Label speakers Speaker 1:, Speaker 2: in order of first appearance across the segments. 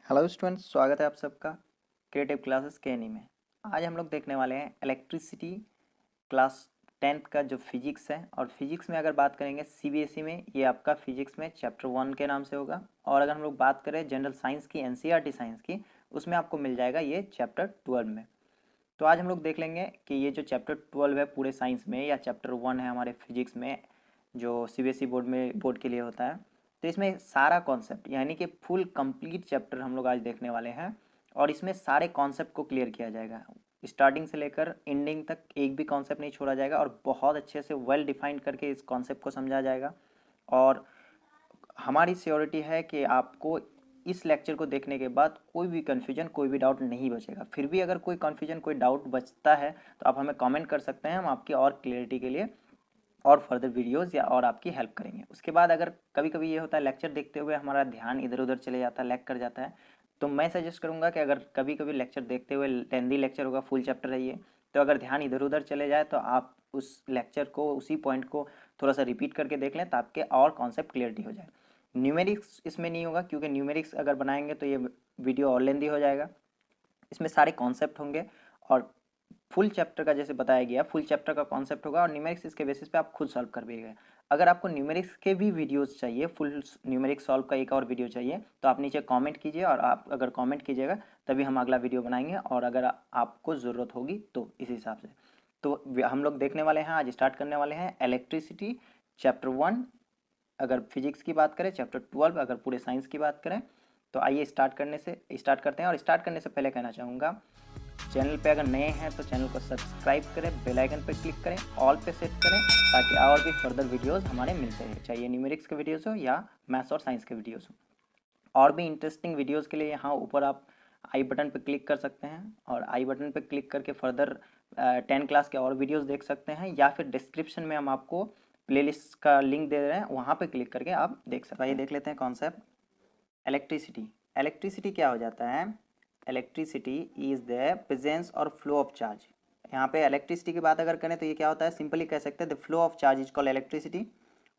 Speaker 1: Hello students, स्वागत है आप सबका क्रिएटिव क्लासेस के में। आज हम लोग देखने वाले हैं इलेक्ट्रिसिटी क्लास 10th का जो फिजिक्स है। और फिजिक्स में अगर बात करेंगे सीबीएसई में, ये आपका फिजिक्स में चैप्टर 1 के नाम से होगा। और अगर हम लोग बात करें जनरल साइंस की, एनसीईआरटी साइंस की, उसमें आपको मिल जाएगा ये चैप्टर 12 में। तो आज हम लोग देख लेंगे कि ये जो चैप्टर 12 है पूरे साइंस में, या चैप्टर 1 है हमारे फिजिक्स में, जो सीबीएसई बोर्ड के लिए होता है। तो इसमें सारा कॉन्सेप्ट यानी कि फुल कंप्लीट चैप्टर हम लोग आज देखने वाले हैं। और इसमें सारे कॉन्सेप्ट को क्लियर किया जाएगा, स्टार्टिंग से लेकर एंडिंग तक एक भी कॉन्सेप्ट नहीं छोड़ा जाएगा। और बहुत अच्छे से वेल डिफाइंड करके इस कॉन्सेप्ट को समझा जाएगा। और हमारी श्योरिटी है कि आपको इस लेक्चर को देखने के बाद कोई भी कन्फ्यूजन, कोई भी डाउट नहीं बचेगा। फिर भी अगर कोई कन्फ्यूजन, कोई डाउट बचता है तो आप हमें कमेंट कर सकते हैं। हम आपकी और क्लियरिटी के लिए और फर्दर वीडियोस या और आपकी हेल्प करेंगे। उसके बाद अगर कभी कभी ये होता है लेक्चर देखते हुए हमारा ध्यान इधर उधर चले जाता है, लैग कर जाता है, तो मैं सजेस्ट करूँगा कि अगर कभी कभी लेक्चर देखते हुए, लेंदी लेक्चर होगा, फुल चैप्टर है ये, तो अगर ध्यान इधर उधर चले जाए तो आप उस लेक्चर को, उसी पॉइंट को थोड़ा सा रिपीट करके देख लें ताकि और कॉन्सेप्ट क्लियरिटी हो जाए। न्यूमेरिक्स इसमें नहीं होगा, क्योंकि न्यूमेरिक्स अगर बनाएंगे तो ये वीडियो और लेंदी हो जाएगा। इसमें सारे कॉन्सेप्ट होंगे और फुल चैप्टर का जैसे बताया गया, फुल चैप्टर का कॉन्सेप्ट होगा और न्यूमेरिक्स इसके बेसिस पे आप खुद सॉल्व कर पाइएगा। अगर आपको न्यूमेरिक्स के भी वीडियोस चाहिए, फुल न्यूमेरिक्स सॉल्व का एक और वीडियो चाहिए, तो आप नीचे कमेंट कीजिए। और आप अगर कमेंट कीजिएगा तभी हम अगला वीडियो बनाएंगे, और अगर आपको ज़रूरत होगी तो इस हिसाब से। तो हम लोग देखने वाले हैं, आज स्टार्ट करने वाले हैं इलेक्ट्रिसिटी चैप्टर 1। अगर फिजिक्स की बात करें चैप्टर 12, अगर पूरे साइंस की बात करें तो आइए स्टार्ट करते हैं। और स्टार्ट करने से पहले कहना चाहूँगा, चैनल पे अगर नए हैं तो चैनल को सब्सक्राइब करें, बेल आइकन पे क्लिक करें, ऑल पे सेट करें, ताकि और भी फर्दर वीडियोस हमारे मिलते रहे, चाहे न्यूमेरिक्स के वीडियोस हो या मैथ्स और साइंस के वीडियोस हो। और भी इंटरेस्टिंग वीडियोस के लिए यहाँ ऊपर आप आई बटन पे क्लिक कर सकते हैं, और आई बटन पे क्लिक करके फर्दर 10 क्लास के और वीडियोस देख सकते हैं, या फिर डिस्क्रिप्शन में हम आपको प्लेलिस्ट का लिंक दे रहे हैं, वहाँ पे क्लिक करके आप देख सकते हैं। आइए देख लेते हैं कॉन्सेप्ट इलेक्ट्रिसिटी। इलेक्ट्रिसिटी क्या हो जाता है? इलेक्ट्रिसिटी इज द प्रेजेंस और फ्लो ऑफ चार्ज। यहाँ पे इलेक्ट्रिसिटी की बात अगर करें तो ये क्या होता है, सिंपली कह सकते हैं the flow of charge is called electricity.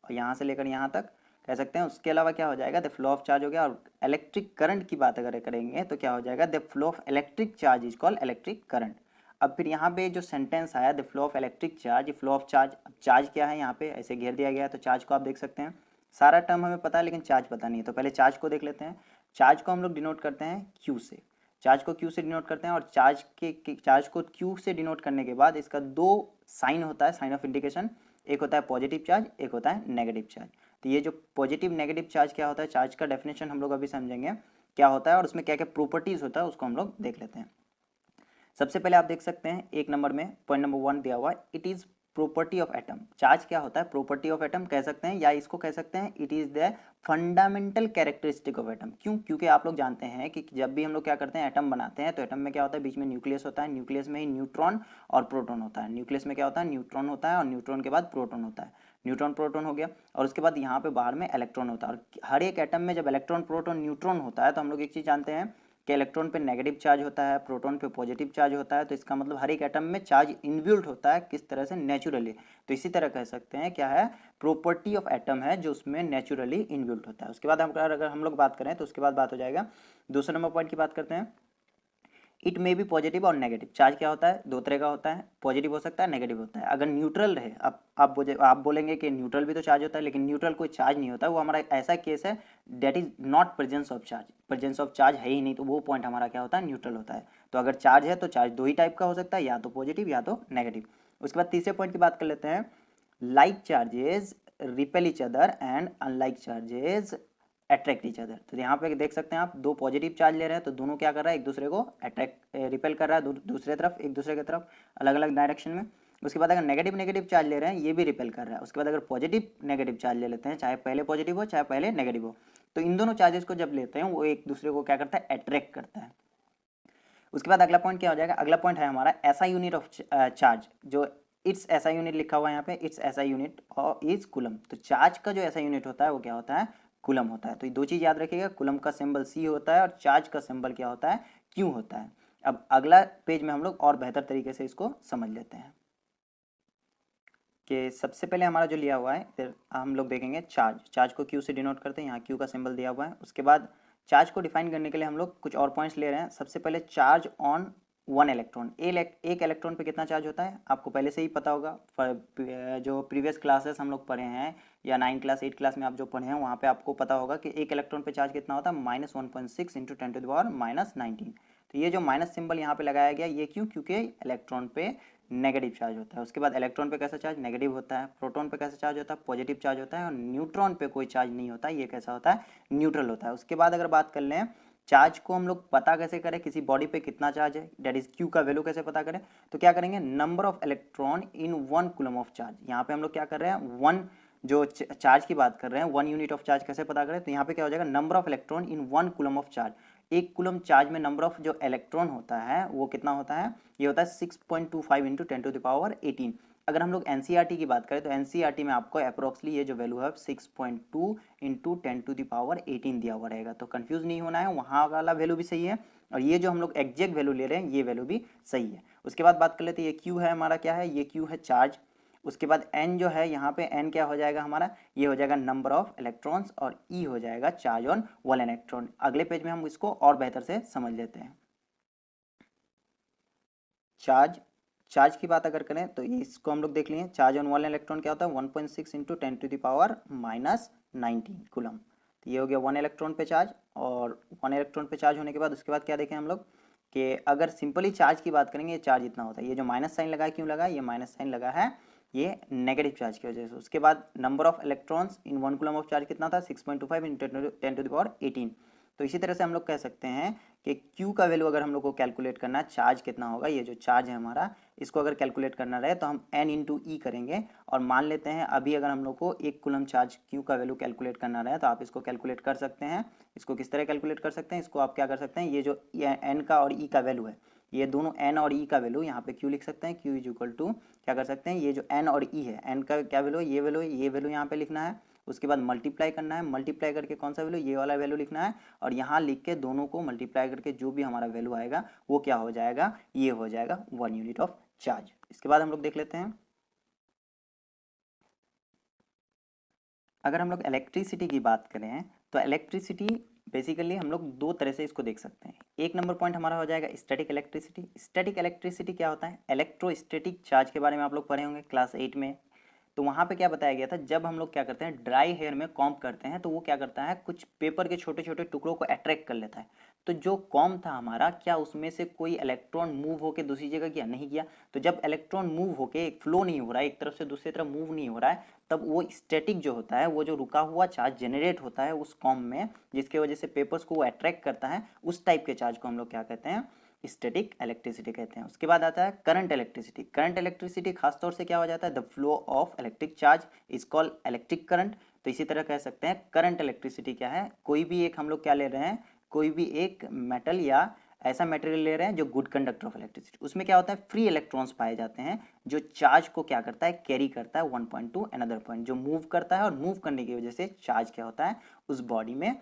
Speaker 1: और यहाँ से लेकर यहाँ तक कह सकते हैं। उसके अलावा क्या हो जाएगा, द फ्लो ऑफ चार्ज हो गया। और इलेक्ट्रिक करंट की बात अगर करेंगे तो क्या हो जाएगा, the flow of electric charge is called electric current. अब फिर यहाँ पे जो सेंटेंस आया the flow of electric charge, flow of charge, अब चार्ज क्या है यहाँ पे ऐसे घेर दिया गया है, तो चार्ज को आप देख सकते हैं। सारा टर्म हमें पता है लेकिन चार्ज पता नहीं है, तो पहले चार्ज को देख लेते हैं। चार्ज को हम लोग डिनोट करते हैं क्यू से। चार्ज को क्यू से डिनोट करते हैं, और चार्ज को क्यू से डिनोट करने के बाद इसका दो साइन होता है, साइन ऑफ इंडिकेशन। एक होता है पॉजिटिव चार्ज, एक होता है नेगेटिव चार्ज। तो ये जो पॉजिटिव नेगेटिव चार्ज क्या होता है, चार्ज का डेफिनेशन हम लोग अभी समझेंगे क्या होता है और उसमें क्या क्या प्रॉपर्टीज होता है, उसको हम लोग देख लेते हैं। सबसे पहले आप देख सकते हैं एक नंबर में पॉइंट नंबर 1 दिया हुआ है, it is property of atom. Charge क्या होता है, प्रॉपर्टी ऑफ एटम कह सकते हैं, या इसको कह सकते हैं it is the fundamental characteristic of atom. क्यों? क्योंकि आप लोग जानते हैं कि जब भी हम लोग क्या करते हैं, एटम बनाते हैं, तो एटम में क्या होता है, बीच में न्यूक्लियस होता है, न्यूक्लियस में ही न्यूट्रॉन और प्रोटॉन होता है। न्यूक्लियस में क्या होता है, न्यूट्रॉन होता है, और न्यूट्रॉन के बाद प्रोटॉन होता है। न्यूट्रॉन प्रोटॉन हो गया, और उसके बाद यहाँ पे बाहर में इलेक्ट्रॉन होता है। और हर एक एटम में जब इलेक्ट्रॉन प्रोटॉन न्यूट्रॉन होता है तो हम लोग एक चीज़ जानते हैं कि इलेक्ट्रॉन पे नेगेटिव चार्ज होता है, प्रोटॉन पे पॉजिटिव चार्ज होता है। तो इसका मतलब हर एक एटम में चार्ज इनबिल्ट होता है, किस तरह से, नेचुरली। तो इसी तरह कह सकते हैं क्या है, प्रॉपर्टी ऑफ एटम है जो उसमें नेचुरली इनबिल्ट होता है। उसके बाद हम अगर हम लोग बात करें तो उसके बाद बात हो जाएगा, दूसरे नंबर पॉइंट की बात करते हैं। इट मे बी पॉजिटिव और नेगेटिव। चार्ज क्या होता है, दो तरह का होता है, पॉजिटिव हो सकता है, नेगेटिव होता है। अगर न्यूट्रल रहे, अब आप बोलेंगे कि न्यूट्रल भी तो चार्ज होता है, लेकिन न्यूट्रल कोई चार्ज नहीं होता, वो हमारा ऐसा केस है that is not presence of charge. Presence of charge है ही नहीं, तो वो पॉइंट हमारा क्या होता है, न्यूट्रल होता है। तो अगर चार्ज है तो चार्ज दो ही टाइप का हो सकता है, या तो पॉजिटिव या तो नेगेटिव। उसके बाद तीसरे पॉइंट की बात कर लेते हैं, like charges repel each other and unlike charges attract each other. तो यहाँ पे देख सकते हैं आप, दो पॉजिटिव चार्ज ले रहे हैं तो दोनों क्या कर रहा है, एक दूसरे को अट्रैक्ट रिपेल कर रहा है, दूसरे तरफ, एक दूसरे की तरफ, अलग अलग डायरेक्शन में। उसके बाद अगर नेगेटिव नेगेटिव चार्ज ले रहे हैं, ये भी रिपेल कर रहा है। उसके बाद अगर पॉजिटिव नेगेटिव चार्ज ले लेते हैं, चाहे पहले पॉजिटिव हो चाहे पहले नेगेटिव हो, तो इन दोनों चार्जेस को जब लेते हैं वो एक दूसरे को क्या करता है, अट्रैक्ट करता है। उसके बाद अगला पॉइंट क्या हो जाएगा, अगला पॉइंट है हमारा एसआई यूनिट ऑफ चार्ज। जो इट्स एसआई यूनिट लिखा हुआ है यहाँ पे, इट्स एसआई यूनिट और इज कुलम। तो चार्ज का जो एसआई यूनिट होता है वो क्या होता है, कुलम होता है। तो ये दो चीज़ याद रखिएगा, कुलम का सिंबल सी होता है और चार्ज का सिंबल क्या होता है, क्यू होता है। अब अगला पेज में हम लोग और बेहतर तरीके से इसको समझ लेते हैं कि सबसे पहले हमारा जो लिया हुआ है, फिर हम लोग देखेंगे चार्ज। चार्ज को क्यू से डिनोट करते हैं, यहाँ क्यू का सिंबल दिया हुआ है। उसके बाद चार्ज को डिफाइन करने के लिए हम लोग कुछ और पॉइंट्स ले रहे हैं। सबसे पहले चार्ज ऑन वन इलेक्ट्रॉन, एक इलेक्ट्रॉन पे कितना चार्ज होता है आपको पहले से ही पता होगा। जो प्रीवियस क्लासेस हम लोग पढ़े हैं या 9 क्लास 8 क्लास में आप जो पढ़े हैं वहाँ पे आपको पता होगा कि एक इलेक्ट्रॉन पे चार्ज कितना होता है, -1.6 इंटू 10⁻⁻19। तो ये जो माइनस सिंबल यहाँ पे लगाया गया, ये क्यों? क्योंकि इलेक्ट्रॉन पे नेगेटिव चार्ज होता है। उसके बाद इलेक्ट्रॉन पे कैसा चार्ज? नेगेटिव होता है। प्रोटॉन पे कैसा चार्ज होता है? पॉजिटिव चार्ज होता है। और न्यूट्रॉन पे कोई चार्ज नहीं होता है, ये कैसा होता है? न्यूट्रल होता है। उसके बाद अगर बात कर लें चार्ज को हम लोग पता कैसे करें, किसी बॉडी पे कितना चार्ज है, डेट इज क्यू का वैल्यू कैसे पता करें, तो क्या करेंगे, number of electron in 1 coulomb of charge. यहाँ पे हम लोग क्या कर रहे हैं, वन जो चार्ज की बात कर रहे हैं, 1 यूनिट ऑफ चार्ज कैसे पता करें, तो यहाँ पे क्या हो जाएगा, number of electron in 1 coulomb of charge. एक कूलम चार्ज में नंबर ऑफ जो इलेक्ट्रॉन होता है वो कितना होता है, ये होता है 6.25 इंटू 10⁻18। अगर हम लोग एनसीईआरटी की बात करें तो एनसीईआरटी में आपको अप्रोक्सली ये जो वैल्यू है 6.2 इंटू 10⁻18 दिया हुआ रहेगा। तो कंफ्यूज नहीं होना है, वहाँ वाला वैल्यू भी सही है और ये जो हम लोग एग्जैक्ट वैल्यू ले रहे हैं ये वैल्यू भी सही है। उसके बाद बात कर लेते हैं, ये क्यू है हमारा, क्या है, ये क्यू है चार्ज। उसके बाद एन जो है, यहाँ पे एन क्या हो जाएगा हमारा, ये हो जाएगा नंबर ऑफ इलेक्ट्रॉन्स और ई हो जाएगा चार्ज ऑन वन इलेक्ट्रॉन। अगले पेज में हम इसको और बेहतर से समझ लेते हैं। चार्ज की बात अगर करें तो इसको हम लोग देख लिए, चार्ज ऑन वन इलेक्ट्रॉन क्या होता है, 1.6 इंटू 10⁻⁻19 कूलम। तो ये हो गया 1 इलेक्ट्रॉन पे चार्ज। और 1 इलेक्ट्रॉन पे चार्ज होने के बाद उसके बाद क्या देखें हम लोग कि अगर सिंपली चार्ज की बात करेंगे, चार्ज इतना होता है। ये जो माइनस साइन लगा है, क्यों लगा है, ये माइनस साइन लगा है ये नेगेटिव चार्ज की वजह से। उसके बाद number of electrons in 1 coulomb of charge कितना था, 6.25 इंटू 10⁻18। तो इसी तरह से हम लोग कह सकते हैं कि Q का वैल्यू अगर हम लोग को कैलकुलेट करना है, चार्ज कितना होगा, ये जो चार्ज है हमारा, इसको अगर कैलकुलेट करना रहे तो हम n इंटू ई करेंगे। और मान लेते हैं अभी अगर हम लोग को 1 कूलम चार्ज Q का वैल्यू कैलकुलेट करना रहे तो आप इसको कैलकुलेट कर सकते हैं। इसको किस तरह कैलकुलेट कर सकते हैं, इसको आप क्या कर सकते हैं, ये जो n का और e का वैल्यू है, ये दोनों n और e का वैल्यू यहाँ पे Q लिख सकते हैं। Q इज इक्वल टू क्या कर सकते हैं, ये जो n और e है, n का क्या वैल्यू है, ये वैल्यू है, ये वैल्यू यहाँ पे लिखना है। उसके बाद मल्टीप्लाई करना है, मल्टीप्लाई करके कौन सा वैल्यू, ये वाला वैल्यू लिखना है। और यहाँ लिख के दोनों को मल्टीप्लाई करके जो भी हमारा वैल्यू आएगा वो क्या हो जाएगा, ये हो जाएगा 1 यूनिट ऑफ चार्ज। इसके बाद हम लोग देख लेते हैं, अगर हम लोग इलेक्ट्रिसिटी की बात करें तो इलेक्ट्रिसिटी बेसिकली हम लोग दो तरह से इसको देख सकते हैं। एक नंबर पॉइंट हमारा हो जाएगा स्टैटिक इलेक्ट्रिसिटी। स्टैटिक इलेक्ट्रिसिटी क्या होता है, इलेक्ट्रोस्टैटिक चार्ज के बारे में आप लोग पढ़े होंगे क्लास 8 में। तो वहाँ पे क्या बताया गया था, जब हम लोग क्या करते हैं ड्राई हेयर में कॉम्ब करते हैं तो वो क्या करता है, कुछ पेपर के छोटे छोटे टुकड़ों को अट्रैक्ट कर लेता है। तो जो कॉम्ब था हमारा, क्या उसमें से कोई इलेक्ट्रॉन मूव होकर दूसरी जगह गया, नहीं गया। तो जब इलेक्ट्रॉन मूव होकर एक फ्लो नहीं हो रहा है, एक तरफ से दूसरी तरफ मूव नहीं हो रहा है, तब वो स्टैटिक जो होता है, वो जो रुका हुआ चार्ज जनरेट होता है उस कॉम्ब में, जिसकी वजह से पेपर्स को वो अट्रैक्ट करता है, उस टाइप के चार्ज को हम लोग क्या कहते हैं, स्टैटिक इलेक्ट्रिसिटी कहते हैं। उसके बाद आता है करंट इलेक्ट्रिसिटी। करंट इलेक्ट्रिसिटी खासतौर से क्या हो जाता है, the flow of electric charge is called electric current. तो इसी तरह कह सकते हैं करंट इलेक्ट्रिसिटी क्या है, कोई भी एक हम लोग क्या ले रहे हैं, कोई भी एक मेटल या ऐसा मटेरियल ले रहे हैं जो गुड कंडक्टर ऑफ इलेक्ट्रिसिटी, उसमें क्या होता है, फ्री इलेक्ट्रॉन्स पाए जाते हैं जो चार्ज को क्या करता है, कैरी करता है one point to another point, जो मूव करता है। और मूव करने की वजह से चार्ज क्या होता है, उस बॉडी में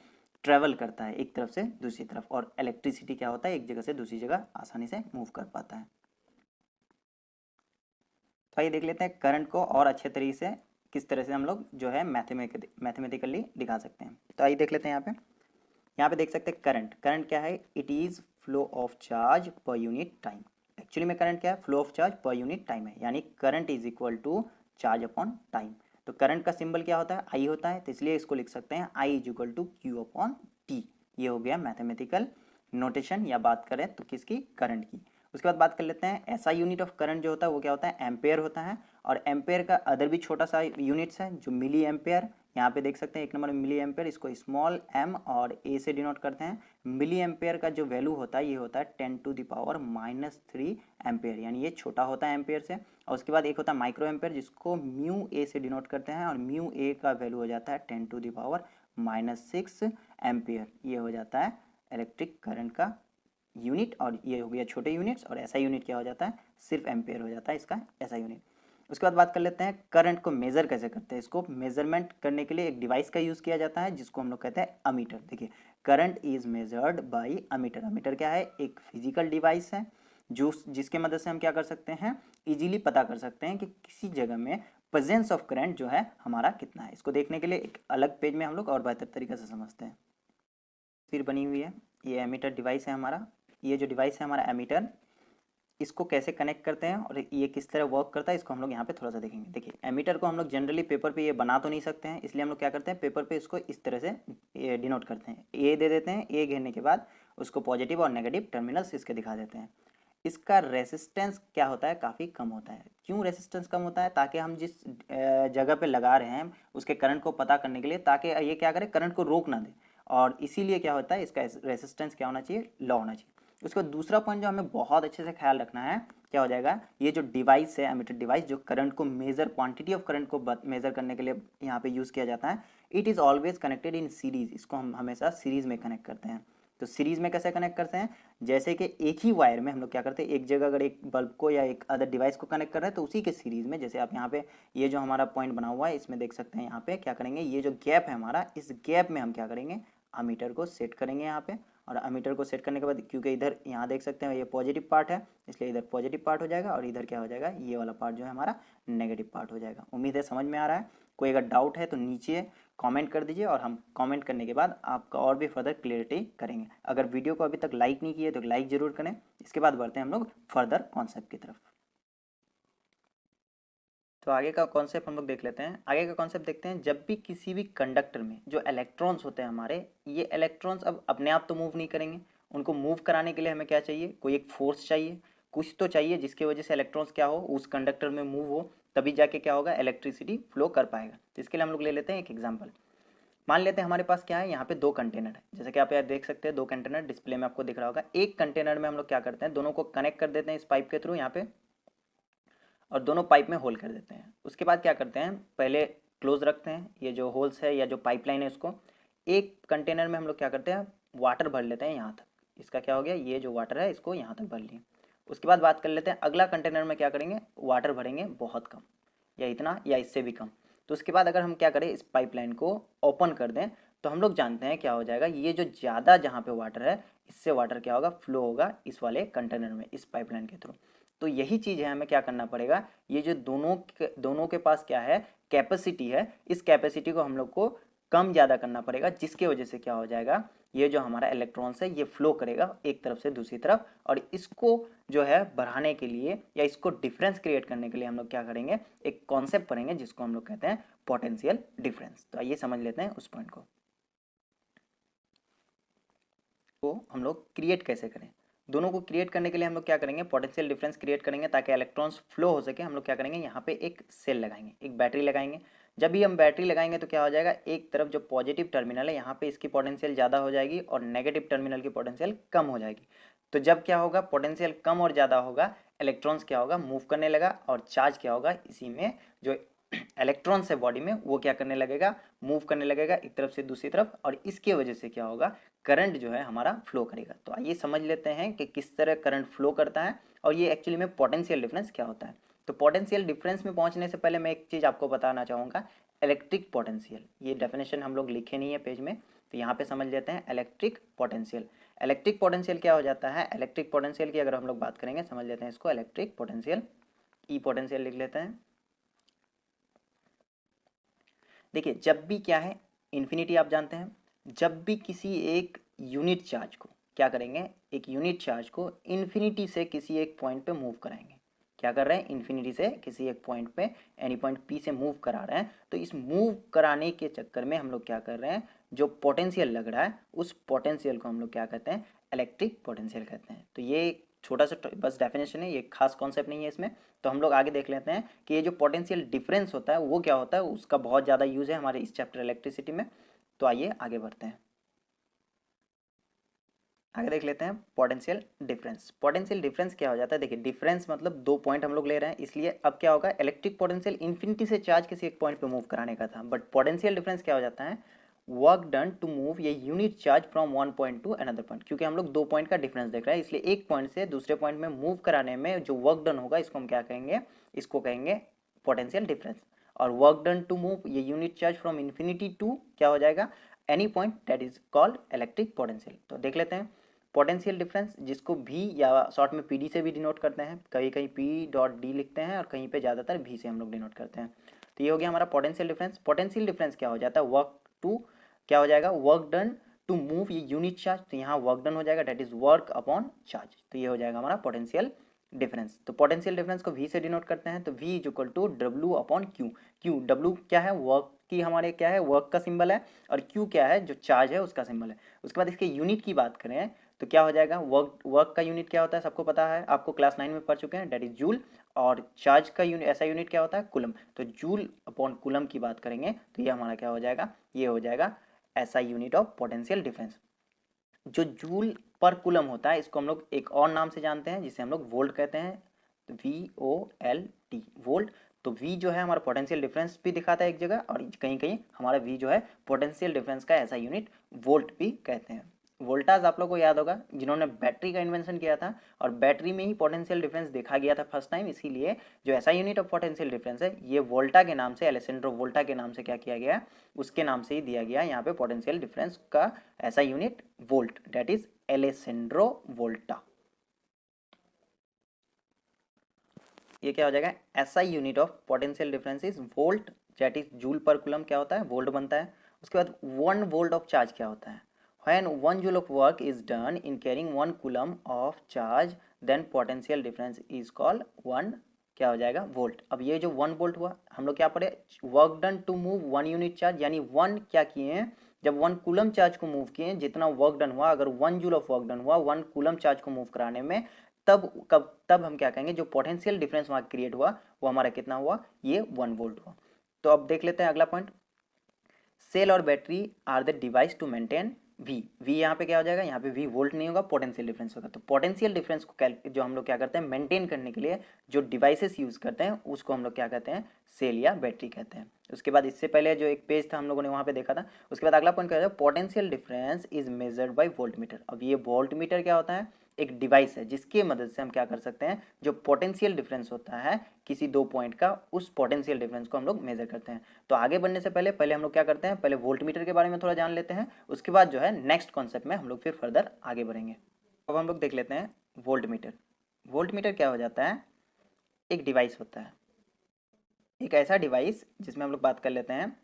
Speaker 1: ट्रेवल करता है एक तरफ से दूसरी तरफ, और इलेक्ट्रिसिटी क्या होता है, एक जगह से दूसरी जगह आसानी से मूव कर पाता है। तो आइए देख लेते हैं करंट को और अच्छे तरीके से किस तरह से हम लोग जो है मैथमेटिकली दिखा सकते हैं। तो आइए देख लेते हैं, यहाँ पे देख सकते हैं करंट। करंट क्या है, it is flow of charge per unit time. Actually में करंट क्या है, flow of charge per unit time है, यानी current is equal to charge upon time. तो करंट का सिंबल क्या होता है, आई होता है, तो इसलिए इसको लिख सकते हैं I is equal to Q upon T. ये हो गया मैथमेटिकल नोटेशन, या बात करें तो किसकी, करंट की। उसके बाद बात कर लेते हैं ऐसा यूनिट ऑफ करंट जो होता है वो क्या होता है, एम्पेयर होता है। और एम्पेयर का अदर भी छोटा सा यूनिट्स है जो मिली एम्पेयर। यहाँ पे देख सकते हैं एक नंबर में मिली एम्पेयर, इसको स्मॉल एम और ए से डिनोट करते हैं। मिली एम्पेयर का जो वैल्यू होता है ये होता है 10⁻³ एम्पेयर, यानी ये छोटा होता है एम्पेयर से। और उसके बाद एक होता है माइक्रो एम्पेयर जिसको म्यू ए से डिनोट करते हैं, और म्यू ए का वैल्यू हो जाता है 10⁻⁻6 एम्पेयर। ये हो जाता है इलेक्ट्रिक करंट का यूनिट, और ये हो गया छोटे यूनिट्स। और ऐसा यूनिट क्या हो जाता है, सिर्फ एम्पेयर हो जाता है इसका ऐसा यूनिट। उसके बाद बात कर लेते हैं करंट को मेजर कैसे करते हैं। इसको मेजरमेंट करने के लिए एक डिवाइस का यूज़ किया जाता है जिसको हम लोग कहते हैं अमीटर। देखिए current is measured by ammeter. Ammeter क्या है, एक फिजिकल डिवाइस है जो जिसके मदद से हम क्या कर सकते हैं, इजीली पता कर सकते हैं कि किसी जगह में प्रेजेंस ऑफ करंट जो है हमारा कितना है। इसको देखने के लिए एक अलग पेज में हम लोग और बेहतर तरीके से समझते हैं। तस्वीर बनी हुई है। ये एमीटर डिवाइस है हमारा। ये जो डिवाइस है हमारा एमीटर, इसको कैसे कनेक्ट करते हैं और ये किस तरह वर्क करता है इसको हम लोग यहाँ पे थोड़ा सा देखेंगे। देखिए एमीटर को हम लोग जनरली पेपर पे ये बना तो नहीं सकते हैं, इसलिए हम लोग क्या करते हैं पेपर पे इसको इस तरह से डिनोट करते हैं। ए दे देते हैं, ए घेरने के बाद उसको पॉजिटिव और नेगेटिव टर्मिनल्स इसके दिखा देते हैं। इसका रेसिस्टेंस क्या होता है, काफ़ी कम होता है। क्यों रेसिस्टेंस कम होता है? ताकि हम जिस जगह पे लगा रहे हैं उसके करंट को पता करने के लिए, ताकि ये क्या करे, करंट को रोक ना दे। और इसीलिए क्या होता है, इसका रेसिस्टेंस क्या होना चाहिए, लो होना चाहिए। उसका दूसरा पॉइंट जो हमें बहुत अच्छे से ख्याल रखना है, क्या हो जाएगा, ये जो डिवाइस है एमीटर डिवाइस, जो करंट को मेजर, क्वांटिटी ऑफ करंट को मेजर करने के लिए यहाँ पे यूज़ किया जाता है, it is always connected in series. इसको हम हमेशा सीरीज में कनेक्ट करते हैं। तो सीरीज में कैसे कनेक्ट करते हैं, जैसे कि एक ही वायर में हम लोग क्या करते हैं, एक जगह अगर एक बल्ब को या एक अदर डिवाइस को कनेक्ट कर रहे हैं तो उसी के सीरीज में, जैसे आप यहाँ पे ये जो हमारा पॉइंट बना हुआ है इसमें देख सकते हैं, यहाँ पे क्या करेंगे, ये जो गैप है हमारा, इस गैप में हम क्या करेंगे, अमीटर को सेट करेंगे यहाँ पे। और अमीटर को सेट करने के बाद, क्योंकि इधर यहाँ देख सकते हैं ये पॉजिटिव पार्ट है, इसलिए इधर पॉजिटिव पार्ट हो जाएगा और इधर क्या हो जाएगा, ये वाला पार्ट जो है हमारा नेगेटिव पार्ट हो जाएगा। उम्मीद है समझ में आ रहा है। कोई अगर डाउट है तो नीचे कमेंट कर दीजिए और हम कमेंट करने के बाद आपका और भी फर्दर क्लियरिटी करेंगे। अगर वीडियो को अभी तक लाइक नहीं किए तो लाइक ज़रूर करें। इसके बाद बढ़ते हैं हम लोग फर्दर कॉन्सेप्ट की तरफ। तो आगे का कॉन्सेप्ट हम लोग देख लेते हैं। आगे का कॉन्सेप्ट देखते हैं, जब भी किसी भी कंडक्टर में जो इलेक्ट्रॉन्स होते हैं हमारे, ये इलेक्ट्रॉन्स अब अपने आप तो मूव नहीं करेंगे, उनको मूव कराने के लिए हमें क्या चाहिए, कोई एक फोर्स चाहिए, कुछ तो चाहिए जिसकी वजह से इलेक्ट्रॉन्स क्या हो, उस कंडक्टर में मूव हो, तभी जाके क्या होगा, इलेक्ट्रिसिटी फ्लो कर पाएगा। तो इसके लिए हम लोग ले लेते हैं एक एग्जाम्पल। मान लेते हैं हमारे पास क्या है, यहाँ पे दो कंटेनर है, जैसे कि आप यार देख सकते हैं, दो कंटेनर डिस्प्ले में आपको दिख रहा होगा। एक कंटेनर में हम लोग क्या करते हैं, दोनों को कनेक्ट कर देते हैं इस पाइप के थ्रू यहाँ पे, और दोनों पाइप में होल कर देते हैं। उसके बाद क्या करते हैं, पहले क्लोज रखते हैं ये जो होल्स है या जो पाइपलाइन है उसको। एक कंटेनर में हम लोग क्या करते हैं, वाटर भर लेते हैं यहाँ तक। इसका क्या हो गया, ये जो वाटर है इसको यहाँ तक भर लिए। उसके बाद बात कर लेते हैं अगला कंटेनर में क्या करेंगे, वाटर भरेंगे बहुत कम, या इतना या इससे भी कम। तो उसके बाद अगर हम क्या करें, इस पाइपलाइन को ओपन कर दें, तो हम लोग जानते हैं क्या हो जाएगा, ये जो ज़्यादा जहाँ पे वाटर है, इससे वाटर क्या होगा, फ्लो होगा इस वाले कंटेनर में, इस पाइपलाइन के थ्रू। तो यही चीज़ है, हमें क्या करना पड़ेगा, ये जो दोनों के पास क्या है, कैपेसिटी है, इस कैपेसिटी को हम लोग को कम ज़्यादा करना पड़ेगा, जिसके वजह से क्या हो जाएगा, ये जो हमारा इलेक्ट्रॉन्स है ये फ्लो करेगा एक तरफ से दूसरी तरफ। और इसको जो है बढ़ाने के लिए या इसको डिफरेंस क्रिएट करने के लिए हम लोग क्या करेंगे, एक कॉन्सेप्ट पढ़ेंगे जिसको हम लोग कहते हैं पोटेंशियल डिफरेंस। तो आइए समझ लेते हैं उस पॉइंट को। तो हम लोग क्रिएट कैसे करें, दोनों को क्रिएट करने के लिए हम लोग क्या करेंगे, पोटेंशियल डिफरेंस क्रिएट करेंगे ताकि इलेक्ट्रॉन्स फ्लो हो सके। हम लोग क्या करेंगे, यहाँ पे एक सेल लगाएंगे, एक बैटरी लगाएंगे। जब भी हम बैटरी लगाएंगे तो क्या हो जाएगा, एक तरफ जो पॉजिटिव टर्मिनल है यहाँ पे इसकी पोटेंशियल ज़्यादा हो जाएगी और नेगेटिव टर्मिनल की पोटेंशियल कम हो जाएगी। तो जब क्या होगा, पोटेंशियल कम और ज़्यादा होगा, इलेक्ट्रॉन्स क्या होगा, मूव करने लगा, और चार्ज क्या होगा, इसी में जो इलेक्ट्रॉन्स है बॉडी में वो क्या करने लगेगा, मूव करने लगेगा एक तरफ से दूसरी तरफ, और इसके वजह से क्या होगा, करंट जो है हमारा फ्लो करेगा। तो आइए समझ लेते हैं कि किस तरह करंट फ्लो करता है और ये एक्चुअली में पोटेंशियल डिफरेंस क्या होता है। तो पोटेंशियल डिफरेंस में पहुंचने से पहले मैं एक चीज़ आपको बताना चाहूँगा, इलेक्ट्रिक पोटेंशियल। ये डेफिनेशन हम लोग लिखे नहीं है पेज में, तो यहाँ पे समझ लेते हैं इलेक्ट्रिक पोटेंशियल। इलेक्ट्रिक पोटेंशियल क्या हो जाता है, इलेक्ट्रिक पोटेंशियल की अगर हम लोग बात करेंगे, समझ लेते हैं इसको, इलेक्ट्रिक पोटेंशियल, ई पोटेंशियल लिख लेते हैं। देखिए जब भी क्या है, इन्फिनिटी आप जानते हैं, जब भी किसी एक यूनिट चार्ज को क्या करेंगे, एक यूनिट चार्ज को इन्फिनिटी से किसी एक पॉइंट पे मूव कराएंगे। क्या कर रहे हैं, इन्फिनिटी से किसी एक पॉइंट पे, एनी पॉइंट पी से मूव करा रहे हैं। तो इस मूव कराने के चक्कर में हम लोग क्या कर रहे हैं, जो पोटेंशियल लग रहा है उस पोटेंशियल को हम लोग क्या कहते हैं, इलेक्ट्रिक पोटेंशियल कहते हैं। तो ये छोटा सा बस डेफिनेशन है, ये खास कॉन्सेप्ट नहीं है इसमें। तो हम लोग आगे देख लेते हैं कि ये जो पोटेंशियल डिफरेंस होता है वो क्या होता है, उसका बहुत ज़्यादा यूज़ है हमारे इस चैप्टर इलेक्ट्रिसिटी में। तो आइए आगे बढ़ते हैं, आगे देख लेते हैं पोटेंशियल डिफरेंस। पोटेंशियल डिफरेंस क्या हो जाता है, देखिए डिफरेंस मतलब दो पॉइंट हम लोग ले रहे हैं, इसलिए अब क्या होगा, इलेक्ट्रिक पोटेंशियल इन्फिनिटी से चार्ज किसी एक पॉइंट पे मूव कराने का था, बट पोटेंशियल डिफरेंस क्या हो जाता है, वर्क डन टू मूव ये unit charge from one point to another point. क्योंकि हम लोग दो पॉइंट का डिफरेंस देख रहे हैं, इसलिए एक पॉइंट से दूसरे पॉइंट में मूव कराने में जो वर्क डन होगा, इसको हम क्या कहेंगे, इसको कहेंगे पोटेंशियल डिफरेंस। और वर्क डन टू मूव ये unit charge from infinity to क्या हो जाएगा, any point, that is called electric potential. तो देख लेते हैं पोटेंशियल डिफरेंस, जिसको भी या शॉर्ट में पी डी से भी डिनोट करते हैं, कहीं कहीं पी डॉट डी लिखते हैं और कहीं पे ज़्यादातर भी से हम लोग डिनोट करते हैं। तो ये हो गया हमारा पोटेंशियल डिफरेंस। पोटेंशियल डिफरेंस क्या हो जाता है, वर्क टू क्या हो जाएगा, वर्क डन टू मूव, ये यूनिट चार्ज, तो यहाँ वर्क डन हो जाएगा, that is work upon charge, तो ये हो जाएगा हमारा पोटेंशियल डिफरेंस। तो पोटेंशियल डिफरेंस को V से डिनोट करते हैं, तो V is equal to W upon Q. Q W क्या है, वर्क की हमारे क्या है, वर्क का सिंबल है, और क्यू क्या है, जो चार्ज है उसका सिंबल है। उसके बाद इसके यूनिट की बात करें तो क्या हो जाएगा, वर्क का यूनिट क्या होता है सबको पता है, आपको क्लास 9 में पढ़ चुके हैं, डेट इज जूल। और चार्ज का यूनिट, ऐसा यूनिट क्या होता है, कूलम। तो जूल अपॉन कूलम की बात करेंगे तो ये हमारा क्या हो जाएगा, ये हो जाएगा ऐसा यूनिट ऑफ पोटेंशियल डिफरेंस। जो जूल पर कूलम होता है इसको हम लोग एक और नाम से जानते हैं जिसे हम लोग वोल्ट कहते हैं, तो VOLT वोल्ट। तो V जो है हमारा पोटेंशियल डिफरेंस भी दिखाता है एक जगह, और कहीं कहीं हमारा V जो है पोटेंशियल डिफरेंस का ऐसा यूनिट वोल्ट भी कहते हैं। वोल्टाज आप लोग को याद होगा जिन्होंने बैटरी का इन्वेंशन किया था, और बैटरी में ही पोटेंशियल डिफरेंस देखा गया था फर्स्ट टाइम, इसीलिए जो ऐसा यूनिट ऑफ पोटेंशियल डिफरेंस है ये वोल्टा के नाम से, एलेसेंड्रो वोल्टा के नाम से क्या किया गया, उसके नाम से ही दिया गया यहाँ पे पोटेंशियल डिफरेंस का ऐसा unit volt, that is Alessandro Volta. ये क्या हो जाएगा, ऐसा unit of potential difference is volt, that is joule per coulomb क्या होता है, वोल्ट बनता है। उसके बाद 1 वोल्ट ऑफ चार्ज क्या होता है, when 1 joule of work is done in carrying 1 coulomb of charge then potential difference is called 1 क्या हो जाएगा, वोल्ट। अब ये जो 1 वोल्ट हुआ हम लोग क्या पढ़े, work done to move 1 unit charge, यानी 1 क्या किए हैं, जब 1 कूलम चार्ज को मूव किए, जितना वर्क डन हुआ, अगर 1 जूल ऑफ वर्क डन हुआ 1 कूलम चार्ज को मूव कराने में, तब हम क्या कहेंगे, जो पोटेंशियल डिफरेंस वहाँ क्रिएट हुआ वो हमारा कितना हुआ, ये 1 वोल्ट हुआ। तो अब देख लेते हैं अगला पॉइंट, सेल और battery are the device to maintain V यहाँ पे क्या हो जाएगा, यहाँ पे V वोल्ट नहीं होगा, पोटेंशियल डिफरेंस होगा। तो पोटेंशियल डिफरेंस को जो हम लोग क्या करते हैं, मेंटेन करने के लिए जो डिवाइसेस यूज करते हैं उसको हम लोग क्या कहते हैं, सेल या बैटरी कहते हैं। उसके बाद इससे पहले जो एक पेज था हम लोगों ने वहाँ पे देखा था, उसके बाद अगला पॉइंट क्या है, potential difference is measured by volt meter. अब ये वोल्ट मीटर क्या होता है, एक डिवाइस है जिसकी मदद से हम क्या कर सकते हैं, जो पोटेंशियल डिफरेंस होता है किसी दो पॉइंट का, उस पोटेंशियल डिफरेंस को हम लोग मेजर करते हैं। तो आगे बढ़ने से पहले हम लोग क्या करते हैं, पहले वोल्ट मीटर के बारे में थोड़ा जान लेते हैं, उसके बाद जो है नेक्स्ट कॉन्सेप्ट में हम लोग फिर फर्दर आगे बढ़ेंगे। अब हम लोग देख लेते हैं वोल्ट मीटर। वोल्ट मीटर क्या हो जाता है, एक डिवाइस होता है, एक ऐसा डिवाइस जिसमें हम लोग बात कर लेते हैं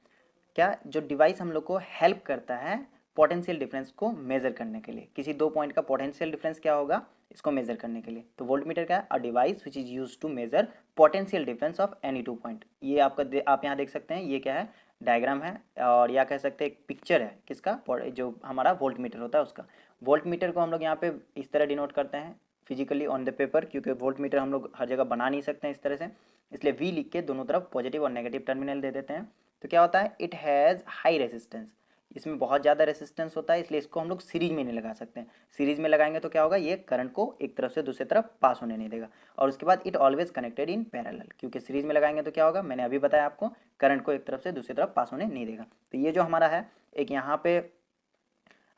Speaker 1: क्या, जो डिवाइस हम लोग को हेल्प करता है पोटेंशियल डिफरेंस को मेजर करने के लिए, किसी दो पॉइंट का पोटेंशियल डिफरेंस क्या होगा इसको मेजर करने के लिए। तो वोल्ट मीटर क्या है, a device which is use to measure potential difference of any two point. ये आप यहाँ देख सकते हैं, ये क्या है, डायग्राम है, और या कह सकते हैं एक पिक्चर है किसका, जो हमारा वोल्ट मीटर होता है उसका। वोल्ट मीटर को हम लोग यहाँ पे इस तरह डिनोट करते हैं फिजिकली ऑन द पेपर, क्योंकि वोल्ट मीटर हम लोग हर जगह बना नहीं सकते हैं इस तरह से, इसलिए V लिख के दोनों तरफ पॉजिटिव और नेगेटिव टर्मिनल दे देते हैं। तो क्या होता है, इट हैज़ हाई रेसिस्टेंस, इसमें बहुत ज़्यादा रेसिस्टेंस होता है, इसलिए इसको हम लोग सीरीज में नहीं लगा सकते हैं। सीरीज में लगाएंगे तो क्या होगा, ये करंट को एक तरफ से दूसरी तरफ पास होने नहीं देगा। और उसके बाद it always connected in parallel, क्योंकि सीरीज में लगाएंगे तो क्या होगा, मैंने अभी बताया आपको, करंट को एक तरफ से दूसरी तरफ पास होने नहीं देगा। तो ये जो हमारा है, एक यहाँ पे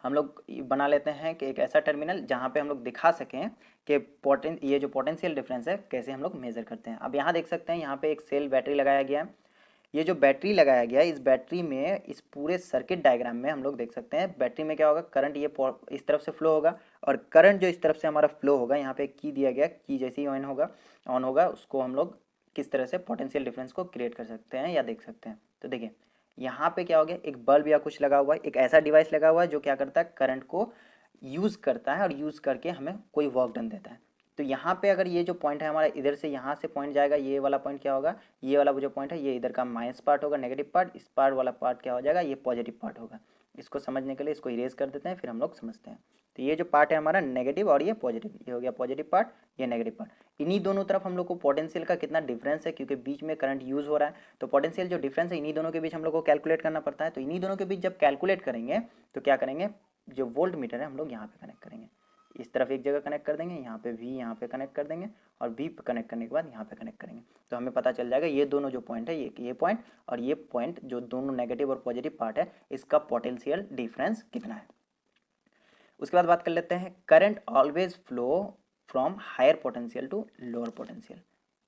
Speaker 1: हम लोग बना लेते हैं कि एक ऐसा टर्मिनल जहाँ पे हम लोग दिखा सकें कि ये जो पोटेंशियल डिफरेंस है कैसे हम लोग मेजर करते हैं। अब यहाँ देख सकते हैं, यहाँ पे एक सेल बैटरी लगाया गया है। ये जो बैटरी लगाया गया है, इस बैटरी में, इस पूरे सर्किट डायग्राम में हम लोग देख सकते हैं बैटरी में क्या होगा, करंट ये इस तरफ से फ्लो होगा, और करंट जो इस तरफ से हमारा फ्लो होगा, यहाँ पे की दिया गया, की जैसे ही ऑन होगा उसको हम लोग किस तरह से पोटेंशियल डिफरेंस को क्रिएट कर सकते हैं या देख सकते हैं। तो देखिए यहाँ पे क्या हो गया, एक बल्ब या कुछ लगा हुआ है, एक ऐसा डिवाइस लगा हुआ है जो क्या करता है, करंट को यूज़ करता है और यूज़ करके हमें कोई वर्क डन देता है। तो यहाँ पे अगर ये जो पॉइंट है हमारा, इधर से यहाँ से पॉइंट जाएगा, ये वाला पॉइंट क्या होगा, ये वाला जो पॉइंट है ये इधर का माइनस पार्ट होगा, नेगेटिव पार्ट, इस पार्ट वाला पार्ट क्या हो जाएगा, ये पॉजिटिव पार्ट होगा। इसको समझने के लिए इसको इरेज कर देते हैं, फिर हम लोग समझते हैं। तो ये जो पार्ट है हमारा नेगेटिव और ये पॉजिटिव, ये हो गया पॉजिटिव पार्ट, ये नेगेटिव पार्ट। इन्हीं दोनों तरफ हम लोग को पोटेंशियल का कितना डिफरेंस है, क्योंकि बीच में करंट यूज़ हो रहा है, तो पोटेंशियल जो डिफरेंस है इन्हीं दोनों के बीच हम लोग को कैलकुलेट करना पड़ता है। तो इन्हीं दोनों के बीच जब कैलकुलेट करेंगे तो क्या करेंगे, जो वोल्ट मीटर है हम लोग यहाँ पे कनेक्ट करेंगे, इस तरफ एक जगह कनेक्ट कर देंगे, यहाँ पे V यहाँ पे कनेक्ट कर देंगे, और V पे कनेक्ट करने के बाद यहाँ पे कनेक्ट करेंगे। तो हमें पता चल जाएगा ये दोनों जो पॉइंट है, ये पॉइंट और ये पॉइंट, जो दोनों नेगेटिव और पॉजिटिव पार्ट है, इसका पोटेंशियल डिफरेंस कितना है। उसके बाद बात कर लेते हैं, current always flow from higher potential to lower potential.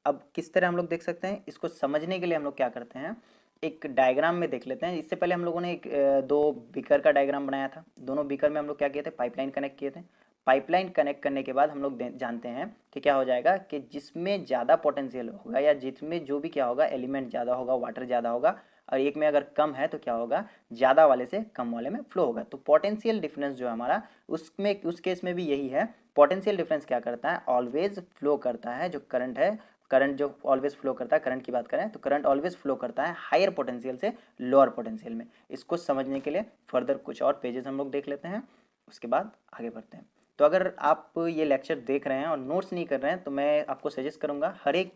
Speaker 1: अब किस तरह हम लोग देख सकते हैं, इसको समझने के लिए हम लोग क्या करते हैं, एक डायग्राम में देख लेते हैं। इससे पहले हम लोगों ने दो बीकर का डायग्राम बनाया था, दोनों बीकर में हम लोग क्या किए थे, पाइपलाइन कनेक्ट किए थे। पाइपलाइन कनेक्ट करने के बाद हम लोग जानते हैं कि क्या हो जाएगा, कि जिसमें ज़्यादा पोटेंशियल होगा या जिसमें जो भी क्या होगा, एलिमेंट ज़्यादा होगा, वाटर ज़्यादा होगा, और एक में अगर कम है तो क्या होगा, ज़्यादा वाले से कम वाले में फ्लो होगा। तो पोटेंशियल डिफरेंस जो है हमारा, उसमें उस केस में भी यही है। पोटेंशियल डिफरेंस क्या करता है, ऑलवेज फ्लो करता है, जो करंट है, करंट जो ऑलवेज फ्लो करता है, करंट की बात करें तो करंट ऑलवेज फ्लो करता है हायर पोटेंशियल से लोअर पोटेंशियल में। इसको समझने के लिए फर्दर कुछ और पेजेस हम लोग देख लेते हैं, उसके बाद आगे बढ़ते हैं। तो अगर आप ये लेक्चर देख रहे हैं और नोट्स नहीं कर रहे हैं तो मैं आपको सजेस्ट करूंगा हर एक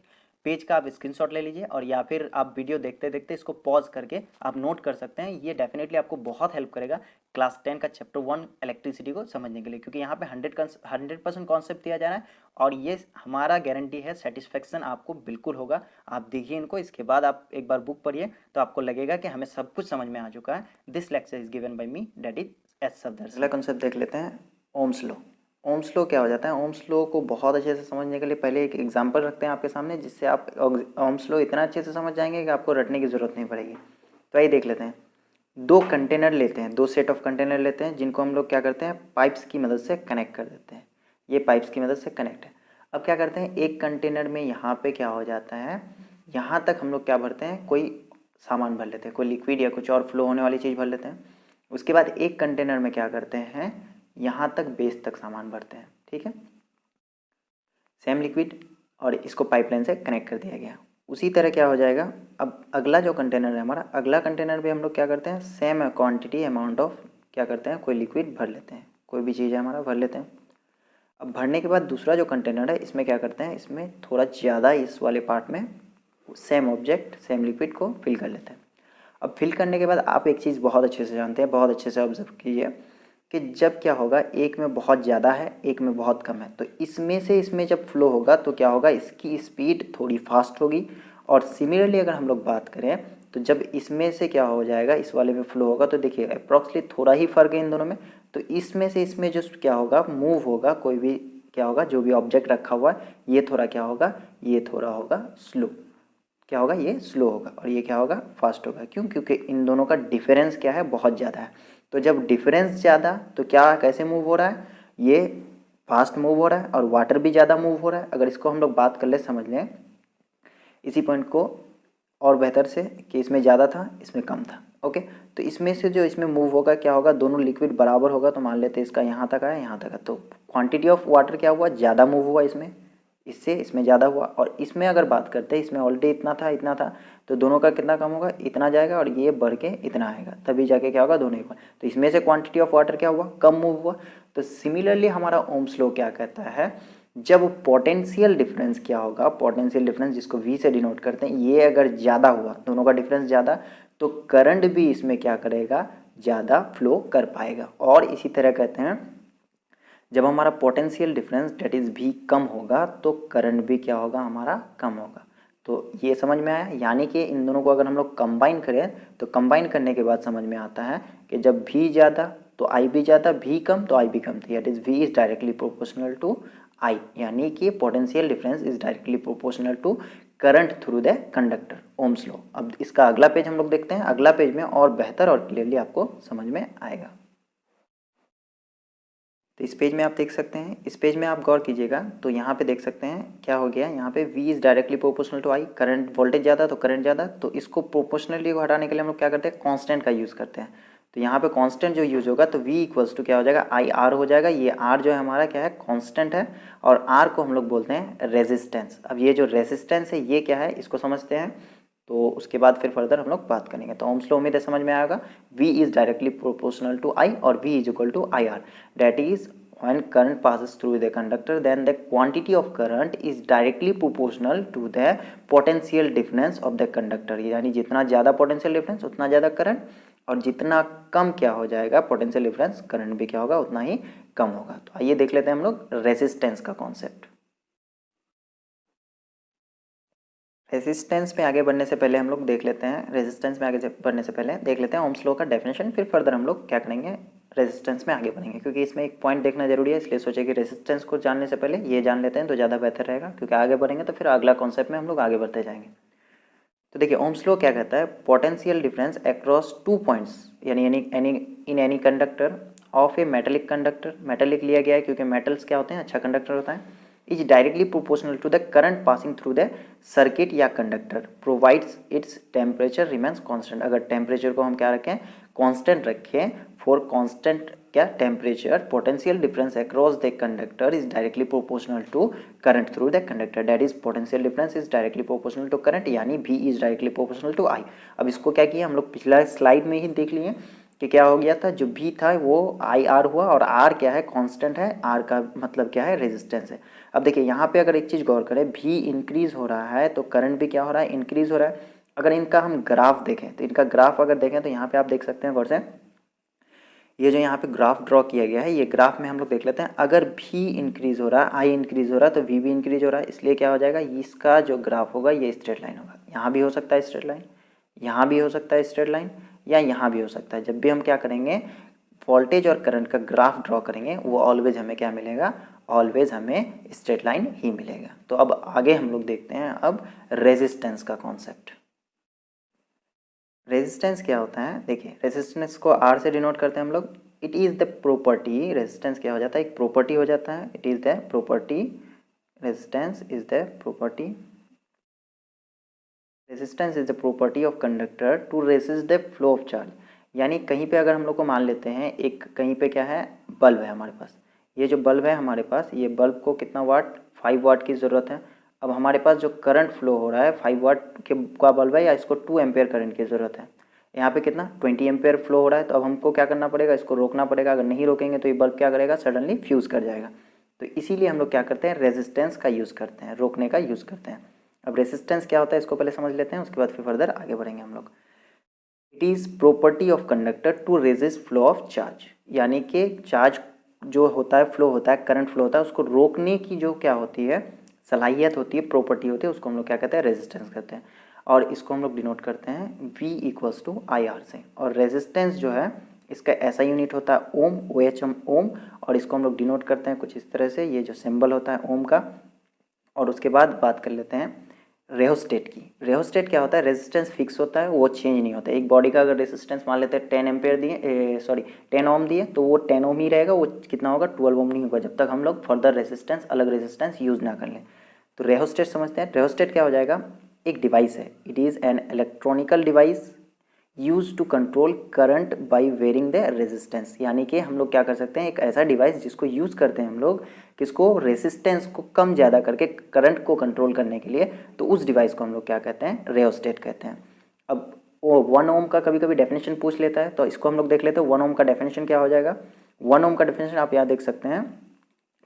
Speaker 1: पेज का आप स्क्रीनशॉट ले लीजिए, और या फिर आप वीडियो देखते देखते इसको पॉज करके आप नोट कर सकते हैं। ये डेफिनेटली आपको बहुत हेल्प करेगा क्लास 10 का चैप्टर 1 इलेक्ट्रिसिटी को समझने के लिए, क्योंकि यहाँ पे 100% कॉन्सेप्ट दिया जा रहा है और ये हमारा गारंटी है, सेटिस्फेक्शन आपको बिल्कुल होगा। आप देखिए इनको, इसके बाद आप एक बार बुक पढ़िए तो आपको लगेगा कि हमें सब कुछ समझ में आ चुका है। This lecture is given by me, that is S Safdar. अगला कॉन्सेप्ट देख लेते हैं, ओम्स लॉ। ओम्स लॉ क्या हो जाता है, ओम्स लॉ को बहुत अच्छे से समझने के लिए पहले एक एग्जांपल रखते हैं आपके सामने, जिससे आप ओम्स लॉ इतना अच्छे से समझ जाएंगे कि आपको रटने की ज़रूरत नहीं पड़ेगी। तो आइए देख लेते हैं। दो कंटेनर लेते हैं, दो सेट ऑफ कंटेनर लेते हैं, जिनको हम लोग क्या करते हैं, पाइप्स की मदद से कनेक्ट कर देते हैं। ये पाइप्स की मदद से कनेक्ट है। अब क्या करते हैं, एक कंटेनर में यहाँ पे क्या हो जाता है, यहाँ तक हम लोग क्या भरते हैं, कोई सामान भर लेते हैं, कोई लिक्विड या कुछ और फ्लो होने वाली चीज़ भर लेते हैं। उसके बाद एक कंटेनर में क्या करते हैं, यहाँ तक बेस तक सामान भरते हैं, ठीक है, सेम लिक्विड, और इसको पाइपलाइन से कनेक्ट कर दिया गया। उसी तरह क्या हो जाएगा, अब अगला जो कंटेनर है हमारा, अगला कंटेनर में हम लोग क्या करते हैं, सेम क्वांटिटी अमाउंट ऑफ क्या करते हैं, कोई लिक्विड भर लेते हैं, कोई भी चीज़ है हमारा भर लेते हैं। अब भरने के बाद दूसरा जो कंटेनर है, इसमें क्या करते हैं, इसमें थोड़ा ज़्यादा इस वाले पार्ट में सेम ऑब्जेक्ट सेम लिक्विड को फिल कर लेते हैं। अब फिल करने के बाद आप एक चीज़ बहुत अच्छे से जानते हैं, बहुत अच्छे से ऑब्जर्व कीजिए कि जब क्या होगा, एक में बहुत ज़्यादा है एक में बहुत कम है, तो इसमें से इसमें जब फ्लो होगा तो क्या होगा, इसकी स्पीड थोड़ी फास्ट होगी। और सिमिलरली अगर हम लोग बात करें तो जब इसमें से क्या हो जाएगा, इस वाले में फ्लो होगा, तो देखिए अप्रॉक्सली थोड़ा ही फर्क है इन दोनों में। तो इसमें से इसमें जो क्या होगा, मूव होगा, कोई भी क्या होगा, जो भी ऑब्जेक्ट रखा हुआ है, ये थोड़ा क्या होगा, ये थोड़ा होगा स्लो, क्या होगा, ये स्लो होगा, और ये क्या होगा, फास्ट होगा। क्यों, क्योंकि इन दोनों का डिफरेंस क्या है, बहुत ज़्यादा है। तो जब डिफरेंस ज़्यादा, तो क्या कैसे मूव हो रहा है, ये फास्ट मूव हो रहा है, और वाटर भी ज़्यादा मूव हो रहा है। अगर इसको हम लोग बात कर ले, समझ लें इसी पॉइंट को और बेहतर से, कि इसमें ज़्यादा था इसमें कम था, ओके। तो इसमें से जो इसमें मूव होगा क्या होगा, दोनों लिक्विड बराबर होगा, तो मान लेते हैं इसका यहाँ तक आया यहाँ तक है, तो क्वांटिटी ऑफ वाटर क्या हुआ, ज़्यादा मूव हुआ इसमें, इससे इसमें ज़्यादा हुआ। और इसमें अगर बात करते हैं, इसमें ऑलरेडी इतना था, तो दोनों का कितना कम होगा, इतना जाएगा, और ये बढ़ के इतना आएगा, तभी जाके क्या होगा, दोनों इक्वल। तो इसमें से क्वांटिटी ऑफ वाटर क्या हुआ, कम मूव हुआ। तो सिमिलरली हमारा ओम्स लॉ क्या कहता है, जब पोटेंशियल डिफरेंस क्या होगा, पोटेंशियल डिफरेंस जिसको V से डिनोट करते हैं, ये अगर ज़्यादा हुआ, दोनों का डिफरेंस ज़्यादा, तो करंट भी इसमें क्या करेगा, ज़्यादा फ्लो कर पाएगा। और इसी तरह कहते हैं, जब हमारा potential difference that is V कम होगा, तो करंट भी क्या होगा, हमारा कम होगा। तो ये समझ में आया, यानी कि इन दोनों को अगर हम लोग कंबाइन करें, तो कंबाइन करने के बाद समझ में आता है कि जब V ज़्यादा तो I भी ज़्यादा, V कम तो I भी कम, that is V is directly proportional to I, यानी कि potential difference is directly proportional to current through the conductor, Ohm's law. अब इसका अगला पेज हम लोग देखते हैं, अगला पेज में और बेहतर और क्लियरली आपको समझ में आएगा। तो इस पेज में आप देख सकते हैं, इस पेज में आप गौर कीजिएगा तो यहाँ पे देख सकते हैं क्या हो गया, यहाँ पे V is directly proportional to I, current voltage ज़्यादा तो करंट ज़्यादा, तो इसको प्रोपोर्शनली को हटाने के लिए हम लोग क्या करते हैं, कांस्टेंट का यूज़ करते हैं। तो यहाँ पे कांस्टेंट जो यूज़ होगा, तो V इक्वल्स टू क्या हो जाएगा, IR हो जाएगा। ये R जो है हमारा क्या है, कांस्टेंट है, और R को हम लोग बोलते हैं रेजिस्टेंस। अब ये जो रेजिस्टेंस है ये क्या है, इसको समझते हैं, तो उसके बाद फिर फर्दर हम लोग बात करेंगे। तो ओम्स लॉ उम्मीद है समझ में आएगा। V is directly proportional to I और V is equal to IR, that is when current passes through the conductor, then the quantity of current is directly proportional to the potential difference of the conductor, यानी जितना ज़्यादा potential difference उतना ज़्यादा current, और जितना कम क्या हो जाएगा potential difference, करंट भी क्या होगा, उतना ही कम होगा। तो आइए देख लेते हैं हम लोग रेजिस्टेंस का कॉन्सेप्ट। रेजिस्टेंस में आगे बढ़ने से पहले हम लोग देख लेते हैं, रेजिस्टेंस में आगे बढ़ने से पहले देख लेते हैं ओम्स लॉ का डेफिनेशन, फिर फर्दर हम लोग क्या करेंगे, रेजिस्टेंस में आगे बढ़ेंगे, क्योंकि इसमें एक पॉइंट देखना जरूरी है, इसलिए सोचे कि रेजिस्टेंस को जानने से पहले ये जान लेते हैं तो ज़्यादा बेहतर रहेगा, क्योंकि आगे बढ़ेंगे तो फिर अगला कॉन्सेप्ट में हम लोग आगे बढ़ते जाएंगे। तो देखिए ओम्स लॉ क्या कहता है, पोटेंशियल डिफरेंस अक्रॉस 2 पॉइंट्स, यानी in any conductor of A metallic conductor, metallic लिया गया है क्योंकि मेटल्स क्या होते हैं, अच्छा कंडक्टर होता है, is directly proportional to the current passing through the circuit या conductor provides its temperature remains constant. अगर टेम्परेचर को हम क्या रखें, कांस्टेंट रखें, फॉर कांस्टेंट क्या temperature potential difference across the conductor is directly proportional to current through the conductor, that is potential difference is directly proportional to current, यानी V is directly proportional to I। अब इसको क्या किया हम लोग पिछला slide में ही देख लिए कि क्या हो गया था, जो V था वो IR हुआ और R क्या है, कांस्टेंट है, R का मतलब क्या है, रेजिस्टेंस है। अब देखिए यहाँ पे अगर एक चीज़ गौर करें, V इंक्रीज हो रहा है तो करंट भी क्या हो रहा है, इंक्रीज हो रहा है। अगर इनका हम ग्राफ देखें तो इनका ग्राफ अगर देखें तो यहाँ पे आप देख सकते हैं गौर से, ये जो यहाँ पे ग्राफ ड्रॉ किया गया है, ये ग्राफ में हम लोग देख लेते हैं। अगर V इंक्रीज हो रहा है, I इंक्रीज हो रहा है तो V भी इंक्रीज हो रहा है, इसलिए क्या हो जाएगा, इसका जो ग्राफ होगा ये स्ट्रेट लाइन होगा। यहाँ भी हो सकता है स्ट्रेट लाइन, यहाँ भी हो सकता है स्ट्रेट लाइन, या यहाँ भी हो सकता है। जब भी हम क्या करेंगे, वोल्टेज और करंट का ग्राफ ड्रॉ करेंगे, वो ऑलवेज हमें क्या मिलेगा, ऑलवेज हमें स्ट्रेट लाइन ही मिलेगा। तो अब आगे हम लोग देखते हैं अब रेजिस्टेंस का कॉन्सेप्ट। रेजिस्टेंस क्या होता है, देखिए रेजिस्टेंस को R से डिनोट करते हैं हम लोग। It is the property, resistance क्या हो जाता है, एक प्रॉपर्टी हो जाता है। It is the property, resistance is the property, resistance is the property of conductor to resist the flow of charge. यानी कहीं पे अगर हम लोग को मान लेते हैं, एक कहीं पे क्या है, बल्ब है हमारे पास, ये जो बल्ब है हमारे पास, ये बल्ब को कितना वाट, 5 वाट की ज़रूरत है। अब हमारे पास जो करंट फ्लो हो रहा है 5 वाट के का बल्ब है, या इसको 2 एम्पेयर करंट की ज़रूरत है। यहाँ पे कितना 20 एम्पेयर फ्लो हो रहा है, तो अब हमको क्या करना पड़ेगा, इसको रोकना पड़ेगा। अगर नहीं रोकेंगे तो ये बल्ब क्या करेगा, सडनली फ्यूज़ कर जाएगा। तो इसीलिए हम लोग क्या करते हैं, रेजिस्टेंस का यूज़ करते हैं, रोकने का यूज़ करते हैं। अब रेजिस्टेंस क्या होता है इसको पहले समझ लेते हैं, उसके बाद फिर फर्दर आगे बढ़ेंगे हम लोग। It is property of conductor to resist flow of charge, यानी कि चार्ज जो होता है, फ्लो होता है, करंट फ्लो होता है, उसको रोकने की जो क्या होती है, सलाहियत होती है, प्रॉपर्टी होती है, उसको हम लोग क्या कहते हैं, रेजिस्टेंस कहते हैं। और इसको हम लोग डिनोट करते हैं V इक्वल्स टू IR से। और रेजिस्टेंस जो है इसका ऐसा यूनिट होता है ओम, OH ओम, और इसको हम लोग डिनोट करते हैं कुछ इस तरह से, ये जो सिंबल होता है ओम का। और उसके बाद बात कर लेते हैं रेहोस्टेट की। रेहोस्टेट क्या होता है, रेजिस्टेंस फिक्स होता है, वो चेंज नहीं होता है। एक बॉडी का अगर रेजिस्टेंस मान लेते हैं 10 एम्पेयर दिए, 10 ओम दिए, तो वो 10 ओम ही रहेगा, वो कितना होगा, 12 ओम नहीं होगा, जब तक हम लोग फर्दर रेजिस्टेंस, अलग रेजिस्टेंस यूज़ ना कर लें। तो रेहोस्टेट समझते हैं। रेहोस्टेट क्या हो जाएगा, एक डिवाइस है, it is an electronical device use to control current by varying the resistance. यानी कि हम लोग क्या कर सकते हैं, एक ऐसा डिवाइस जिसको यूज़ करते हैं हम लोग, किसको, रेजिस्टेंस को कम ज़्यादा करके करंट को कंट्रोल करने के लिए, तो उस डिवाइस को हम लोग क्या कहते हैं, रेओस्टेट कहते हैं। अब वो 1 ओम का कभी कभी डेफिनेशन पूछ लेता है, तो इसको हम लोग देख लेते हैं। 1 ओम का डेफिनेशन क्या हो जाएगा, 1 ओम का डेफिनेशन आप यहाँ देख सकते हैं,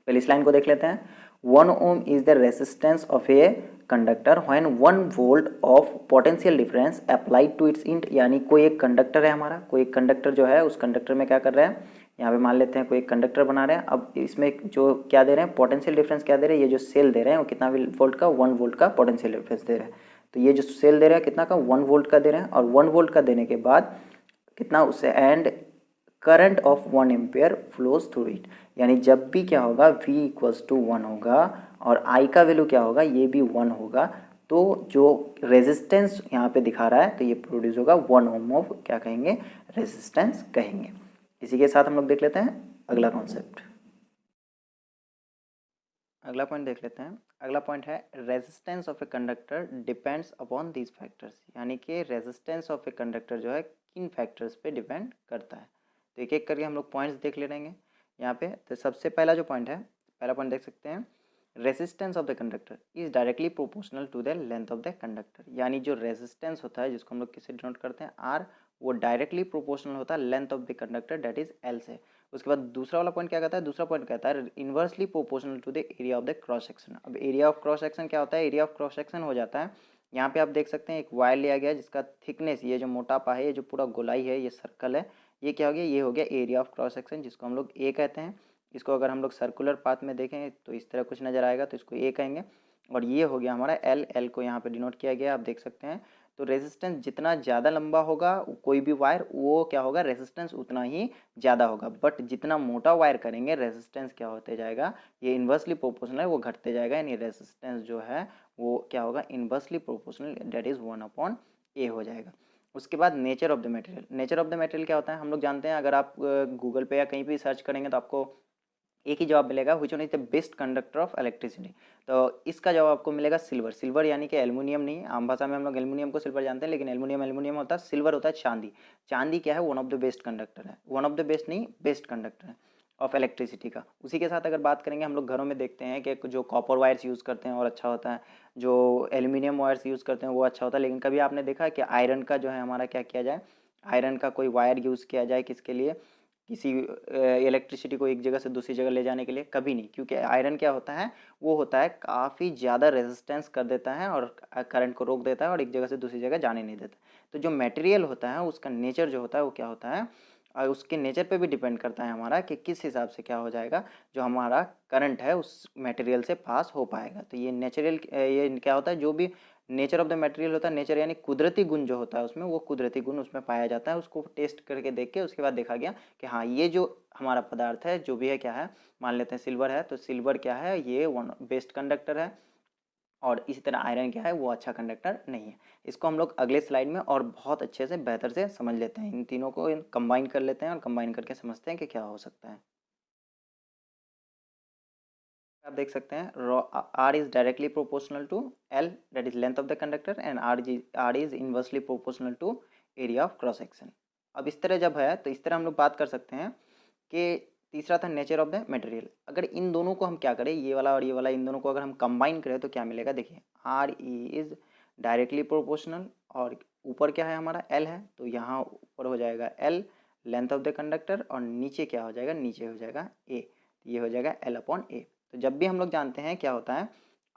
Speaker 1: पहले इस लाइन को देख लेते हैं। 1 ohm is the resistance of a conductor when 1 volt of potential difference applied to its end. यानी कोई एक कंडक्टर है हमारा, कोई एक कंडक्टर जो है, उस कंडक्टर में क्या कर रहे हैं, यहाँ पे मान लेते हैं कोई एक कंडक्टर बना रहे हैं। अब इसमें जो क्या दे रहे हैं, पोटेंशियल डिफरेंस क्या दे रहे हैं, ये जो सेल दे रहे हैं वो कितना वोल्ट का, 1 वोल्ट का पोटेंशियल डिफरेंस दे रहे हैं। तो ये जो सेल दे रहे हैं कितना का, 1 वोल्ट का दे रहे हैं। और 1 वोल्ट का देने के बाद कितना उससे, and current of 1 ampere flows through it. यानी जब भी क्या होगा, V इक्वल्स टू 1 होगा और I का वैल्यू क्या होगा, ये भी 1 होगा, तो जो रेजिस्टेंस यहाँ पे दिखा रहा है, तो ये प्रोड्यूस होगा 1 ओम ऑफ क्या कहेंगे, रेजिस्टेंस कहेंगे। इसी के साथ हम लोग देख लेते हैं अगला कॉन्सेप्ट। अगला पॉइंट देख लेते हैं। अगला पॉइंट है resistance of a conductor depends upon these factors. यानी कि रेजिस्टेंस ऑफ ए कंडक्टर जो है किन फैक्टर्स पे डिपेंड करता है। तो एक एक करके हम लोग पॉइंट्स देख ले रहेंगे यहाँ पे। तो सबसे पहला जो पॉइंट है, पहला पॉइंट देख सकते हैं, resistance of the conductor is directly proportional to the length of the conductor. यानी जो रेजिस्टेंस होता है, जिसको हम लोग किससे डिनोट करते हैं, R, वो डायरेक्टली प्रोपोर्शनल होता है length of the conductor, that is L से। उसके बाद दूसरा वाला पॉइंट क्या कहता है, दूसरा पॉइंट कहता है inversely proportional to the area of the cross section. अब एरिया ऑफ क्रॉस सेक्शन क्या होता है, एरिया ऑफ क्रॉस सेक्शन हो जाता है, यहाँ पे आप देख सकते हैं एक वायर लिया गया है जिसका थिकनेस, ये जो मोटापा है, ये जो पूरा गोलाई है, ये सर्कल है, ये क्या हो गया, ये हो गया एरिया ऑफ क्रॉस सेक्शन, जिसको हम लोग ए कहते हैं। इसको अगर हम लोग सर्कुलर पाथ में देखें तो इस तरह कुछ नज़र आएगा, तो इसको ए कहेंगे। और ये हो गया हमारा एल, एल को यहाँ पे डिनोट किया गया, आप देख सकते हैं। तो रेजिस्टेंस जितना ज़्यादा लंबा होगा कोई भी वायर, वो क्या होगा, रेजिस्टेंस उतना ही ज़्यादा होगा। बट जितना मोटा वायर करेंगे, रेजिस्टेंस क्या होते जाएगा, ये इन्वर्सली प्रोपोर्शनल है, वो घटते जाएगा। यानी रेजिस्टेंस जो है वो क्या होगा, inversely proportional, that is 1/A हो जाएगा। उसके बाद nature of the material. Nature of the material क्या होता है, हम लोग जानते हैं, अगर आप गूगल पे या कहीं भी सर्च करेंगे तो आपको एक ही जवाब मिलेगा, which one is the best conductor of electricity. तो इसका जवाब आपको मिलेगा सिल्वर। सिल्वर यानी कि एल्युमिनियम नहीं, आम भाषा में हम लोग एल्युमिनियम को सिल्वर जानते हैं, लेकिन एल्युमिनियम एल्युमिनियम होता है, सिल्वर होता है चांदी। चांदी क्या है, one of the best conductor है, वन ऑफ द बेस्ट नहीं, बेस्ट कंडक्टर है ऑफ इलेक्ट्रिसिटी का। उसी के साथ अगर बात करेंगे, हम लोग घरों में देखते हैं कि जो कॉपर वायर्स यूज़ करते हैं और अच्छा होता है, जो एल्युमिनियम वायर्स यूज़ करते हैं वो अच्छा होता है, लेकिन कभी आपने देखा है कि आयरन का जो है हमारा क्या किया जाए, आयरन का कोई वायर यूज़ किया जाए किसके लिए, किसी इलेक्ट्रिसिटी को एक जगह से दूसरी जगह ले जाने के लिए? कभी नहीं, क्योंकि आयरन क्या होता है, वो होता है काफ़ी ज़्यादा रेजिस्टेंस कर देता है और करंट को रोक देता है और एक जगह से दूसरी जगह जाने नहीं देता। तो जो मटेरियल होता है उसका नेचर जो होता है वो क्या होता है, उसके नेचर पे भी डिपेंड करता है हमारा कि किस हिसाब से क्या हो जाएगा, जो हमारा करंट है उस मटेरियल से पास हो पाएगा। तो ये नेचुरल, ये क्या होता है, जो भी नेचर ऑफ द मटेरियल होता है, नेचर यानी कुदरती गुण जो होता है उसमें, वो कुदरती गुण उसमें पाया जाता है। उसको टेस्ट करके देख के उसके बाद देखा गया कि हाँ ये जो हमारा पदार्थ है जो भी है क्या है, मान लेते हैं सिल्वर है, तो सिल्वर क्या है, ये वन बेस्ट कंडक्टर है। और इसी तरह आयरन क्या है, वो अच्छा कंडक्टर नहीं है। इसको हम लोग अगले स्लाइड में और बहुत अच्छे से बेहतर से समझ लेते हैं, इन तीनों को कंबाइन कर लेते हैं और कंबाइन करके समझते हैं कि क्या हो सकता है। आप देख सकते हैं R is directly proportional to L, that is length of the conductor, and R is inversely proportional to area of cross section. अब इस तरह जब है तो इस तरह हम लोग बात कर सकते हैं कि तीसरा था नेचर ऑफ द मटेरियल। अगर इन दोनों को हम क्या करें, ये वाला और ये वाला, इन दोनों को अगर हम कंबाइन करें तो क्या मिलेगा, देखिए आर इज डायरेक्टली प्रोपोर्शनल, और ऊपर क्या है हमारा एल है, तो यहाँ ऊपर हो जाएगा L length of the conductor, और नीचे क्या हो जाएगा, नीचे हो जाएगा ए, ये हो जाएगा एल अपॉन ए। तो जब भी हम लोग जानते हैं क्या होता है,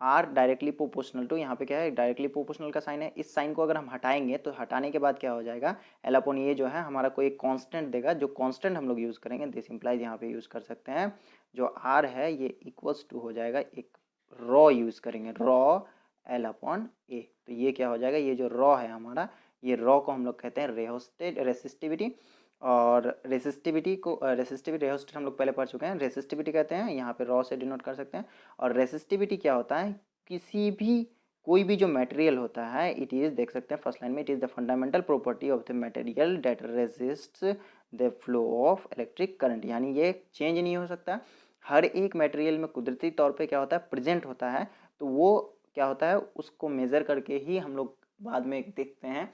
Speaker 1: आर डायरेक्टली प्रोपोर्शनल टू, यहाँ पे क्या है डायरेक्टली प्रोपोर्शनल का साइन है, इस साइन को अगर हम हटाएंगे तो हटाने के बाद क्या हो जाएगा, एल अपॉन ये जो है हमारा कोई कांस्टेंट देगा, जो कांस्टेंट हम लोग यूज़ करेंगे, दिस इंप्लाइज यहाँ पे यूज़ कर सकते हैं, जो आर है ये इक्वल्स टू हो जाएगा एक रॉ यूज़ करेंगे, रॉ एल अपॉन ए। तो ये क्या हो जाएगा, ये जो रॉ है हमारा, ये रॉ को हम लोग कहते हैं रेसिस्टिविटी। और रेसिस्टिविटी को रेसिस्टिविटी रेहोस्टेट हम लोग पहले पढ़ चुके हैं, रेसिस्टिविटी कहते हैं, यहाँ पे रॉ से डिनोट कर सकते हैं। और रेसिस्टिविटी क्या होता है, किसी भी कोई भी जो मटेरियल होता है, इट इज़ देख सकते हैं फर्स्ट लाइन में, it is the fundamental property of the material that resists the flow of electric current, यानी ये चेंज नहीं हो सकता। हर एक मटेरियल में कुदरती तौर पे क्या होता है, प्रेजेंट होता है। तो वो क्या होता है, उसको मेज़र करके ही हम लोग बाद में देखते हैं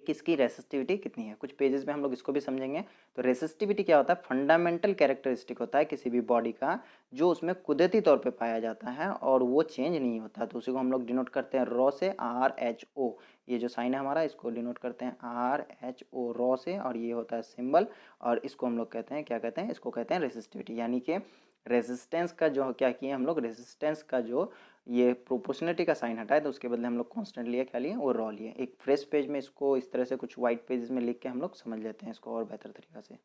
Speaker 1: किसकी रेसिस्टिविटी कितनी है। कुछ पेजेस में हम लोग इसको भी समझेंगे। तो रेसिस्टिविटी क्या होता है, फंडामेंटल कैरेक्टरिस्टिक होता है किसी भी बॉडी का, जो उसमें कुदरती तौर पे पाया जाता है और वो चेंज नहीं होता। तो उसी को हम लोग डिनोट करते हैं रॉ से, आर एच ओ, ये जो साइन है हमारा इसको डिनोट करते हैं आर एच ओ रॉ से, और ये होता है सिंबल, और इसको हम लोग कहते हैं क्या कहते हैं, इसको कहते हैं रेसिस्टिविटी। यानी कि रेजिस्टेंस का जो क्या किए हम लोग, रेजिस्टेंस का जो ये प्रोपोर्शनलिटी का साइन हटाए तो उसके बदले हम लोग कांस्टेंट लिए, क्या लिए, वो रॉ लिए। एक फ्रेश पेज में इसको इस तरह से कुछ वाइट पेजेस में लिख के हम लोग समझ लेते हैं इसको और बेहतर तरीक़ा से।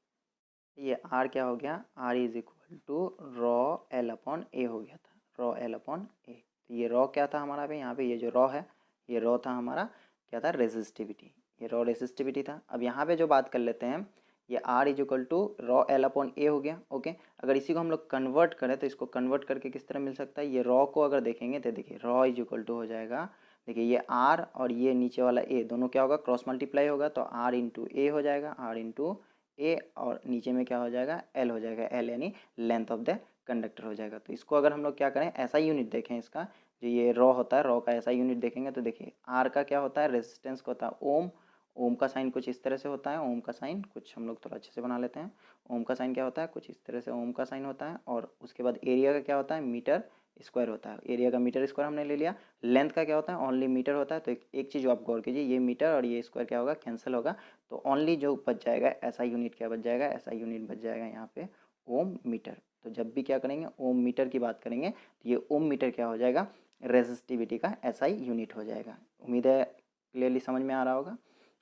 Speaker 1: ये आर क्या हो गया, R is equal to rho L upon A हो गया था, रॉ एल अपॉन ए। तो ये रॉ क्या था हमारा पे, यहाँ पे ये जो रॉ है, ये रॉ था हमारा क्या था, रेजिस्टिविटी, ये रॉ रेजिस्टिविटी था। अब यहाँ पे जो बात कर लेते हैं, ये R is equal to rho L upon A हो गया, ओके। अगर इसी को हम लोग कन्वर्ट करें तो इसको कन्वर्ट करके किस तरह मिल सकता है, ये रॉ को अगर देखेंगे तो देखिए रॉ इज इक्वल टू हो जाएगा, देखिए ये आर और ये नीचे वाला ए दोनों क्या होगा, क्रॉस मल्टीप्लाई होगा, तो आर इंटू ए हो जाएगा, आर इंटू ए, और नीचे में क्या हो जाएगा, एल हो जाएगा, एल यानी लेंथ ऑफ द कंडक्टर हो जाएगा। तो इसको अगर हम लोग क्या करें, ऐसा यूनिट देखें इसका, जो ये रॉ होता है, रॉ का ऐसा यूनिट देखेंगे तो देखिए आर का क्या होता है, रेजिस्टेंस का होता है ओम, ओम का साइन कुछ इस तरह से होता है, ओम का साइन कुछ हम लोग थोड़ा अच्छे से बना लेते हैं, ओम का साइन क्या होता है, कुछ इस तरह से ओम का साइन होता है। और उसके बाद एरिया का क्या होता है, मीटर स्क्वायर होता है, एरिया का मीटर स्क्वायर हमने ले लिया। लेंथ का क्या होता है, ओनली मीटर होता है। तो एक चीज़ आप गौर कीजिए, ये मीटर और ये स्क्वायर क्या होगा, कैंसिल होगा, तो ओनली जो बच जाएगा ऐसा यूनिट क्या बच जाएगा, ऐसा यूनिट बच जाएगा यहाँ पे ओम मीटर। तो जब भी क्या करेंगे, ओम मीटर की बात करेंगे तो ये ओम मीटर क्या हो जाएगा, रेजिस्टिविटी का एसआई यूनिट हो जाएगा। उम्मीद है क्लियरली समझ में आ रहा होगा।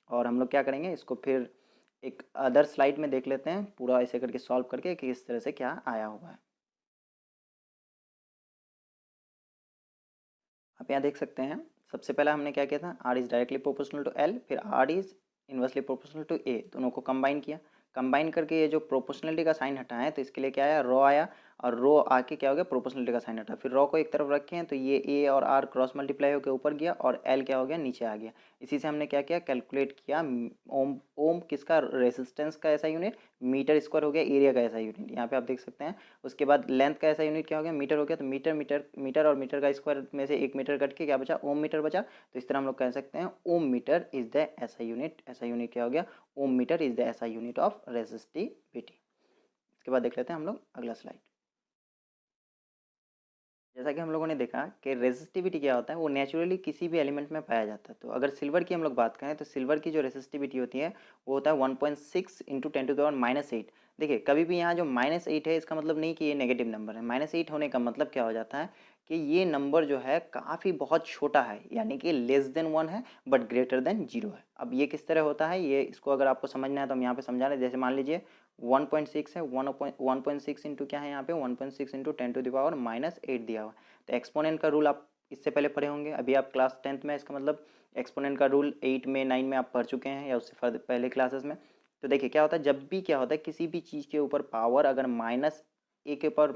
Speaker 1: और हम लोग क्या करेंगे, इसको फिर एक अदर स्लाइड में देख लेते हैं पूरा ऐसे करके सॉल्व करके कि इस तरह से क्या आया हुआ है। आप यहाँ देख सकते हैं, सबसे पहला हमने क्या किया था, R is directly proportional to L, फिर R is inversely proportional to A, दोनों को कंबाइन किया। कंबाइन करके ये जो प्रोपोर्शनलिटी का साइन हटाएं तो इसके लिए क्या आया, रॉ आया, और रो आके क्या हो गया, प्रोपोर्शनलिटी का साइन हटा, फिर रो को एक तरफ रखे हैं तो ये ए और आर क्रॉस मल्टीप्लाई होकर ऊपर गया और एल क्या हो गया, नीचे आ गया। इसी से हमने क्या किया, कैलकुलेट किया ओम, ओम किसका, रेसिस्टेंस का ऐसा यूनिट, मीटर स्क्वायर हो गया एरिया का ऐसा यूनिट, यहाँ पे आप देख सकते हैं। उसके बाद लेंथ का ऐसा यूनिट क्या हो गया, मीटर हो गया, तो मीटर मीटर मीटर और मीटर का स्क्वायर में से 1 मीटर कट के क्या बचा, ओम मीटर बचा। तो इस तरह हम लोग कह सकते हैं ओम मीटर इज द ऐसा यूनिट, ऐसा यूनिट क्या हो गया, ओम मीटर इज द ऐसा यूनिट ऑफ रेसिस्टिविटी। इसके बाद देख लेते हैं हम लोग अगला स्लाइड। जैसा कि हम लोगों ने देखा कि रेसिस्टिविटी क्या होता है, वो नेचुरली किसी भी एलिमेंट में पाया जाता है। तो अगर सिल्वर की हम लोग बात करें तो सिल्वर की जो रेसिस्टिविटी होती है वो होता है 1.6 इंटू 10⁻⁸। देखिए कभी भी यहाँ जो -8 है इसका मतलब नहीं कि ये नेगेटिव नंबर है। -8 होने का मतलब क्या हो जाता है कि ये नंबर जो है काफ़ी बहुत छोटा है, यानी कि <1 है बट >0 है। अब ये किस तरह होता है, ये इसको अगर आपको समझना है तो हम यहाँ पे समझा रहे हैं। जैसे मान लीजिए 1.6 है, 1.6 इंटू क्या है यहाँ पे, 1.6 इंटू 10⁻⁻8 दिया हुआ। तो एक्सपोनेंट का रूल आप इससे पहले पढ़े होंगे, अभी आप क्लास 10th में, इसका मतलब एक्सपोनेंट का रूल 8 में 9 में आप पढ़ चुके हैं या उससे पहले क्लासेस में। तो देखिए क्या होता है, जब भी क्या होता है किसी भी चीज़ के ऊपर पावर अगर ए के ऊपर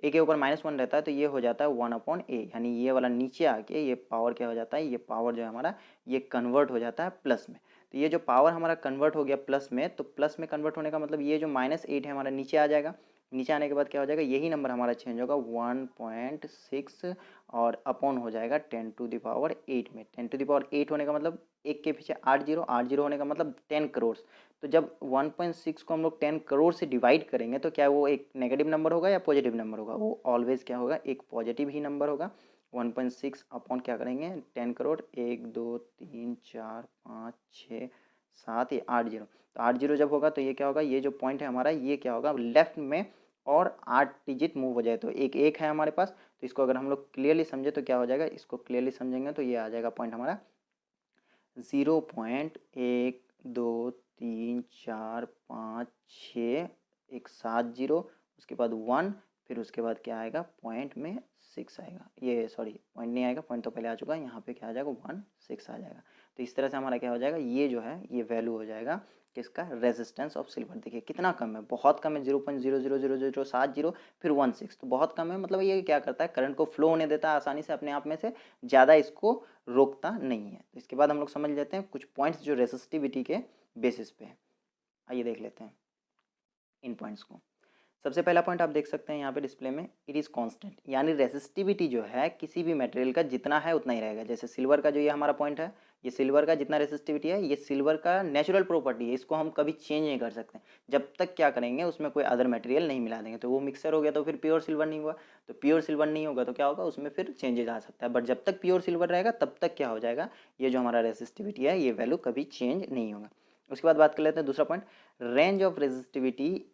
Speaker 1: ए के ऊपर -1 रहता है तो ये हो जाता है 1/a, यानी ये वाला नीचे आके ये पावर क्या हो जाता है, ये पावर जो है हमारा ये कन्वर्ट हो जाता है प्लस में। तो ये जो पावर हमारा कन्वर्ट हो गया प्लस में, तो प्लस में कन्वर्ट होने का मतलब ये जो -8 है हमारा नीचे आ जाएगा। नीचे आने के बाद क्या हो जाएगा, यही नंबर हमारा चेंज होगा 1.6 और अपॉन हो जाएगा 10⁸ में। 10⁸ होने का मतलब एक के पीछे 8 जीरो, 8 जीरो होने का मतलब 10 करोड़। तो जब 1.6 को हम लोग 10 करोड़ से डिवाइड करेंगे तो क्या वो एक नेगेटिव नंबर होगा या पॉजिटिव नंबर होगा, वो ऑलवेज क्या होगा, एक पॉजिटिव ही नंबर होगा। 1.6 अपॉन क्या करेंगे 10 करोड़, 1 2 3 4 5 6 7 ये 8 जीरो। तो 8 जीरो जब होगा तो ये क्या होगा, ये जो पॉइंट है हमारा ये क्या होगा लेफ्ट में और 8 डिजिट मूव हो जाए तो एक है हमारे पास। तो इसको अगर हम लोग क्लियरली समझे तो क्या हो जाएगा, इसको क्लियरली समझेंगे तो ये आ जाएगा पॉइंट हमारा 0.1 2 3 4 5 6 एक 7 जीरो, उसके बाद 1, फिर उसके बाद क्या आएगा पॉइंट में 6 आएगा, ये सॉरी पॉइंट नहीं आएगा, पॉइंट तो पहले आ चुका है, यहाँ पे क्या आ जाएगा 1 6 आ जाएगा। तो इस तरह से हमारा क्या हो जाएगा, ये जो है ये वैल्यू हो जाएगा किसका, रेजिस्टेंस ऑफ सिल्वर। देखिए कितना कम है, बहुत कम है, 0.00007 फिर 1 6, तो बहुत कम है। मतलब ये क्या करता है, करंट को फ्लो होने देता है आसानी से अपने आप में से, ज़्यादा इसको रोकता नहीं है। तो इसके बाद हम लोग समझ लेते हैं कुछ पॉइंट्स जो रेसिस्टिविटी के बेसिस पे है। आइए देख लेते हैं इन पॉइंट्स को। सबसे पहला पॉइंट आप देख सकते हैं यहाँ पे डिस्प्ले में, इट इज़ कांस्टेंट, यानी रेसिस्टिविटी जो है किसी भी मटेरियल का जितना है उतना ही रहेगा। जैसे सिल्वर का जो ये हमारा पॉइंट है, ये सिल्वर का जितना रेसिस्टिविटी है ये सिल्वर का नेचुरल प्रॉपर्टी है, इसको हम कभी चेंज नहीं कर सकते जब तक क्या करेंगे उसमें कोई अदर मटेरियल नहीं मिला देंगे। तो वो मिक्सर हो गया तो फिर प्योर सिल्वर नहीं हुआ, तो प्योर सिल्वर नहीं होगा तो क्या होगा, उसमें फिर चेंजेज आ सकता है। बट जब तक प्योर सिल्वर रहेगा तब तक क्या हो जाएगा, ये जो हमारा रेसिस्टिविटी है ये वैल्यू कभी चेंज नहीं होगा। उसके बाद बात कर लेते हैं दूसरा point, range of resistivity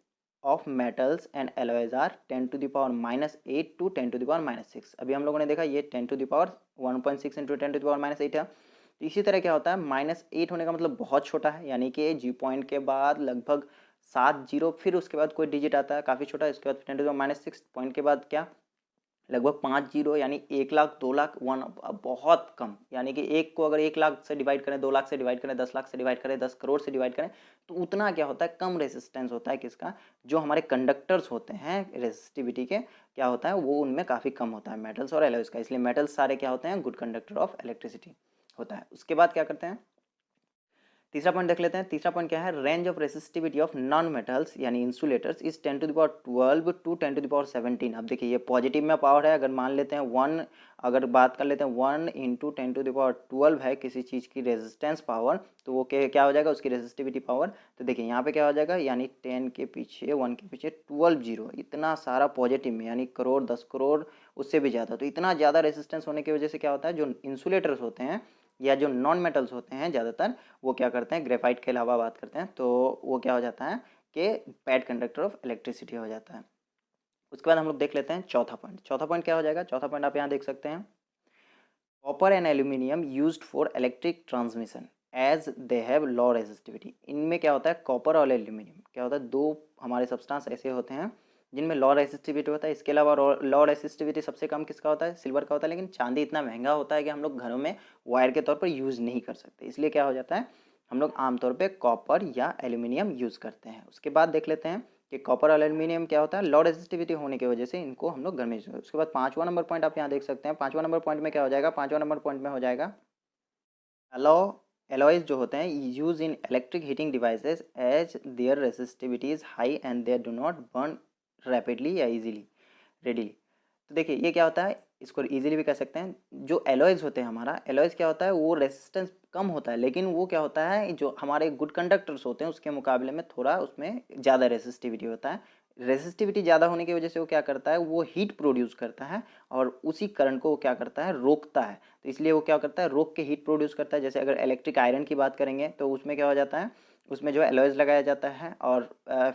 Speaker 1: of metals and alloys are 10⁻⁻8 to 10⁻⁻6। अभी हम लोगों ने देखा ये 10⁻1.6 इंटू 10⁻8 है। तो इसी तरह क्या होता है, -8 होने का मतलब बहुत छोटा है, यानी कि जी पॉइंट के बाद लगभग 7 जीरो, फिर उसके बाद कोई डिजिट आता है काफ़ी छोटा, इसके बाद 10⁻6 पॉइंट के बाद क्या लगभग 5 जीरो, यानी 1 लाख 2 लाख 1 बहुत कम। यानी कि एक को अगर 1 लाख से डिवाइड करें, 2 लाख से डिवाइड करें, 10 लाख से डिवाइड करें, 10 करोड़ से डिवाइड करें, तो उतना क्या होता है, कम रेसिस्टेंस होता है किसका, जो हमारे कंडक्टर्स होते हैं रेसिस्टिविटी के, क्या होता है वो उनमें काफ़ी कम होता है मेटल्स और एलॉयज का। इसलिए मेटल्स सारे क्या होते हैं, गुड कंडक्टर ऑफ इलेक्ट्रिसिटी होता है। उसके बाद क्या करते हैं, तीसरा पॉइंट देख लेते हैं। तीसरा पॉइंट क्या है, range of resistivity of non metals यानी इंसुलेटर्स इज 10⁻12 टू 10⁻17। अब देखिए ये पॉजिटिव में पावर है, अगर मान लेते हैं 1, अगर बात कर लेते हैं 1 इंटू 10⁻12 है किसी चीज़ की रेजिस्टेंस पावर, तो वो क्या हो जाएगा उसकी रेजिस्टिविटी पावर। तो देखिए यहाँ पे क्या हो जाएगा, यानी 10 के पीछे 1 के पीछे 12 जीरो, इतना सारा पॉजिटिव में, यानी करोड़ 10 करोड़ उससे भी ज़्यादा। तो इतना ज़्यादा रेजिस्टेंस होने की वजह से क्या होता है, जो इंसुलेटर्स होते हैं या जो नॉन मेटल्स होते हैं ज़्यादातर, वो क्या करते हैं, ग्रेफाइट के अलावा बात करते हैं तो वो क्या हो जाता है कि बैड कंडक्टर ऑफ इलेक्ट्रिसिटी हो जाता है। उसके बाद हम लोग देख लेते हैं चौथा पॉइंट। चौथा पॉइंट क्या हो जाएगा, चौथा पॉइंट आप यहाँ देख सकते हैं, copper and aluminium used for electric transmission as they have low resistivity. इनमें क्या होता है, कॉपर और एल्यूमिनियम क्या होता है, दो हमारे सब्सटेंस ऐसे होते हैं जिनमें लॉ रेसिस्टिविटी होता है। इसके अलावा लॉ रेसिस्टिविटी सबसे कम किसका होता है, सिल्वर का होता है। लेकिन चांदी इतना महंगा होता है कि हम लोग घरों में वायर के तौर पर यूज़ नहीं कर सकते, इसलिए क्या हो जाता है हम लोग आमतौर पे कॉपर या एल्यूमिनियम यूज़ करते हैं। उसके बाद देख लेते हैं कि कॉपर और एल्यूमिनियम क्या होता है, लो रेजिस्टिविटी होने की वजह से इनको हम लोग घर में यूज करते हैं। उसके बाद 5वां नंबर पॉइंट आप यहाँ देख सकते हैं। 5वां नंबर पॉइंट में क्या हो जाएगा, 5वां नंबर पॉइंट में हो जाएगा एलो एलॉयज जो होते हैं use in electric heating devices as their resistivity is high and they do not burn rapidly या इजीली रेडिली। तो देखिए ये क्या होता है, इसको इजीली भी कह सकते हैं। जो एलॉयज होते हैं, हमारा एलॉयज क्या होता है, वो रेसिस्टेंस कम होता है, लेकिन वो क्या होता है, जो हमारे गुड कंडक्टर्स होते हैं उसके मुकाबले में थोड़ा उसमें ज़्यादा रेसिस्टिविटी होता है। रेसिस्टिविटी ज़्यादा होने की वजह से वो क्या करता है, वो हीट प्रोड्यूस करता है और उसी करंट को वो क्या करता है, रोकता है। तो इसलिए वो क्या करता है, रोक के हीट प्रोड्यूस करता है। जैसे अगर इलेक्ट्रिक आयरन की बात करेंगे तो उसमें क्या हो जाता है, उसमें जो एलॉयज लगाया जाता है। और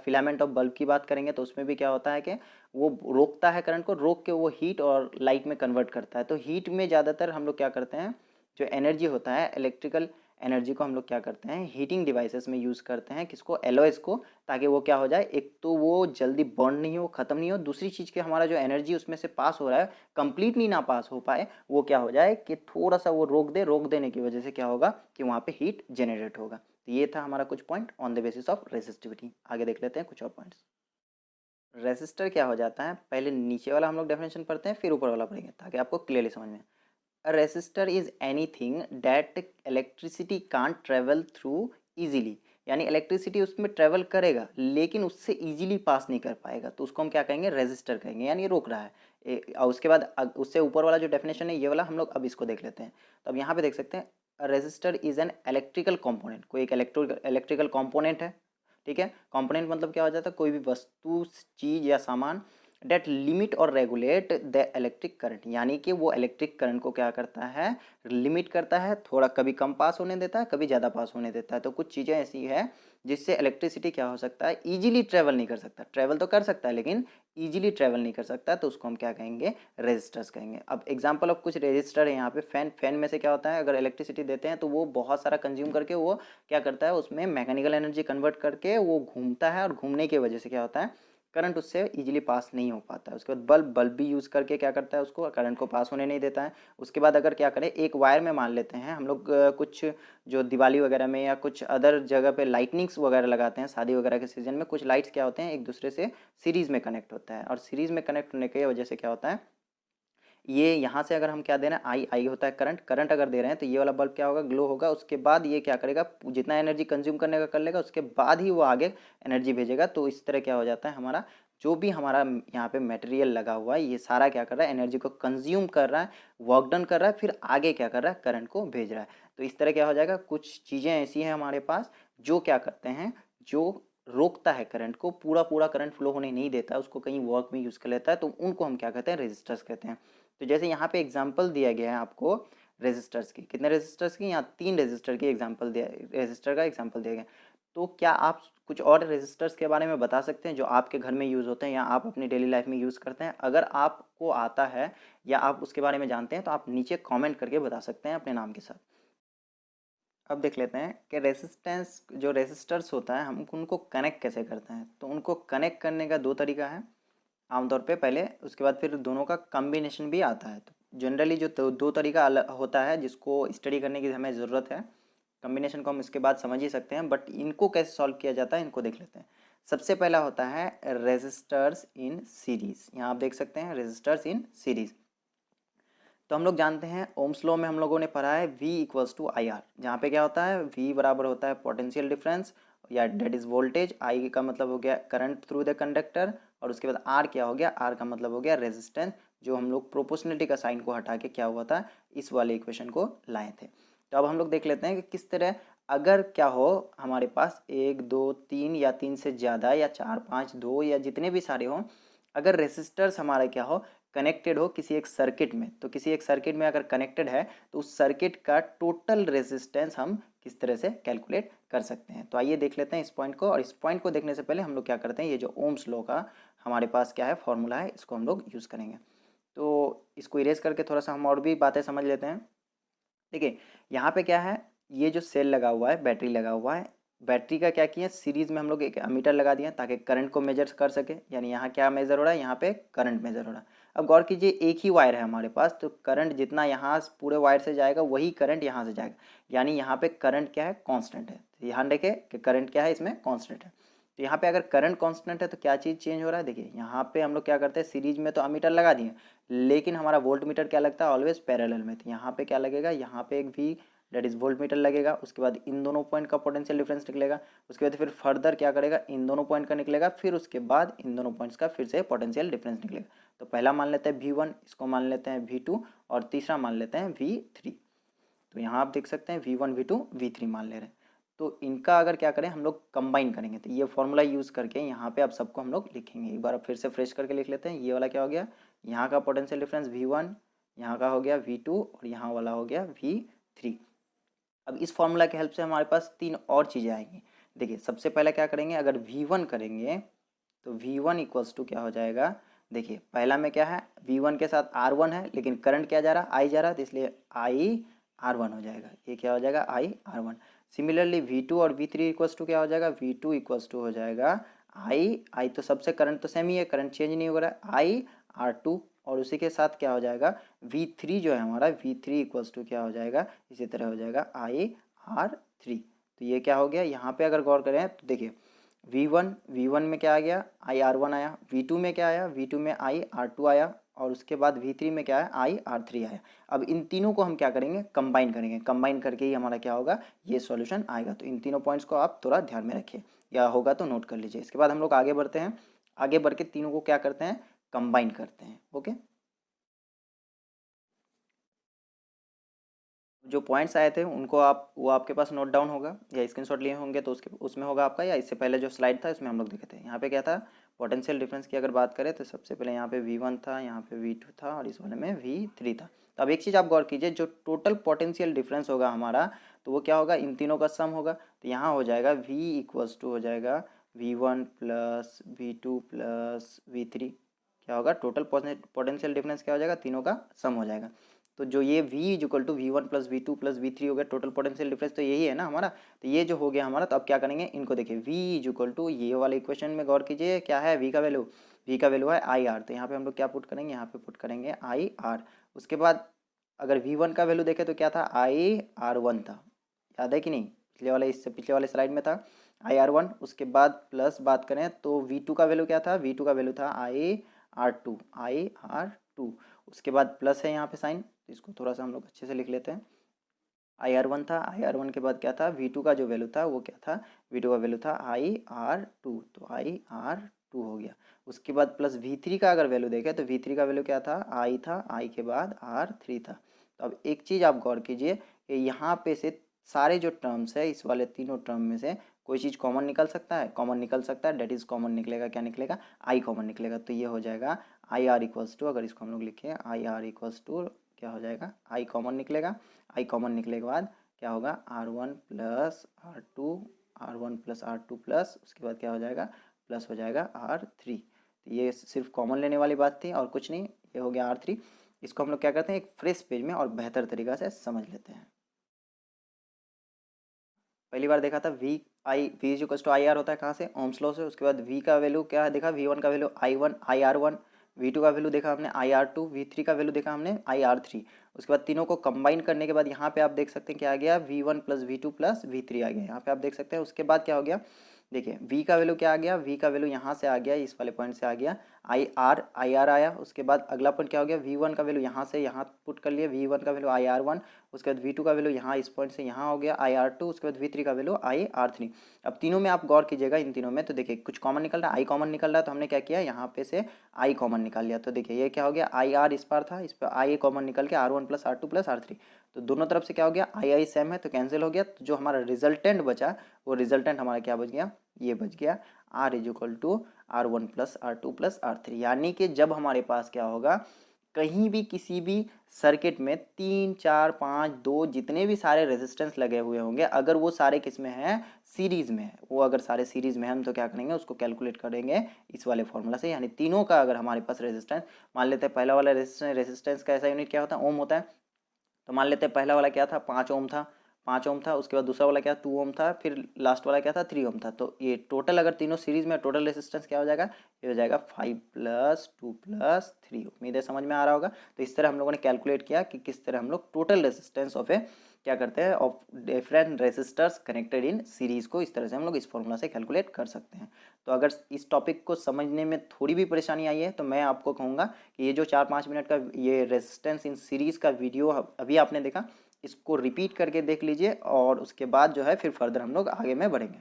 Speaker 1: फिलामेंट ऑफ बल्ब की बात करेंगे तो उसमें भी क्या होता है कि वो रोकता है करंट को, रोक के वो हीट और लाइट में कन्वर्ट करता है। तो हीट में ज़्यादातर हम लोग क्या करते हैं, जो एनर्जी होता है, इलेक्ट्रिकल एनर्जी को हम लोग क्या करते हैं, हीटिंग डिवाइसेस में यूज़ करते हैं। किसको, एलॉयज़ को, ताकि वो क्या हो जाए, एक तो वो जल्दी बर्न नहीं हो, ख़त्म नहीं हो, दूसरी चीज़ के हमारा जो एनर्जी उसमें से पास हो रहा है कंप्लीटली ना पास हो पाए, वो क्या हो जाए कि थोड़ा सा वो रोक दे। रोक देने की वजह से क्या होगा कि वहाँ पे हीट जनरेट होगा। तो ये था हमारा कुछ point on the basis of resistivity. आगे देख लेते हैं कुछ और पॉइंट्स। रेसिस्टर क्या हो जाता है, पहले नीचे वाला हम लोग डेफिनेशन पढ़ते हैं, फिर ऊपर वाला पढ़ेंगे ताकि आपको क्लियरली समझ में। A resistor is anything that electricity can't travel through easily, यानी इलेक्ट्रिसिटी उसमें ट्रेवल करेगा लेकिन उससे इजीली पास नहीं कर पाएगा, तो उसको हम क्या कहेंगे, रेसिस्टर कहेंगे, यानी रोक रहा है। और उसके बाद उससे ऊपर वाला जो डेफिनेशन है ये वाला हम लोग अब इसको देख लेते हैं। तो अब यहाँ पे देख सकते हैं, resistor is an electrical component, कोई एक इलेक्ट्रिकल कंपोनेंट है। ठीक है, कंपोनेंट मतलब क्या हो जाता है, कोई भी वस्तु, चीज या सामान डेट लिमिट और रेगुलेट द इलेक्ट्रिक करंट, यानी कि वो इलेक्ट्रिक करंट को क्या करता है, लिमिट करता है, थोड़ा कभी कम पास होने देता है, कभी ज़्यादा पास होने देता है। तो कुछ चीज़ें ऐसी है जिससे इलेक्ट्रिसिटी क्या हो सकता है, इजीली ट्रेवल नहीं कर सकता। ट्रेवल तो कर सकता है लेकिन इजीली ट्रेवल नहीं कर सकता, तो उसको हम क्या कहेंगे, रेजिस्टर्स कहेंगे। अब एग्जांपल ऑफ कुछ रेजिस्टर है यहाँ पे, फैन में से क्या होता है, अगर इलेक्ट्रिसिटी देते हैं तो वो बहुत सारा कंज्यूम करके वो क्या करता है, उसमें मैकेनिकल एनर्जी कन्वर्ट करके वो घूमता है, और घूमने की वजह से क्या होता है, करंट उससे इजीली पास नहीं हो पाता है। उसके बाद बल्ब भी यूज़ करके क्या करता है, उसको करंट को पास होने नहीं देता है। उसके बाद अगर क्या करें, एक वायर में मान लेते हैं हम लोग, कुछ जो दिवाली वगैरह में या कुछ अदर जगह पे लाइटनिंग्स वगैरह लगाते हैं, शादी वगैरह के सीजन में कुछ लाइट्स क्या होते हैं, एक दूसरे से सीरीज़ में कनेक्ट होता है, और सीरीज़ में कनेक्ट होने की वजह से क्या होता है, ये यहाँ से अगर हम क्या दे रहे हैं, आई आई होता है करंट, करंट अगर दे रहे हैं तो ये वाला बल्ब क्या होगा, ग्लो होगा। उसके बाद ये क्या करेगा, जितना एनर्जी कंज्यूम करने का कर लेगा, उसके बाद ही वो आगे एनर्जी भेजेगा। तो इस तरह क्या हो जाता है, हमारा जो भी हमारा यहाँ पे मटेरियल लगा हुआ है, ये सारा क्या कर रहा है, एनर्जी को कंज्यूम कर रहा है, वर्क डन कर रहा है, फिर आगे क्या कर रहा है, करंट को भेज रहा है। तो इस तरह क्या हो जाएगा, कुछ चीज़ें ऐसी हैं हमारे पास जो क्या करते हैं, जो रोकता है करंट को, पूरा पूरा करंट फ्लो होने नहीं देता है, उसको कहीं वर्क में यूज़ कर लेता है, तो उनको हम क्या कहते हैं, रेजिस्टर्स कहते हैं। तो जैसे यहाँ पे एग्जांपल दिया गया है आपको रेजिस्टर्स की, कितने रेजिस्टर्स की, यहाँ 3 रेजिस्टर की एग्जांपल दिया, रेजिस्टर का एग्जांपल दिया गया। तो क्या आप कुछ और रेजिस्टर्स के बारे में बता सकते हैं जो आपके घर में यूज़ होते हैं या आप अपनी डेली लाइफ में यूज़ करते हैं? अगर आपको आता है या आप उसके बारे में जानते हैं तो आप नीचे कॉमेंट करके बता सकते हैं अपने नाम के साथ। अब देख लेते हैं कि रेसिस्टेंस, जो रेसिस्टर्स होता है, हम उनको कनेक्ट कैसे करते हैं। तो उनको कनेक्ट करने का 2 तरीका है आमतौर पे, पहले, उसके बाद फिर दोनों का कॉम्बिनेशन भी आता है। तो जनरली जो दो तरीका अलग होता है जिसको स्टडी करने की हमें ज़रूरत है, कॉम्बिनेशन को हम इसके बाद समझ ही सकते हैं, बट इनको कैसे सॉल्व किया जाता है इनको देख लेते हैं। सबसे पहला होता है रेजिस्टर्स इन सीरीज़। यहाँ आप देख सकते हैं रेजिस्टर्स इन सीरीज़। तो हम लोग जानते हैं ओम्स लॉ में हम लोगों ने पढ़ा है V equals to I R, जहाँ पे क्या होता है, V बराबर होता है पोटेंशियल डिफरेंस या डेट इज वोल्टेज, I का मतलब हो गया करंट थ्रू द कंडक्टर, और उसके बाद R क्या हो गया, R का मतलब हो गया रेजिस्टेंस, जो हम लोग प्रोपोर्शनलिटी का साइन को हटा के क्या हुआ था, इस वाले इक्वेशन को लाए थे। तो अब हम लोग देख लेते हैं कि किस तरह, अगर क्या हो हमारे पास 1 2 3 या 3 से ज़्यादा या 4 5 2 या जितने भी सारे हों, अगर रेसिस्टर्स हमारा क्या हो, कनेक्टेड हो किसी एक सर्किट में, तो किसी एक सर्किट में अगर कनेक्टेड है तो उस सर्किट का टोटल रेजिस्टेंस हम किस तरह से कैलकुलेट कर सकते हैं। तो आइए देख लेते हैं इस पॉइंट को, और इस पॉइंट को देखने से पहले हम लोग क्या करते हैं, ये जो ओम्स लॉ का हमारे पास क्या है फॉर्मूला है, इसको हम लोग यूज़ करेंगे। तो इसको इरेज करके थोड़ा सा हम और भी बातें समझ लेते हैं। देखिए यहाँ पे क्या है, ये जो सेल लगा हुआ है, बैटरी लगा हुआ है, बैटरी का क्या किया, सीरीज में हम लोग एक एमीटर लगा दिया ताकि करंट को मेजर कर सके, यानी यहाँ क्या मेजर हो रहा है, यहाँ पे करंट मेजर हो रहा है। अब गौर कीजिए एक ही वायर है हमारे पास, तो करंट जितना यहाँ पूरे वायर से जाएगा वही करंट यहाँ से जाएगा, यानी यहाँ पे करंट क्या है, कांस्टेंट है। ध्यान रखें कि करंट क्या है, इसमें कांस्टेंट है। तो यहाँ पे अगर करंट कांस्टेंट है तो क्या चीज़ चेंज हो रहा है, देखिए यहाँ पे हम लोग क्या करते हैं, सीरीज में तो अमीटर लगा दिए, लेकिन हमारा वोल्ट मीटर क्या लगता है, ऑलवेज पैरेलल में। तो यहाँ पे क्या लगेगा, यहाँ पे एक भी डेट इज वोल्ट मीटर लगेगा, उसके बाद इन दोनों पॉइंट का पोटेंशियल डिफरेंस निकलेगा, उसके बाद फिर फर्दर क्या करेगा, इन दोनों पॉइंट का निकलेगा, फिर उसके बाद इन दोनों पॉइंट्स का फिर से पोटेंशियल डिफरेंस निकलेगा। तो पहला मान लेते हैं V1, इसको मान लेते हैं V2 और तीसरा मान लेते हैं V3। तो यहाँ आप देख सकते हैं V1 V2 V3 मान ले रहे हैं। तो इनका अगर क्या करें, हम लोग कंबाइन करेंगे, तो ये फॉर्मूला यूज़ करके यहाँ पे आप सबको हम लोग लिखेंगे। एक बार अब फिर से फ्रेश करके लिख लेते हैं। ये वाला क्या हो गया, यहाँ का पोटेंशियल डिफरेंस V1, यहाँ का हो गया V2 और यहाँ वाला हो गया V3। अब इस फॉर्मूला की हेल्प से हमारे पास तीन और चीज़ें आएंगी। देखिए सबसे पहले क्या करेंगे, अगर V1 करेंगे तो V1 इक्वल्स टू क्या हो जाएगा, देखिए पहला में क्या है, V1 के साथ R1 है, लेकिन करंट क्या जा रहा है, I जा रहा है, तो इसलिए I R1 हो जाएगा। ये क्या हो जाएगा, I R1। सिमिलरली V2 और V3 इक्वल्स टू क्या हो जाएगा, V2 इक्वल्स टू हो जाएगा I तो सबसे करंट तो सेम ही है, करंट चेंज नहीं हो रहा है, I R2। और उसी के साथ क्या हो जाएगा, V3 जो है हमारा, V3 इक्वल्स टू क्या हो जाएगा, इसी तरह हो जाएगा I R3। तो ये क्या हो गया, यहाँ पे अगर गौर करें तो देखिए V1 में क्या आ गया, I R1 आया, V2 में क्या आया, V2 में I R2 आया, और उसके बाद V3 में क्या है, I R3 आया। अब इन तीनों को हम क्या करेंगे, कंबाइन करेंगे, कंबाइन करके ही हमारा क्या होगा, ये सॉल्यूशन आएगा। तो इन तीनों पॉइंट्स को आप थोड़ा ध्यान में रखिए, या होगा तो नोट कर लीजिए। इसके बाद हम लोग आगे बढ़ते हैं, आगे बढ़ के तीनों को क्या करते हैं, कंबाइन करते हैं। ओके, जो पॉइंट्स आए थे उनको आप, वो आपके पास नोट डाउन होगा या स्क्रीनशॉट लिए होंगे, तो उसके उसमें होगा आपका, या इससे पहले जो स्लाइड था इसमें हम लोग देखे थे। यहाँ पे क्या था, पोटेंशियल डिफरेंस की अगर बात करें तो सबसे पहले यहाँ पे V1 था, यहाँ पे V2 था और इस वाले में V3 था। तो अब एक चीज़ आप गौर कीजिए, जो टोटल पोटेंशियल डिफरेंस होगा हमारा, तो वो क्या होगा, इन तीनों का सम होगा। तो यहाँ हो जाएगा V इक्वल्स टू हो जाएगा V1 plus V2 plus V3, क्या होगा, टोटल पोटेंशियल डिफरेंस क्या हो जाएगा, तीनों का सम हो जाएगा। तो जो ये V equal to V1 plus V2 plus V3 हो गया, टोटल पोटेंशियल डिफरेंस तो यही है ना हमारा। तो ये जो हो गया हमारा, तो अब क्या करेंगे, इनको देखिए V इक्वल टू, ये वाले इक्वेशन में गौर कीजिए, क्या है V का वैल्यू, V का वैल्यू है IR। तो यहाँ पे हम लोग क्या पुट करेंगे, यहाँ पे पुट करेंगे IR। उसके बाद अगर V1 का वैल्यू देखें तो क्या था, IR1 था, याद है कि नहीं, पिछले वाले, इससे पिछले वाले स्लाइड में था IR1। उसके बाद प्लस बात करें तो V2 का वैल्यू क्या था, V2 का वैल्यू था IR2। उसके बाद प्लस है यहाँ पे साइन, तो इसको थोड़ा सा हम लोग अच्छे से लिख लेते हैं। IR1 था, IR1 के बाद क्या था, V2 का जो वैल्यू था वो क्या था, V2 का वैल्यू था IR2, तो IR2 हो गया। उसके बाद प्लस V3 का अगर वैल्यू देखें तो V3 का वैल्यू क्या था, I था, I के बाद R3 था। तो अब एक चीज़ आप गौर कीजिए कि यहाँ पे से सारे जो टर्म्स है, इस वाले तीनों टर्म में से कोई चीज़ कॉमन निकल सकता है, कॉमन निकल सकता है, डेट इज़ कॉमन निकलेगा, क्या निकलेगा, I कॉमन निकलेगा। तो ये हो जाएगा IR इक्वल्स टू, अगर इसको हम लोग लिखें IR इक्वल्स टू क्या हो जाएगा, I कॉमन निकलेगा, I कॉमन निकले के बाद क्या होगा, R1 plus R2, R1 plus R2 plus उसके बाद क्या हो जाएगा, प्लस हो जाएगा R3। तो ये सिर्फ कॉमन लेने वाली बात थी और कुछ नहीं, ये हो गया R3। इसको हम लोग क्या करते हैं, एक फ्रेश पेज में और बेहतर तरीका से समझ लेते हैं। पहली बार देखा था V इक्वल्स टू IR होता है, कहाँ से, ओम्स लॉ से। उसके बाद V का वैल्यू क्या देखा, V1 का वैल्यू IR1, V2 का वैल्यू देखा हमने IR2, V3 का वैल्यू देखा हमने IR3। उसके बाद तीनों को कंबाइन करने के बाद यहाँ पे आप देख सकते हैं क्या आ गया, V1 plus V2 plus V3 आ गया, यहाँ पे आप देख सकते हैं। उसके बाद क्या हो गया, देखिए V का वैल्यू क्या आ गया, V का वैल्यू यहाँ से आ गया, इस वाले पॉइंट से आ गया IR आया। उसके बाद अगला पॉइंट क्या हो गया, V1 का वैल्यू यहाँ से यहाँ पुट कर लिए, V1 का वैल्यू IR1। उसके बाद V2 का वैल्यू यहाँ इस पॉइंट से यहाँ हो गया IR2। उसके बाद V3 का वैल्यू IR3। अब तीनों में आप गौर कीजिएगा, इन तीनों में तो देखिए कुछ कॉमन निकल रहा है, I कॉमन निकल रहा है, तो हमने क्या किया, यहाँ पे से I कॉमन निकाल लिया। तो देखिए ये क्या हो गया, IR इस पार था, इस पर I कॉमन निकल के R1 plus R2 plus R3, तो दोनों तरफ से क्या हो गया, I सेम है तो कैंसिल हो गया। तो जो हमारा रिजल्टेंट बचा, वो रिजल्टेंट हमारा क्या बच गया, ये बच गया R is equal to R1 plus R2 plus R3। यानी कि जब हमारे पास क्या होगा, कहीं भी किसी भी सर्किट में 3 4 5 2 जितने भी सारे रेजिस्टेंस लगे हुए होंगे, अगर वो सारे किस में हैं, सीरीज में है, वो अगर सारे सीरीज में हम तो क्या करेंगे, उसको कैलकुलेट करेंगे इस वाले फॉर्मूला से। यानी तीनों का अगर हमारे पास रेजिस्टेंस, मान लेते हैं पहला वाला रेजिस्टेंस का ऐसा यूनिट क्या होता है, ओम होता है। तो मान लेते हैं पहला वाला क्या था, 5 ओम था, 5 ओम था। उसके बाद दूसरा वाला क्या, 2 ओम था। फिर लास्ट वाला क्या था, 3 ओम था। तो ये टोटल अगर तीनों सीरीज में, टोटल रेजिस्टेंस क्या हो जाएगा, ये हो जाएगा 5 प्लस 2 प्लस 3। उम्मीद है समझ में आ रहा होगा। तो इस तरह हम लोगों ने कैलकुलेट किया कि किस तरह हम लोग टोटल रेजिस्टेंस ऑफ ए क्या करते हैं, of different resistors connected in series को इस तरह से हम लोग इस फॉर्मूला से कैलकुलेट कर सकते हैं। तो अगर इस टॉपिक को समझने में थोड़ी भी परेशानी आई है तो मैं आपको कहूँगा कि ये जो 4-5 मिनट का ये रेजिस्टेंस इन सीरीज़ का वीडियो अभी आपने देखा, इसको रिपीट करके देख लीजिए और उसके बाद जो है फिर फर्दर हम लोग आगे में बढ़ेंगे।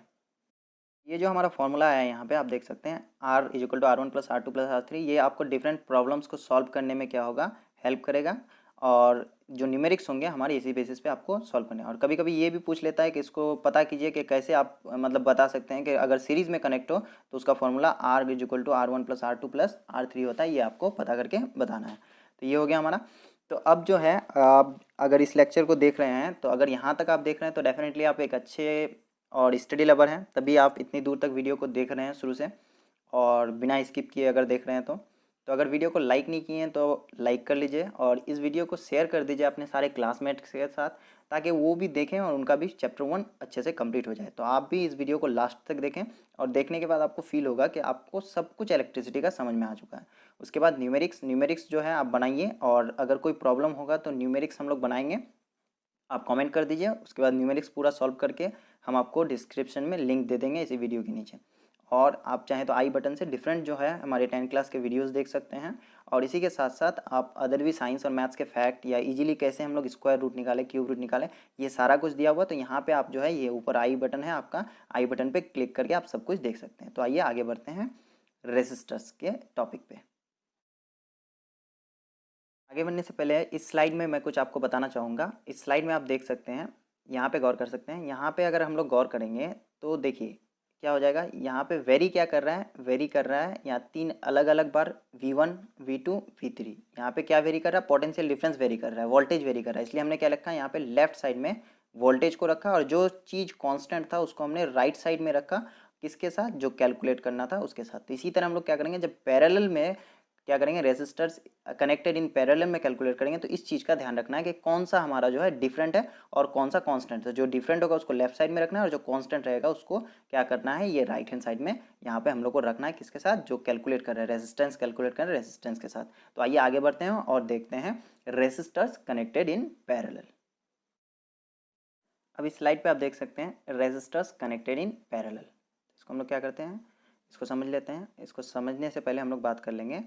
Speaker 1: ये जो हमारा फॉर्मूला है यहाँ पे आप देख सकते हैं, R इक्वल टू R1+R2+R3, ये आपको डिफरेंट प्रॉब्लम्स को सॉल्व करने में क्या होगा, हेल्प करेगा। और जो न्यूमेरिक्स होंगे हमारे इसी बेसिस पे आपको सॉल्व करने हैं। और कभी कभी ये भी पूछ लेता है कि इसको पता कीजिए कि कैसे आप मतलब बता सकते हैं कि अगर सीरीज़ में कनेक्ट हो तो उसका formula R equal to R1+R2+R3 होता है, ये आपको पता करके बताना है। तो ये हो गया हमारा। तो अब जो है आप अगर इस लेक्चर को देख रहे हैं तो अगर यहाँ तक आप देख रहे हैं तो डेफिनेटली आप एक अच्छे और स्टडी लवर हैं, तभी आप इतनी दूर तक वीडियो को देख रहे हैं शुरू से और बिना स्किप किए अगर देख रहे हैं तो अगर वीडियो को लाइक नहीं किए हैं तो लाइक कर लीजिए और इस वीडियो को शेयर कर दीजिए अपने सारे क्लासमेट्स के साथ, ताकि वो भी देखें और उनका भी चैप्टर 1 अच्छे से कंप्लीट हो जाए। तो आप भी इस वीडियो को लास्ट तक देखें और देखने के बाद आपको फील होगा कि आपको सब कुछ इलेक्ट्रिसिटी का समझ में आ चुका है। उसके बाद न्यूमेरिक्स जो है आप बनाइए और अगर कोई प्रॉब्लम होगा तो न्यूमेरिक्स हम लोग बनाएंगे, आप कमेंट कर दीजिए। उसके बाद न्यूमेरिक्स पूरा सॉल्व करके हम आपको डिस्क्रिप्शन में लिंक दे देंगे इसी वीडियो के नीचे। और आप चाहें तो आई बटन से डिफरेंट जो है हमारे 10 क्लास के वीडियोस देख सकते हैं। और इसी के साथ साथ आप अदर भी साइंस और मैथ्स के फैक्ट या इजीली कैसे हम लोग स्क्वायर रूट निकालें, क्यूब रूट निकालें, ये सारा कुछ दिया हुआ। तो यहाँ पे आप जो है ये ऊपर आई बटन है आपका, आई बटन पे क्लिक करके आप सब कुछ देख सकते हैं। तो आइए आगे बढ़ते हैं रेसिस्टर्स के टॉपिक पे। आगे बढ़ने से पहले इस स्लाइड में मैं कुछ आपको बताना चाहूँगा। इस स्लाइड में आप देख सकते हैं, यहाँ पे गौर कर सकते हैं। यहाँ पे अगर हम लोग गौर करेंगे तो देखिए क्या हो जाएगा, यहाँ पे वेरी क्या कर रहा है, वेरी कर रहा है यहाँ 3 अलग अलग बार V1 V2 V3। यहाँ पे क्या वेरी कर रहा है, पोटेंशियल डिफरेंस वेरी कर रहा है, वोल्टेज वेरी कर रहा है। इसलिए हमने क्या रखा है, यहाँ पे लेफ्ट साइड में वोल्टेज को रखा और जो चीज़ कॉन्स्टेंट था उसको हमने राइट साइड में रखा, किसके साथ, जो कैलकुलेट करना था उसके साथ। तो इसी तरह हम लोग क्या करेंगे, जब पैरेलल में क्या करेंगे, रेसिस्टर्स कनेक्टेड इन पैरेलल में कैलकुलेट करेंगे तो इस चीज़ का ध्यान रखना है कि कौन सा हमारा जो है डिफरेंट है और कौन सा कांस्टेंट है। जो डिफरेंट होगा उसको लेफ्ट साइड में रखना है और जो कांस्टेंट रहेगा उसको क्या करना है, ये राइट हैंड साइड में यहाँ पे हम लोग को रखना है, किसके साथ, जो कैलकुलेट कर रहे हैं रेसिस्टेंस, कैलकुलेट कर रहे हैं रेसिस्टेंस के साथ। तो आइए आगे बढ़ते हैं और देखते हैं रेसिस्टर्स कनेक्टेड इन पैरेलल। अब इस स्लाइड पे आप देख सकते हैं रेसिस्टर्स कनेक्टेड इन पैरेलल। इसको हम लोग क्या करते हैं, इसको समझ लेते हैं। इसको समझने से पहले हम लोग बात कर लेंगे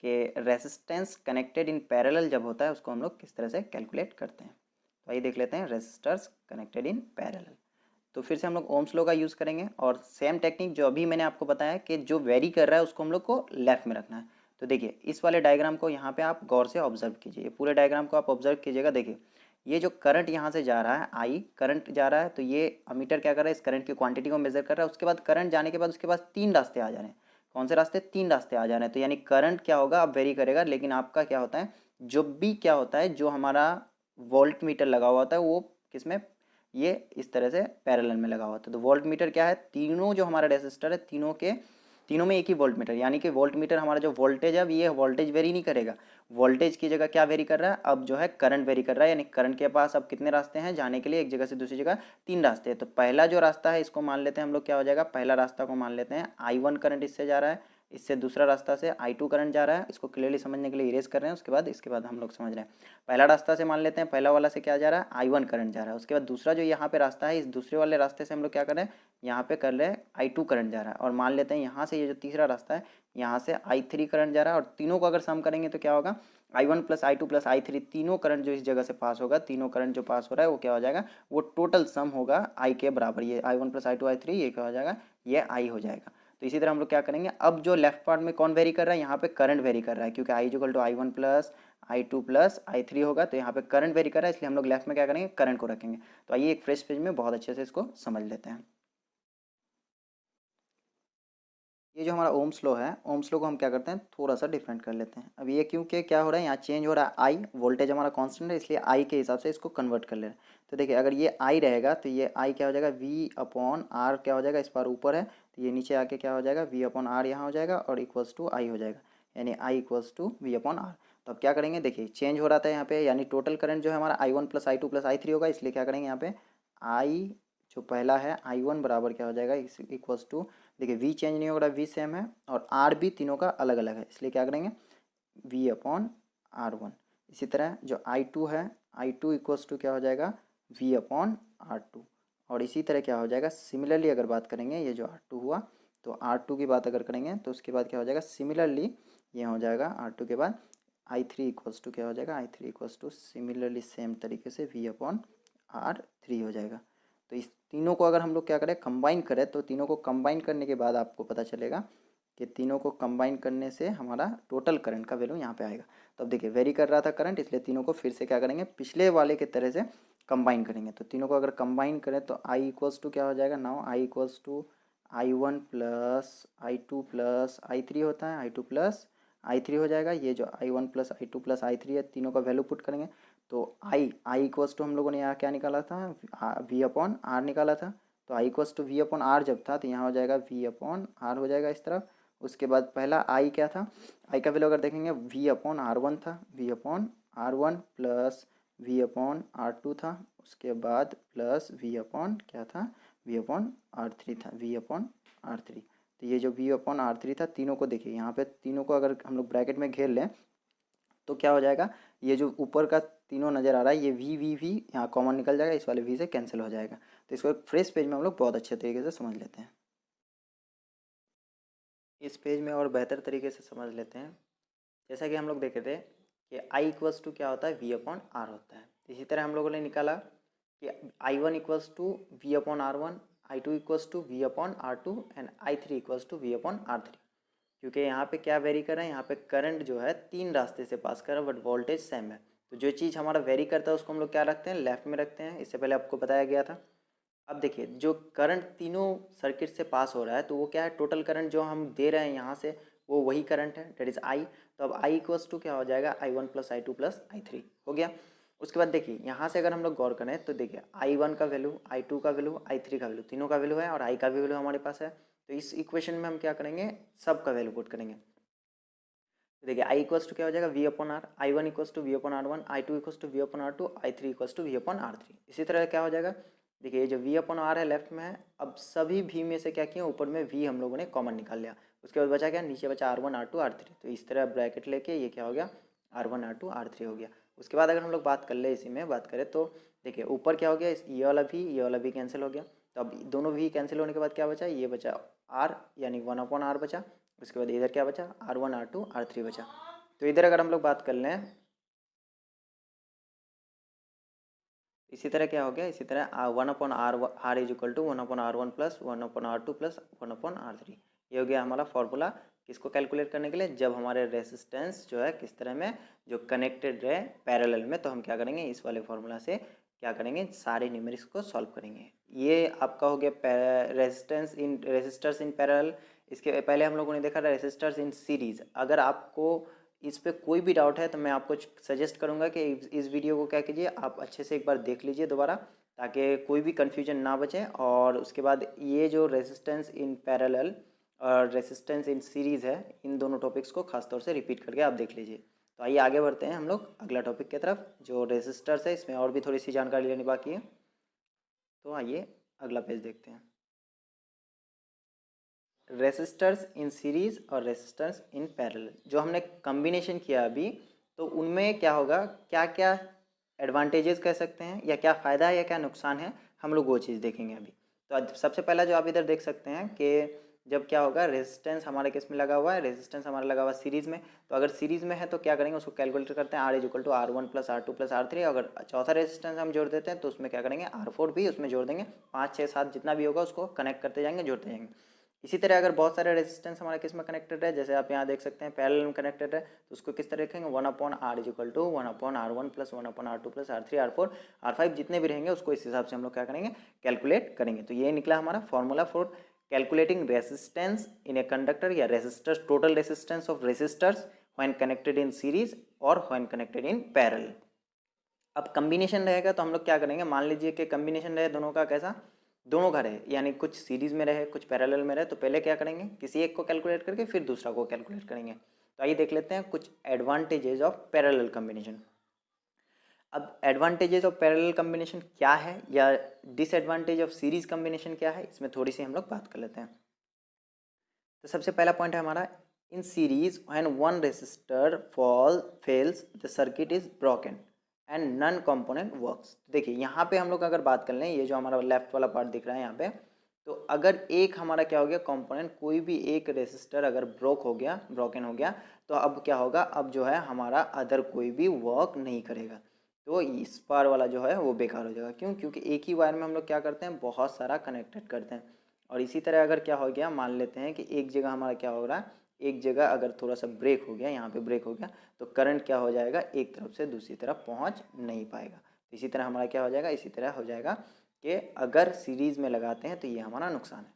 Speaker 1: कि रेसिस्टेंस कनेक्टेड इन पैरेलल जब होता है उसको हम लोग किस तरह से कैलकुलेट करते हैं। तो आइए देख लेते हैं रेसिस्टर्स कनेक्टेड इन पैरेलल। तो फिर से हम लोग ओम्स लॉ का यूज़ करेंगे और सेम टेक्निक जो अभी मैंने आपको बताया कि जो वेरी कर रहा है उसको हम लोग को लेफ्ट में रखना है। तो देखिए इस वाले डायग्राम को यहाँ पे आप गौर से ऑब्जर्व कीजिए, पूरे डायग्राम को आप ऑब्जर्व कीजिएगा। देखिए ये जो करंट यहाँ से जा रहा है, आई करंट जा रहा है, तो ये अमीटर क्या कर रहा है, इस करंट की क्वांटिटी को मेजर कर रहा है। उसके बाद करंट जाने के बाद उसके पास 3 रास्ते आ जा रहे हैं। कौन से रास्ते, 3 रास्ते आ जा रहे हैं। तो यानी करंट क्या होगा, अब वेरी करेगा, लेकिन आपका क्या होता है, जो भी क्या होता है, जो हमारा वोल्ट मीटर लगा हुआ होता है वो किसमें, ये इस तरह से पैरेलल में लगा हुआ था। तो वोल्ट मीटर क्या है, तीनों जो हमारा रेसिस्टर है तीनों में एक ही वोल्ट मीटर, यानी कि वोल्ट मीटर हमारा जो वोल्टेज है, अब ये वोल्टेज वेरी नहीं करेगा, वोल्टेज की जगह क्या वेरी कर रहा है, अब जो है करंट वेरी कर रहा है। यानी करंट के पास अब कितने रास्ते हैं जाने के लिए, एक जगह से दूसरी जगह 3 रास्ते हैं। तो पहला जो रास्ता है इसको मान लेते हैं हम लोग, क्या हो जाएगा, पहला रास्ता को मान लेते हैं I1 करंट इससे जा रहा है, इससे दूसरा रास्ता से I2 करंट जा रहा है। इसको क्लियरली समझने के लिए इरेज कर रहे हैं, उसके बाद इसके बाद हम लोग समझ रहे हैं। पहला रास्ता से मान लेते हैं, पहला वाला से क्या जा रहा है, I1 करंट जा रहा है। उसके बाद दूसरा जो यहाँ पे रास्ता है, इस दूसरे वाले रास्ते से हम लोग क्या कर रहे हैं, यहाँ पे कर रहे हैं I2 करंट जा रहा है। और मान लेते हैं यहाँ से ये जो तीसरा रास्ता है, यहाँ से I3 करंट जा रहा है। और तीनों को अगर सम करेंगे तो क्या होगा, I1 plus I2 plus I3, तीनों करंट जो इस जगह से पास होगा, तीनों करंट जो पास हो रहा है वो क्या हो जाएगा, वो टोटल सम होगा I के बराबर। ये I1 प्लस I2 I3 ये क्या हो जाएगा, ये I हो जाएगा। तो इसी तरह हम लोग क्या करेंगे, अब जो लेफ्ट पार्ट में कौन वेरी कर रहा है, यहाँ पे करंट वेरी कर रहा है, क्योंकि I equal to I1 plus I2 plus I3 होगा। तो यहाँ पे करंट वेरी कर रहा है, इसलिए हम लोग लेफ्ट में क्या करेंगे, करंट को रखेंगे। तो आइए एक फ्रेश पेज में बहुत अच्छे से इसको समझ लेते हैं। ये जो हमारा ओम्स लॉ है, ओम्स लॉ को हम क्या करते हैं, थोड़ा सा डिफरेंट कर लेते हैं। अब ये क्योंकि क्या हो रहा है, यहाँ चेंज हो रहा है आई, वोल्टेज हमारा कांस्टेंट है, इसलिए आई के हिसाब से इसको कन्वर्ट कर ले रहे हैं। तो देखिए अगर ये आई रहेगा तो ये आई क्या हो जाएगा, वी अपॉन आर क्या हो जाएगा, इस बार ऊपर है तो ये नीचे आके क्या हो जाएगा, वी अपॉन आर यहाँ हो जाएगा और इक्वल्स टू आई हो जाएगा, यानी I equals to V upon R. तो अब क्या करेंगे, देखिए चेंज हो रहा था यहाँ पे, यानी टोटल करंट जो है हमारा I1 plus I2 plus I3 होगा। इसलिए क्या करेंगे, यहाँ पे आई जो पहला है I1 बराबर क्या हो जाएगा, इक्वल्स टू, देखिए वी चेंज नहीं हो रहा, वी सेम है और आर भी तीनों का अलग अलग है, इसलिए क्या करेंगे, वी अपॉन R1। इसी तरह जो I2 है, I2 इक्वल्स टू क्या हो जाएगा, V अपॉन R2। और इसी तरह क्या हो जाएगा, सिमिलरली अगर बात करेंगे ये जो R2 हुआ, तो R2 की बात अगर करेंगे तो उसके बाद क्या हो जाएगा, सिमिलरली ये हो जाएगा R2 के बाद I3 इक्वल्स टू क्या हो जाएगा, I3 equals two similarly same तरीके से V अपॉन R3 हो जाएगा। तो इस तीनों को अगर हम लोग क्या करें, कंबाइन करें, तो तीनों को कंबाइन करने के बाद आपको पता चलेगा कि तीनों को कंबाइन करने से हमारा टोटल करंट का वैल्यू यहाँ पे आएगा। तो अब देखिए वेरी कर रहा था करंट, इसलिए तीनों को फिर से क्या करेंगे, पिछले वाले के तरह से कंबाइन करेंगे। तो तीनों को अगर कंबाइन करें तो I इक्वल्स टू क्या हो जाएगा, now I equals to I1 plus I2 plus I3 होता है, I2 प्लस I3 हो जाएगा। ये जो I1 plus I2 plus I3 है, तीनों का वैल्यू पुट करेंगे तो I इक्वल्स टू हम लोगों ने यहाँ क्या निकाला था, V अपॉन R निकाला था। तो I equals to V upon R जब था तो यहाँ हो जाएगा V अपॉन R हो जाएगा इस तरफ। उसके बाद पहला I क्या था, I का वैल्यू अगर देखेंगे V अपॉन R1 था, V upon R1 plus V upon R2 था, उसके बाद प्लस V अपॉन क्या था, V अपॉन R3 था, V अपॉन R3। तो ये जो V अपॉन R3 था, तीनों को देखिए यहाँ पे तीनों को अगर हम लोग ब्रैकेट में घेर लें तो क्या हो जाएगा, ये जो ऊपर का तीनों नज़र आ रहा है ये V यहाँ कॉमन निकल जाएगा, इस वाले V से कैंसिल हो जाएगा। तो इसको एक फ्रेश पेज में हम लोग बहुत अच्छे तरीके से समझ लेते हैं। इस पेज में और बेहतर तरीके से समझ लेते हैं। जैसा कि हम लोग देखे थे कि I इक्वल्स टू क्या होता है, V अपॉन R होता है। इसी तरह हम लोगों ने निकाला कि I1 equals to V upon R1, I2 equals to V upon R2 and I3 equals to V upon R3। क्योंकि यहाँ पे क्या वेरी कर रहे हैं, यहाँ पे करंट जो है तीन रास्ते से पास कर रहा है बट वोल्टेज सेम है। तो जो चीज़ हमारा वेरी करता है उसको हम लोग क्या रखते हैं, लेफ्ट में रखते हैं। इससे पहले आपको बताया गया था। अब देखिए जो करंट तीनों सर्किट से पास हो रहा है तो वो क्या है, टोटल करंट जो हम दे रहे हैं यहाँ से वो वही करंट है, डेट इज़ आई। तो अब आई इक्वल्स टू क्या हो जाएगा, I1 plus I2 plus I3 हो गया। उसके बाद देखिए यहाँ से अगर हम लोग गौर करें तो देखिए I1 का वैल्यू, I2 का वैल्यू, I3 का वैल्यू, तीनों का वैल्यू है और I का भी वैल्यू हमारे पास है। तो इस इक्वेशन में हम क्या करेंगे, सब का वैल्यू पुट करेंगे। तो देखिए I इक्वल्स टू क्या हो जाएगा, V upon R, I1 equals to V upon R1, I2 equals to V upon R2, I3 equals to V upon R3। इसी तरह क्या हो जाएगा, देखिए ये जो V अपॉन R है लेफ्ट में है। अब सभी V में से क्या किया, ऊपर में V हम लोगों ने कॉमन निकाल लिया। उसके बाद बचा क्या, नीचे बचा R1 R2 R3। तो इस तरह ब्रैकेट लेके ये क्या हो गया, R1 R2 R3 हो गया। उसके बाद अगर हम लोग बात कर ले, इसी में बात करें तो देखिए ऊपर क्या हो गया, ये वाला भी कैंसिल हो गया। तो अब दोनों V कैंसिल होने के बाद क्या बचा, ये बचा R यानी 1 अपॉन R बचा। उसके बाद इधर क्या बचा, R1 R2 R3 बचा। तो इधर अगर हम लोग बात कर लें, इसी तरह क्या हो गया, इसी तरह 1 upon R is equal to 1 upon R1 plus 1 upon R2 plus 1 upon R3। ये हो गया हमारा फॉर्मूला किसको कैलकुलेट करने के लिए, जब हमारे रेसिस्टेंस जो है किस तरह में जो कनेक्टेड रहे पैरेलल में। तो हम क्या करेंगे, इस वाले फॉर्मूला से क्या करेंगे, सारे न्यूमेरिक्स को सॉल्व करेंगे। ये आपका हो गया रेसिस्टर्स इन पैरेलल। इसके पहले हम लोगों ने देखा रेसिस्टर्स इन सीरीज। अगर आपको इस पे कोई भी डाउट है तो मैं आपको सजेस्ट करूंगा कि इस वीडियो को क्या कीजिए, आप अच्छे से एक बार देख लीजिए दोबारा, ताकि कोई भी कन्फ्यूजन ना बचे। और उसके बाद ये जो रेसिस्टेंस इन पैरेलल और रेसिस्टेंस इन सीरीज़ है, इन दोनों टॉपिक्स को खास तौर से रिपीट करके आप देख लीजिए। तो आइए आगे बढ़ते हैं हम लोग अगला टॉपिक की तरफ, जो रेसिस्टर्स है। इसमें और भी थोड़ी सी जानकारी लेनी बाकी है। तो आइए अगला पेज देखते हैं, रेसिस्टर्स इन सीरीज़ और रेसिस्टर्स इन पैरेलल। जो हमने कम्बिनेशन किया अभी, तो उनमें क्या होगा, क्या क्या एडवांटेजेस कह सकते हैं, या क्या फ़ायदा है या क्या नुकसान है, हम लोग वो चीज़ देखेंगे अभी। तो आज सबसे पहला जो आप इधर देख सकते हैं कि जब क्या होगा, रेजिस्टेंस हमारे किस में लगा हुआ है, रेजिस्टेंस हमारा लगा हुआ है सीरीज़ में। तो अगर सीरीज़ में है तो क्या करेंगे, उसको कैलकुलेट करते हैं, R is equal to R1 plus R2 plus R3। अगर चौथा रेजिस्टेंस हम जोड़ देते हैं तो उसमें क्या करेंगे, R4 भी उसमें जोड़ देंगे। 5 6 7 जितना भी होगा उसको कनेक्ट करते जाएंगे, जोड़ते जाएंगे। इसी तरह अगर बहुत सारे रेजिस्टेंस हमारे किस में कनेक्टेड है, जैसे आप यहाँ देख सकते हैं पैरेलल में कनेक्टेड है, तो उसको किस तरह रखेंगे, 1 upon R is equal to 1 upon R1 plus 1 upon R2 plus R3 R4 R5 जितने भी रहेंगे उसको इस हिसाब से हम लोग क्या करेंगे, कैलकुलेट करेंगे। तो ये निकला हमारा formula for calculating resistance in a conductor या resistors, total resistance of resistors when connected in series और व्हेन कनेक्टेड इन पैरेलल। अब कम्बिनेशन रहेगा तो हम लोग क्या करेंगे, मान लीजिए कि कम्बिनेशन रहे दोनों का, कैसा, दोनों का रहे, यानी कुछ सीरीज में रहे कुछ पैरेलल में रहे। तो पहले क्या करेंगे, किसी एक को कैलकुलेट करके फिर दूसरा को कैलकुलेट करेंगे। तो आइए देख लेते हैं कुछ एडवांटेजेस ऑफ पैरेलल कम्बिनेशन। अब एडवांटेजेस ऑफ पैरेलल कम्बिनेशन क्या है, या डिसएडवांटेज ऑफ सीरीज कम्बिनेशन क्या है, इसमें थोड़ी सी हम लोग बात कर लेते हैं। तो सबसे पहला पॉइंट है हमारा, in series when one resistor fails the circuit is broken and none component works. देखिए यहाँ पे हम लोग अगर बात कर लें, ये जो हमारा लेफ्ट वाला पार्ट दिख रहा है यहाँ पे, तो अगर एक हमारा क्या हो गया कंपोनेंट, कोई भी एक रेसिस्टर अगर ब्रोकन हो गया, तो अब क्या होगा, अब जो है हमारा अदर कोई भी वर्क नहीं करेगा, तो इस पार वाला जो है वो बेकार हो जाएगा। क्यों? क्योंकि एक ही वायर में हम लोग क्या करते हैं, बहुत सारा कनेक्टेड करते हैं। और इसी तरह अगर क्या हो गया, मान लेते हैं कि एक जगह हमारा क्या हो रहा है, एक जगह अगर थोड़ा सा ब्रेक हो गया, यहाँ पे ब्रेक हो गया, तो करंट क्या हो जाएगा, एक तरफ से दूसरी तरफ पहुँच नहीं पाएगा। तो इसी तरह हमारा क्या हो जाएगा, इसी तरह हो जाएगा कि अगर सीरीज़ में लगाते हैं तो ये हमारा नुकसान है।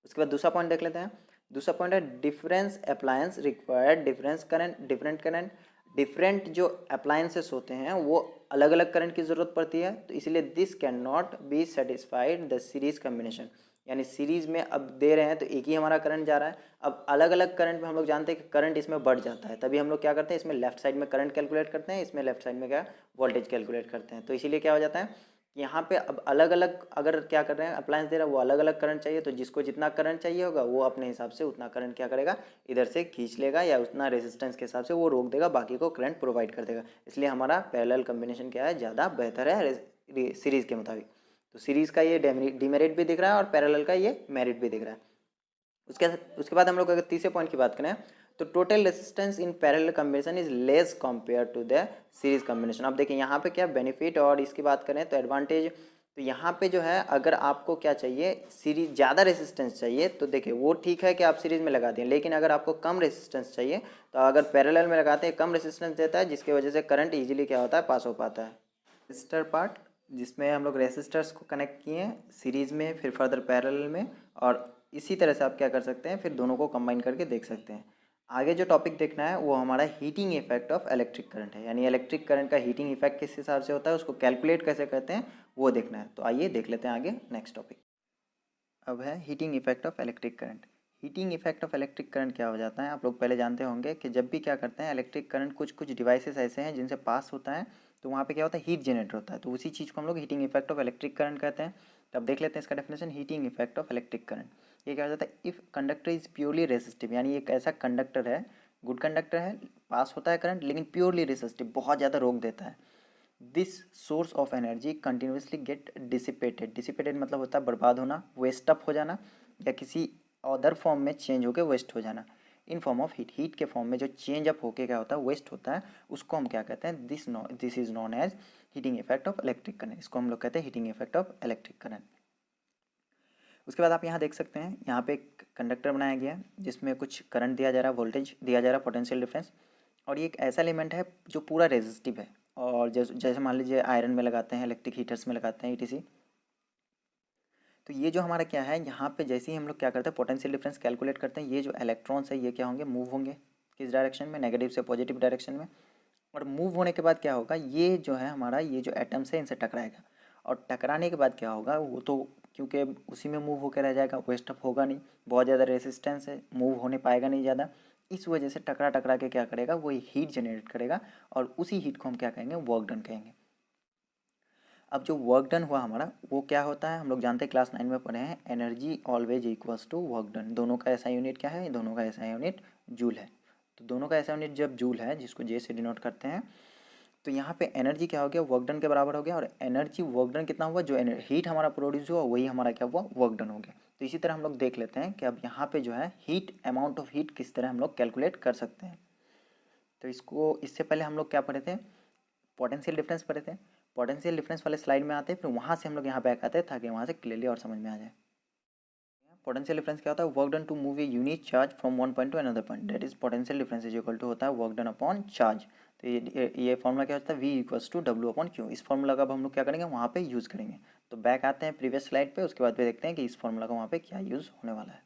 Speaker 1: उसके बाद दूसरा पॉइंट देख लेते हैं। दूसरा पॉइंट है difference appliance required different current. Different जो अप्लायंसेस होते हैं वो अलग अलग करंट की ज़रूरत पड़ती है, तो इसलिए this can not be satisfied the series combination. यानी सीरीज़ में अब दे रहे हैं तो एक ही हमारा करंट जा रहा है, अब अलग अलग करंट में हम लोग जानते हैं कि करंट इसमें बढ़ जाता है, तभी हम लोग क्या करते हैं, इसमें लेफ्ट साइड में करंट कैलकुलेट करते हैं, इसमें लेफ्ट साइड में क्या वोल्टेज कैलकुलेट करते हैं। तो इसीलिए क्या हो जाता है, यहाँ पे अब अलग अलग अगर क्या कर रहे हैं अप्लायंस दे रहा है, वो अलग अलग करंट चाहिए, तो जिसको जितना करंट चाहिए होगा वो अपने हिसाब से उतना करंट क्या करेगा, इधर से खींच लेगा, या उतना रेजिस्टेंस के हिसाब से वो रोक देगा, बाकी को करंट प्रोवाइड कर देगा। इसलिए हमारा पैरेलल कम्बिनेशन क्या है, ज़्यादा बेहतर है सीरीज़ के मुताबिक। तो सीरीज़ का ये डिमेरिट भी दिख रहा है और पैरेलल का ये मेरिट भी दिख रहा है। उसके बाद हम लोग अगर तीसरे पॉइंट की बात करें, तो total resistance in parallel combination is less compare to the series combination. अब देखिए यहाँ पे क्या बेनिफिट और इसकी बात करें तो एडवांटेज, तो यहाँ पे जो है अगर आपको क्या चाहिए, सीरीज ज़्यादा रेजिस्टेंस चाहिए, तो देखिए वो ठीक है कि आप सीरीज में लगा दें, लेकिन अगर आपको कम रेजिस्टेंस चाहिए तो अगर पैरेलल में लगाते हैं कम रेजिस्टेंस देता है, जिसकी वजह से करंट ईजिली क्या होता है, पास हो पाता है। रेजिस्टर पार्ट जिसमें हम लोग रेजिस्टर्स को कनेक्ट किए हैं सीरीज़ में, फिर फर्दर पैरेलल में, और इसी तरह से आप क्या कर सकते हैं, फिर दोनों को कंबाइन करके देख सकते हैं। आगे जो टॉपिक देखना है वो हमारा heating effect of electric current है, यानी इलेक्ट्रिक करंट का हीटिंग इफेक्ट किस हिसाब से होता है, उसको कैलकुलेट कैसे करते हैं वो देखना है। तो आइए देख लेते हैं आगे नेक्स्ट टॉपिक। अब है heating effect of electric current. Heating effect of electric current क्या हो जाता है, आप लोग पहले जानते होंगे कि जब भी क्या करते हैं इलेक्ट्रिक करंट कुछ डिवाइसेस ऐसे हैं जिनसे पास होता है, तो वहाँ पे क्या होता है, हीट जनरेट होता है, तो उसी चीज़ को हम लोग heating effect of electric current कहते हैं। तब देख लेते हैं इसका definition, heating effect of electric current. ये क्या हो जाता है, if conductor is purely resistive, यानी एक ऐसा कंडक्टर है, गुड कंडक्टर है, पास होता है करंट, लेकिन प्योरली रेसिस्टिव, बहुत ज़्यादा रोक देता है। This source of energy continuously get dissipated मतलब होता है बर्बाद होना, वेस्ट अप हो जाना, या किसी अदर फॉर्म में चेंज होकर वेस्ट हो जाना, इन फॉर्म ऑफ हीट के फॉर्म में जो चेंज अप होके क्या होता है, वेस्ट होता है, उसको हम क्या कहते हैं, this is known as heating effect of electric current. इसको हम लोग कहते हैं heating effect of electric current. उसके बाद आप यहाँ देख सकते हैं, यहाँ पे एक कंडक्टर बनाया गया है जिसमें कुछ करंट दिया जा रहा है, वोल्टेज दिया जा रहा है, पोटेंशियल डिफरेंस, और ये एक ऐसा एलिमेंट है जो पूरा रेजिस्टिव है। और जैसे मान लीजिए आयरन में लगाते हैं, इलेक्ट्रिक हीटर्स में लगाते हैं, ईटीसी। तो ये जो हमारा क्या है, यहाँ पे जैसे ही हम लोग क्या करते हैं पोटेंशियल डिफरेंस कैलकुलेट करते हैं, ये जो इलेक्ट्रॉन्स है ये क्या होंगे, मूव होंगे किस डायरेक्शन में, नेगेटिव से पॉजिटिव डायरेक्शन में। और मूव होने के बाद क्या होगा, ये जो है हमारा ये जो एटम्स है इनसे टकराएगा, और टकराने के बाद क्या होगा, वो तो क्योंकि उसी में मूव होकर रह जाएगा, वेस्ट अप होगा नहीं, बहुत ज़्यादा रेसिस्टेंस है, मूव होने पाएगा नहीं ज़्यादा, इस वजह से टकरा टकरा के क्या करेगा, वो हीट जनरेट करेगा, और उसी हीट को हम क्या कहेंगे, वर्क डन कहेंगे। अब जो वर्क डन हुआ हमारा वो क्या होता है, हम लोग जानते हैं क्लास 9 में पढ़े हैं, energy always equals to work done. दोनों का ऐसा यूनिट क्या है, दोनों का ऐसा यूनिट जूल है। तो दोनों का ऐसा यूनिट जब जूल है, जिसको जे से डिनोट करते हैं, तो यहाँ पे एनर्जी क्या हो गया, वर्क डन के बराबर हो गया, और एनर्जी वर्क डन कितना हुआ, जो हीट हमारा प्रोड्यूस हुआ वही हमारा क्या हुआ, वर्क डन हो गया। तो इसी तरह हम लोग देख लेते हैं कि अब यहाँ पे जो है हीट, अमाउंट ऑफ हीट किस तरह हम लोग कैलकुलेट कर सकते हैं। तो इसको इससे पहले हम लोग क्या पढ़े थे, पोटेंशियल डिफरेंस पढ़े थे। पोटेंशियल डिफरेंस वाले स्लाइड में आते हैं, फिर वहाँ से हम लोग यहाँ बैक आते हैं ताकि वहाँ से क्लियरली और समझ में आ जाए। पोटेंशियल डिफरेंस क्या होता है, work done to move a unit charge from one point to another point, that is potential difference is equal to होता है वर्क डन अपॉन चार्ज। तो ये फॉर्मूला क्या होता है, V equals to W upon Q. इस formula का अब हम लोग क्या करेंगे, वहाँ पे यूज़ करेंगे। तो बैक आते हैं प्रीवियस स्लाइड पे, उसके बाद पे देखते हैं कि इस फॉर्मूला का वहाँ पे क्या यूज़ होने वाला है।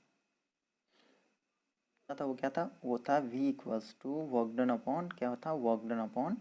Speaker 1: था वो क्या था, वो था V equals to work done upon क्या होता, work done upon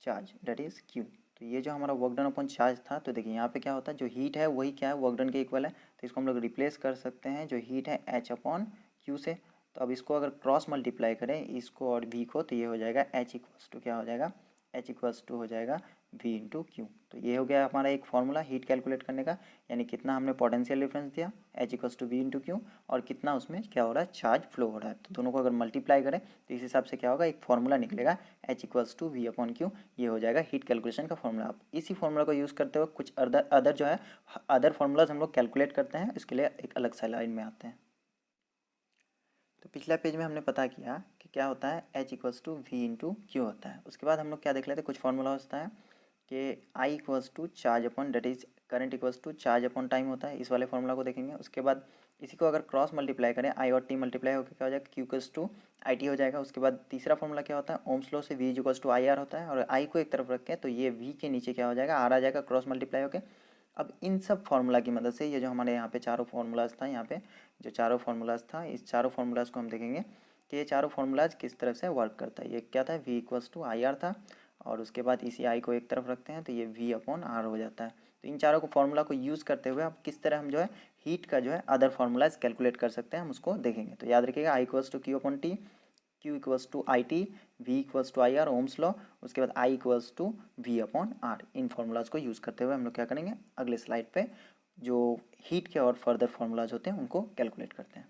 Speaker 1: charge, that is Q. तो ये जो हमारा वर्क डन अपॉन चार्ज था, तो देखिए यहाँ पे क्या होता है, जो हीट है वही क्या है, वर्क डन के इक्वल है, तो इसको हम लोग रिप्लेस कर सकते हैं, जो हीट है एच अपॉन क्यू से। तो अब इसको अगर क्रॉस मल्टीप्लाई करें इसको और वी को, तो ये हो जाएगा एच इक्वल्स टू क्या हो जाएगा, H इक्वल्स टू हो जाएगा V इंटू क्यू। तो ये हो गया हमारा एक फॉर्मूला हीट कैलकुलेट करने का, यानी कितना हमने पोटेंशियल डिफरेंस दिया H equals to V into Q और कितना उसमें क्या हो रहा है चार्ज फ्लो हो रहा है। तो दोनों को अगर मल्टीप्लाई करें तो इस हिसाब से क्या होगा एक फॉर्मूला निकलेगा H equals to V upon Q. ये हो जाएगा हीट कैलकुलेशन का फॉर्मूला। आप इसी फॉर्मूला को यूज़ करते हुए कुछ अदर जो है अदर फार्मूलाज हम लोग कैलकुलेट करते हैं, इसके लिए एक अलग सा लाइन में आते हैं। तो पिछला पेज में हमने पता किया कि क्या होता है H equals to V into Q होता है। उसके बाद हम लोग क्या देख लेते हैं, कुछ फॉर्मूला होता है कि I equals to charge upon that is current equals to charge upon time होता है। इस वाले फॉर्मूला को देखेंगे। उसके बाद इसी को अगर क्रॉस मल्टीप्लाई करें I और T मल्टीप्लाई होकर क्या हो जाएगा Q इक्वल्स टू IT हो जाएगा। उसके बाद तीसरा फॉर्मूला क्या होता है ओम्स लॉ से V इक्वल्स टू IR होता है, और I को एक तरफ रखें तो ये V के नीचे क्या हो जाएगा R आ जाएगा क्रॉस मल्टीप्लाई होकर। अब इन सब फार्मूला की मदद से ये जो हमारे यहाँ पे चारों फार्मूलाज था, यहाँ पे जो चारों फार्मूलाज था, इस चारों फार्मूलाज को हम देखेंगे कि ये चारों फार्मूलाज किस तरह से वर्क करता है। ये क्या था V इक्वल्स टू IR था, और उसके बाद इसी I को एक तरफ रखते हैं तो ये V अपॉन R हो जाता है। तो इन चारों को फार्मूला को यूज़ करते हुए अब किस तरह हम जो है हीट का जो है अदर फार्मूलाज कैलकुलेट कर सकते हैं, हम उसको देखेंगे। तो याद रखिएगा I equals to Q upon T, Q equals to IT, V equals to IR Ohm's law, उसके बाद I equals to V upon R। इन फार्मूलाज को यूज़ करते हुए हम लोग क्या करेंगे अगले स्लाइड पे जो हीट के और फर्दर फार्मूलाज होते हैं उनको कैलकुलेट करते हैं।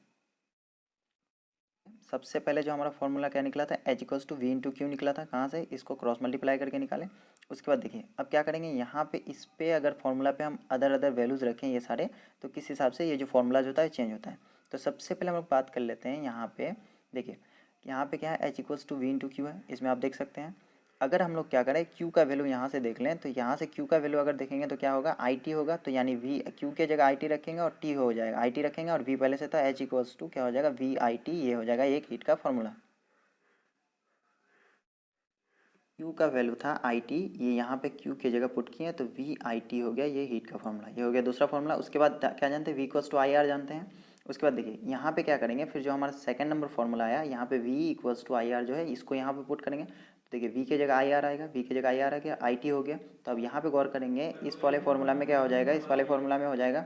Speaker 1: सबसे पहले जो हमारा फॉर्मूला क्या निकला था H equals to V into Q निकला था। कहाँ से, इसको क्रॉस मल्टीप्लाई करके निकालें। उसके बाद देखिए अब क्या करेंगे, यहाँ पे इस पे अगर फॉर्मूला पे हम अदर वैल्यूज़ रखें ये सारे, तो किस हिसाब से ये जो फॉर्मूलाज होता है चेंज होता है। तो सबसे पहले हम लोग बात कर लेते हैं यहाँ पे। देखिए यहाँ पे क्या है H equals to V into Q है, इसमें आप देख सकते हैं। अगर हम लोग क्या करें Q का वैल्यू यहाँ से देख लें, तो यहाँ से Q का वैल्यू अगर देखेंगे तो क्या होगा IT होगा, तो यानी V Q के जगह IT रखेंगे और T हो जाएगा, IT रखेंगे और V पहले से था H इक्वल्स टू क्या हो जाएगा VIT। ये हो जाएगा एक हीट का फॉर्मूला। Q का वैल्यू था IT, ये यहाँ पे Q की जगह पुट किए तो VIT हो गया ये हीट का फॉर्मूला। ये हो गया दूसरा फॉर्मूला। उसके बाद क्या जानते हैं V इक्वल्स टू IR जानते हैं। उसके बाद देखिए यहाँ पे क्या करेंगे, फिर जो हमारा सेकंड नंबर फॉर्मूला आया यहाँ पे V इक्वल्स टू IR जो है इसको यहाँ पे पुट करेंगे। तो देखिए V की जगह IR आएगा, V की जगह IR आ गया, IT हो गया। तो अब यहाँ पे गौर करेंगे इस वाले फॉर्मूला में क्या हो जाएगा, इस वाले फॉर्मूला में हो जाएगा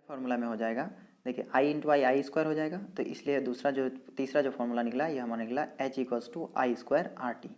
Speaker 1: फॉर्मूला में हो जाएगा देखिए आई इंटू आई स्क्वायर हो जाएगा। तो इसलिए तीसरा जो फॉर्मूला निकला ये हमारा निकला H equals to I square R T.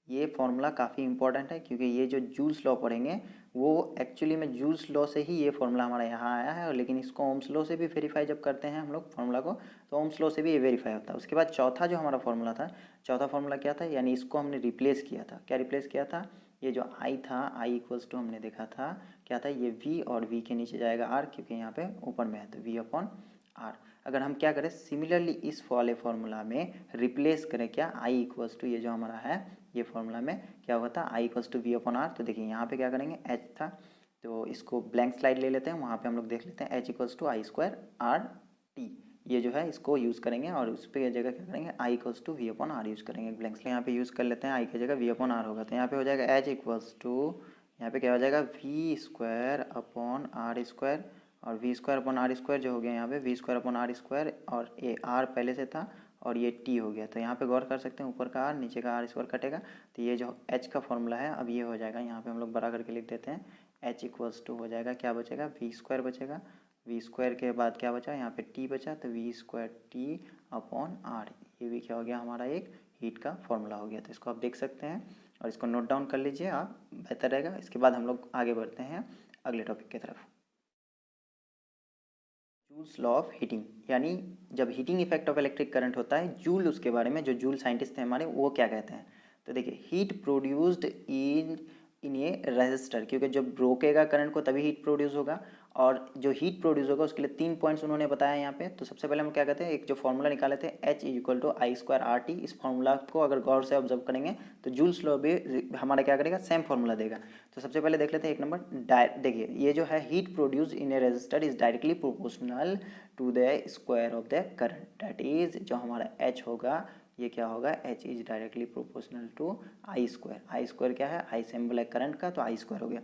Speaker 1: ये फॉर्मूला काफ़ी इंपॉर्टेंट है क्योंकि ये जो जूल्स लॉ पढ़ेंगे वो एक्चुअली में जूल्स लॉ से ही ये फॉर्मूला हमारा यहाँ आया है, और लेकिन इसको ओम्स लॉ से भी वेरीफाई जब करते हैं हम लोग फॉर्मूला को, तो ओम्स लॉ से भी ये वेरीफाई होता है। उसके बाद चौथा जो हमारा फॉर्मूला था, चौथा फॉर्मूला क्या था, यानी इसको हमने रिप्लेस किया था। क्या रिप्लेस किया था, ये जो आई था आई इक्वल्स टू हमने देखा था क्या था, ये v और v के नीचे जाएगा r, क्योंकि यहाँ पे ऊपर में है तो v अपॉन r। अगर हम क्या करें सिमिलरली इस वाले फॉर्मूला में रिप्लेस करें क्या i इक्वल्स टू ये जो हमारा है ये फॉर्मूला में क्या होता है i equals to v upon r। तो देखिए यहाँ पे क्या करेंगे h था तो इसको ब्लैंक स्लाइड ले लेते हैं, वहाँ पे हम लोग देख लेते हैं h equals to I square R T. ये जो है इसको यूज़ करेंगे और उस पर जगह क्या करेंगे I equals to V upon R use करेंगे। ब्लैंक स्लाइड यहाँ पे यूज़ कर लेते हैं, आई की जगह वी अपॉन आर होगा तो यहाँ पे हो जाएगा एच इक्वल्स टू यहाँ पे क्या हो जाएगा V square upon R square, और V square upon R square जो हो गया यहाँ पे V square upon R square, और ये आर पहले से था और ये टी हो गया। तो यहाँ पे गौर कर सकते हैं ऊपर का आर नीचे का आर स्क्वायर कटेगा, तो ये जो एच का फॉर्मूला है अब ये हो जाएगा, यहाँ पे हम लोग बड़ा करके लिख देते हैं एच इक्वल्स टू हो जाएगा क्या बचेगा वी स्क्वायर बचेगा, वी स्क्वायर के बाद क्या बचा यहाँ पे टी बचा तो V square T upon R. ये भी क्या हो गया हमारा एक हीट का फॉर्मूला हो गया। तो इसको आप देख सकते हैं और इसको नोट डाउन कर लीजिए आप, बेहतर रहेगा। इसके बाद हम लोग आगे बढ़ते हैं अगले टॉपिक की तरफ। जूल्स लॉ ऑफ हीटिंग, यानी जब heating effect of electric current होता है जूल उसके बारे में जो जूल साइंटिस्ट हैं हमारे वो क्या कहते हैं। तो देखिए heat produced in a resistor, क्योंकि जब रोकेगा करंट को तभी हीट प्रोड्यूस होगा, और जो हीट प्रोड्यूस होगा उसके लिए 3 पॉइंट्स उन्होंने बताया यहाँ पे। तो सबसे पहले हम क्या कहते हैं एक जो फॉर्मूला निकाले थे H equal to I square R T. इस फॉर्मूला को अगर गौर से ऑब्जर्व करेंगे तो जूल्स लॉ भी हमारा क्या करेगा सेम फॉर्मूला देगा। तो सबसे पहले देख लेते हैं एक नंबर देखिए ये जो है heat produce in a resistor is directly proportional to the square of the current, that is जो हमारा H होगा ये क्या होगा H is directly proportional to I square. I square क्या है आई सिंबल है करंट का तो आई स्क्वायर हो गया।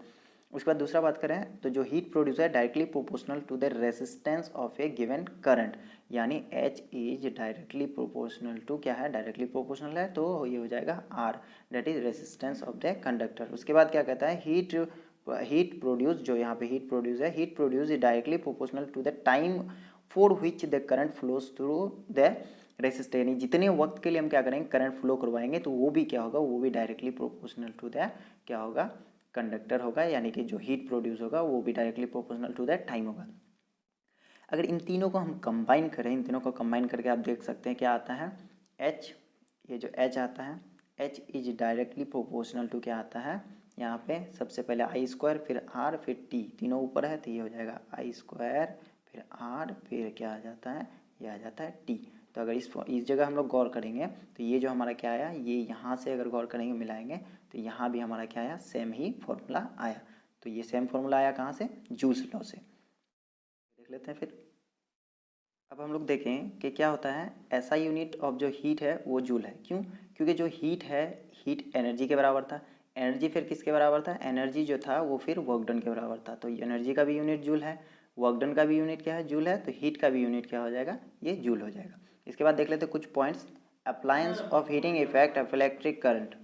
Speaker 1: उसके बाद दूसरा बात करें तो जो हीट प्रोड्यूस है directly proportional to the resistance of a given current, यानी H is directly proportional to क्या है डायरेक्टली प्रोपोर्शनल है तो ये हो जाएगा R, that is resistance of the conductor. उसके बाद क्या कहता है हीट प्रोड्यूस, जो यहाँ पे हीट प्रोड्यूस है heat produce is directly proportional to the time for which the current flows through the resistor, यानी जितने वक्त के लिए हम क्या करेंगे करंट फ्लो करवाएंगे तो वो भी क्या होगा, वो भी डायरेक्टली प्रोपोर्शनल टू दैट क्या होगा, कंडक्टर होगा, यानी कि जो हीट प्रोड्यूस होगा वो भी directly proportional to that time होगा। अगर इन तीनों को हम कंबाइन करें, इन तीनों को कंबाइन करके आप देख सकते हैं क्या आता है, एच, ये जो एच आता है, H is directly proportional to क्या आता है, यहाँ पे सबसे पहले आई स्क्वायर, फिर आर, फिर टी, तीनों ऊपर है तो ये हो जाएगा आई स्क्वायर, फिर आर, फिर क्या आ जाता है, ये आ जाता है टी। तो अगर इस जगह हम लोग गौर करेंगे तो ये जो हमारा क्या आया, ये यहाँ से अगर गौर करेंगे मिलाएंगे तो यहाँ भी हमारा क्या आया, सेम ही फॉर्मूला आया। तो ये सेम फॉर्मूला आया कहाँ से, जूल्स लॉ से। देख लेते हैं फिर। अब हम लोग देखें कि क्या होता है, ऐसा यूनिट ऑफ जो हीट है वो जूल है। क्यों? क्योंकि जो हीट है, हीट एनर्जी के बराबर था, एनर्जी फिर किसके बराबर था, एनर्जी जो था वो फिर वर्क डन के बराबर था। तो एनर्जी का भी यूनिट जूल है, वर्क डन का भी यूनिट क्या है, जूल है, तो हीट का भी यूनिट क्या हो जाएगा, ये जूल हो जाएगा। इसके बाद देख लेते हैं कुछ points. Appliance of heating effect of electric current,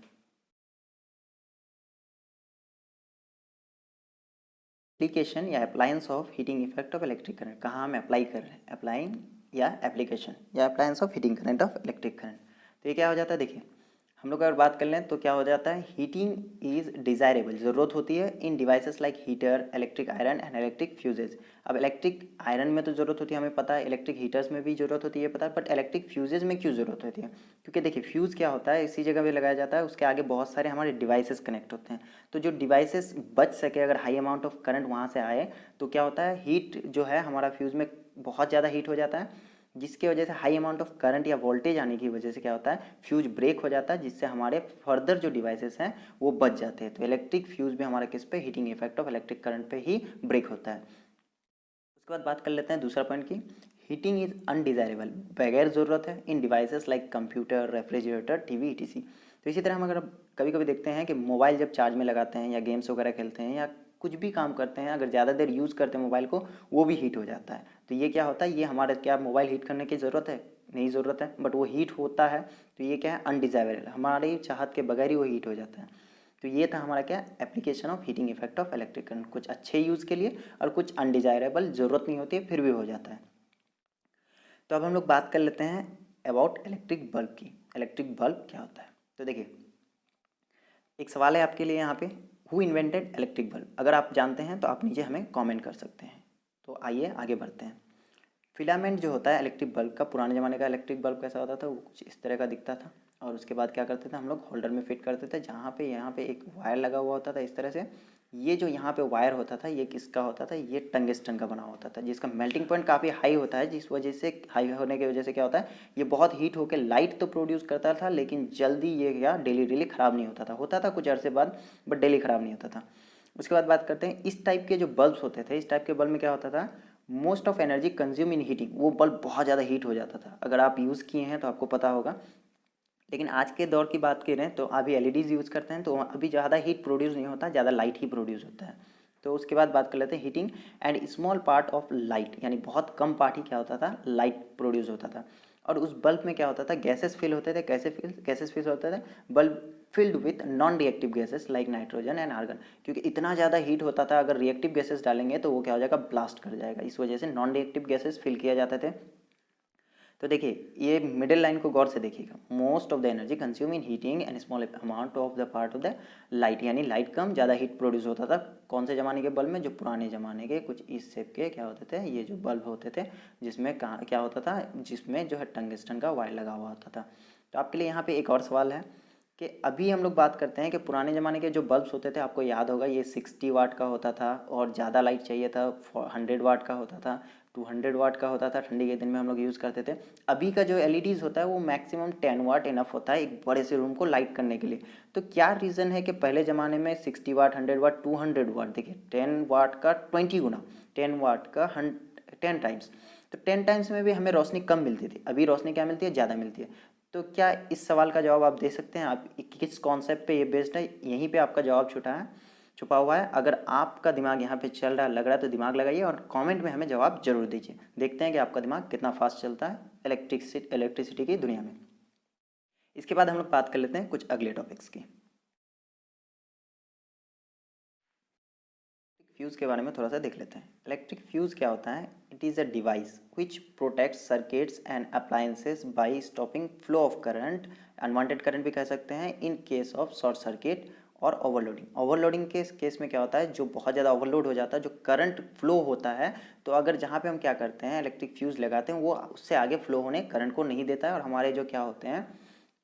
Speaker 1: application या appliance of heating effect of electric current, कहाँ हम अप्लाई कर रहे हैं, अप्लाइंग या एप्लीकेशन या appliance of heating current of electric current. तो ये क्या हो जाता है, देखिए हम लोग अगर बात कर लें तो क्या हो जाता है, हीटिंग इज डिज़ायरेबल, ज़रूरत होती है in devices like heater, electric iron and electric fuses. अब इलेक्ट्रिक आयरन में तो ज़रूरत होती है हमें पता है, इलेक्ट्रिक हीटर्स में भी ज़रूरत होती है पता है, बट इलेक्ट्रिक फ्यूजेज में क्यों ज़रूरत होती है, क्योंकि देखिए फ्यूज़ क्या होता है, इसी जगह पे लगाया जाता है, उसके आगे बहुत सारे हमारे डिवाइसेस कनेक्ट होते हैं। तो जो डिवाइसेस बच सके, अगर हाई अमाउंट ऑफ करंट वहाँ से आए तो क्या होता है, हीट जो है हमारा फ्यूज़ में बहुत ज़्यादा हीट हो जाता है, जिसकी वजह से हाई अमाउंट ऑफ करंट या वोल्टेज आने की वजह से क्या होता है, फ्यूज ब्रेक हो जाता है, जिससे हमारे फर्दर जो डिवाइसेस हैं वो बच जाते हैं। तो इलेक्ट्रिक फ्यूज भी हमारा किस पे, heating effect of electric current पे ही ब्रेक होता है। उसके बाद बात कर लेते हैं दूसरा पॉइंट की, हीटिंग इज अनडिजायरेबल, बगैर ज़रूरत है in devices like computer, refrigerator, TV, etc. तो इसी तरह हम अगर कभी कभी देखते हैं कि मोबाइल जब चार्ज में लगाते हैं या गेम्स वगैरह खेलते हैं या कुछ भी काम करते हैं, अगर ज़्यादा देर यूज़ करते हैं मोबाइल को, वो भी हीट हो जाता है। तो ये क्या होता है, ये हमारे क्या मोबाइल हीट करने की ज़रूरत है, नहीं ज़रूरत है, बट वो हीट होता है। तो ये क्या है, अनडिजायरेबल, हमारी चाहत के बगैर ही वो हीट हो जाता है। तो ये था हमारा क्या, application of heating effect of electric current, कुछ अच्छे यूज़ के लिए और कुछ अनडिजायरेबल, ज़रूरत नहीं होती है फिर भी हो जाता है। तो अब हम लोग बात कर लेते हैं अबाउट इलेक्ट्रिक बल्ब की, इलेक्ट्रिक बल्ब क्या होता है। तो देखिए एक सवाल है आपके लिए यहाँ पे, हु इन्वेंटेड इलेक्ट्रिक बल्ब, अगर आप जानते हैं तो आप नीचे हमें कमेंट कर सकते हैं। तो आइए आगे बढ़ते हैं। फिलामेंट जो होता है इलेक्ट्रिक बल्ब का, पुराने ज़माने का इलेक्ट्रिक बल्ब कैसा होता था, वो कुछ इस तरह का दिखता था, और उसके बाद क्या करते थे हम लोग, होल्डर में फिट करते थे, जहाँ पे यहाँ पे एक वायर लगा हुआ होता था इस तरह से। ये जो यहाँ पे वायर होता था ये किसका होता था, ये टंगस्टन का बना होता था, जिसका मेल्टिंग पॉइंट काफ़ी हाई होता है, जिस वजह से हाई होने की वजह से क्या होता है, ये बहुत हीट होकर लाइट तो प्रोड्यूस करता था, लेकिन जल्दी ये क्या डेली डेली ख़राब नहीं होता था कुछ अरसे बाद, बट डेली ख़राब नहीं होता था। उसके बाद बात करते हैं इस टाइप के जो बल्ब्स होते थे, इस टाइप के बल्ब में क्या होता था, most of energy consume in heating, वो बल्ब बहुत ज़्यादा हीट हो जाता था, अगर आप यूज़ किए हैं तो आपको पता होगा। लेकिन आज के दौर की बात करें तो अभी एलईडीज़ यूज़ करते हैं, तो अभी ज़्यादा हीट प्रोड्यूस नहीं होता, ज़्यादा लाइट ही प्रोड्यूस होता है। तो उसके बाद बात कर लेते हैं heating and small part of light, यानी बहुत कम पार्ट ही क्या होता था, लाइट प्रोड्यूस होता था। और उस बल्ब में क्या होता था, गैसेस फिल होते थे, कैसे गैसेस फिल होते थे, bulb filled with non reactive gases like nitrogen and argon, क्योंकि इतना ज़्यादा हीट होता था, अगर रिएक्टिव गैसेस डालेंगे तो वो क्या हो जाएगा, ब्लास्ट कर जाएगा, इस वजह से नॉन रिएक्टिव गैसेस फिल किया जाते थे। तो देखिए ये मिडिल लाइन को गौर से देखिएगा, most of the energy consume in heating and small amount of the part of the light, यानी लाइट कम ज़्यादा हीट प्रोड्यूस होता था। कौन से ज़माने के बल्ब में, जो पुराने ज़माने के कुछ इस शेप के क्या होते थे, ये जो बल्ब होते थे, जिसमें कहाँ क्या होता था, जिसमें जो है टंगस्टन का वायर लगा हुआ होता था। तो आपके लिए यहाँ पे एक और सवाल है कि अभी हम लोग बात करते हैं कि पुराने ज़माने के जो बल्ब्स होते थे, आपको याद होगा ये 60 वाट का होता था, और ज़्यादा लाइट चाहिए था 100 वाट का होता था, 200 वाट का होता था, ठंडी के दिन में हम लोग यूज़ करते थे। अभी का जो एलईडीज़ होता है वो मैक्सिमम 10 वाट इनफ होता है एक बड़े से रूम को लाइट करने के लिए। तो क्या रीज़न है कि पहले ज़माने में 60 वाट, 100 वाट, 200 वाट, देखिए 10 वाट का 20 गुना, 10 वाट का 10 टाइम्स, तो 10 टाइम्स में भी हमें रोशनी कम मिलती थी, अभी रोशनी क्या मिलती है, ज़्यादा मिलती है। तो क्या इस सवाल का जवाब आप दे सकते हैं, आप किस कॉन्सेप्ट पे ये बेस्ड है, यहीं पे आपका जवाब छुपा हुआ है। अगर आपका दिमाग यहाँ पे चल रहा है, लग रहा है, तो दिमाग लगाइए और कमेंट में हमें जवाब जरूर दीजिए, देखते हैं कि आपका दिमाग कितना फास्ट चलता है इलेक्ट्रिसिटी की दुनिया में। इसके बाद हम लोग बात कर लेते हैं कुछ अगले टॉपिक्स की। फ्यूज़ के बारे में थोड़ा सा देख लेते हैं। इलेक्ट्रिक फ्यूज़ क्या होता है? It is a device which protects circuits and appliances by stopping flow of current, unwanted current भी कह सकते हैं, in case of short circuit और ओवरलोडिंग। ओवरलोडिंग के केस में क्या होता है, जो बहुत ज़्यादा ओवरलोड हो जाता है, जो करंट फ्लो होता है, तो अगर जहाँ पे हम क्या करते हैं इलेक्ट्रिक फ्यूज़ लगाते हैं वो उससे आगे फ्लो होने करंट को नहीं देता है, और हमारे जो क्या होते हैं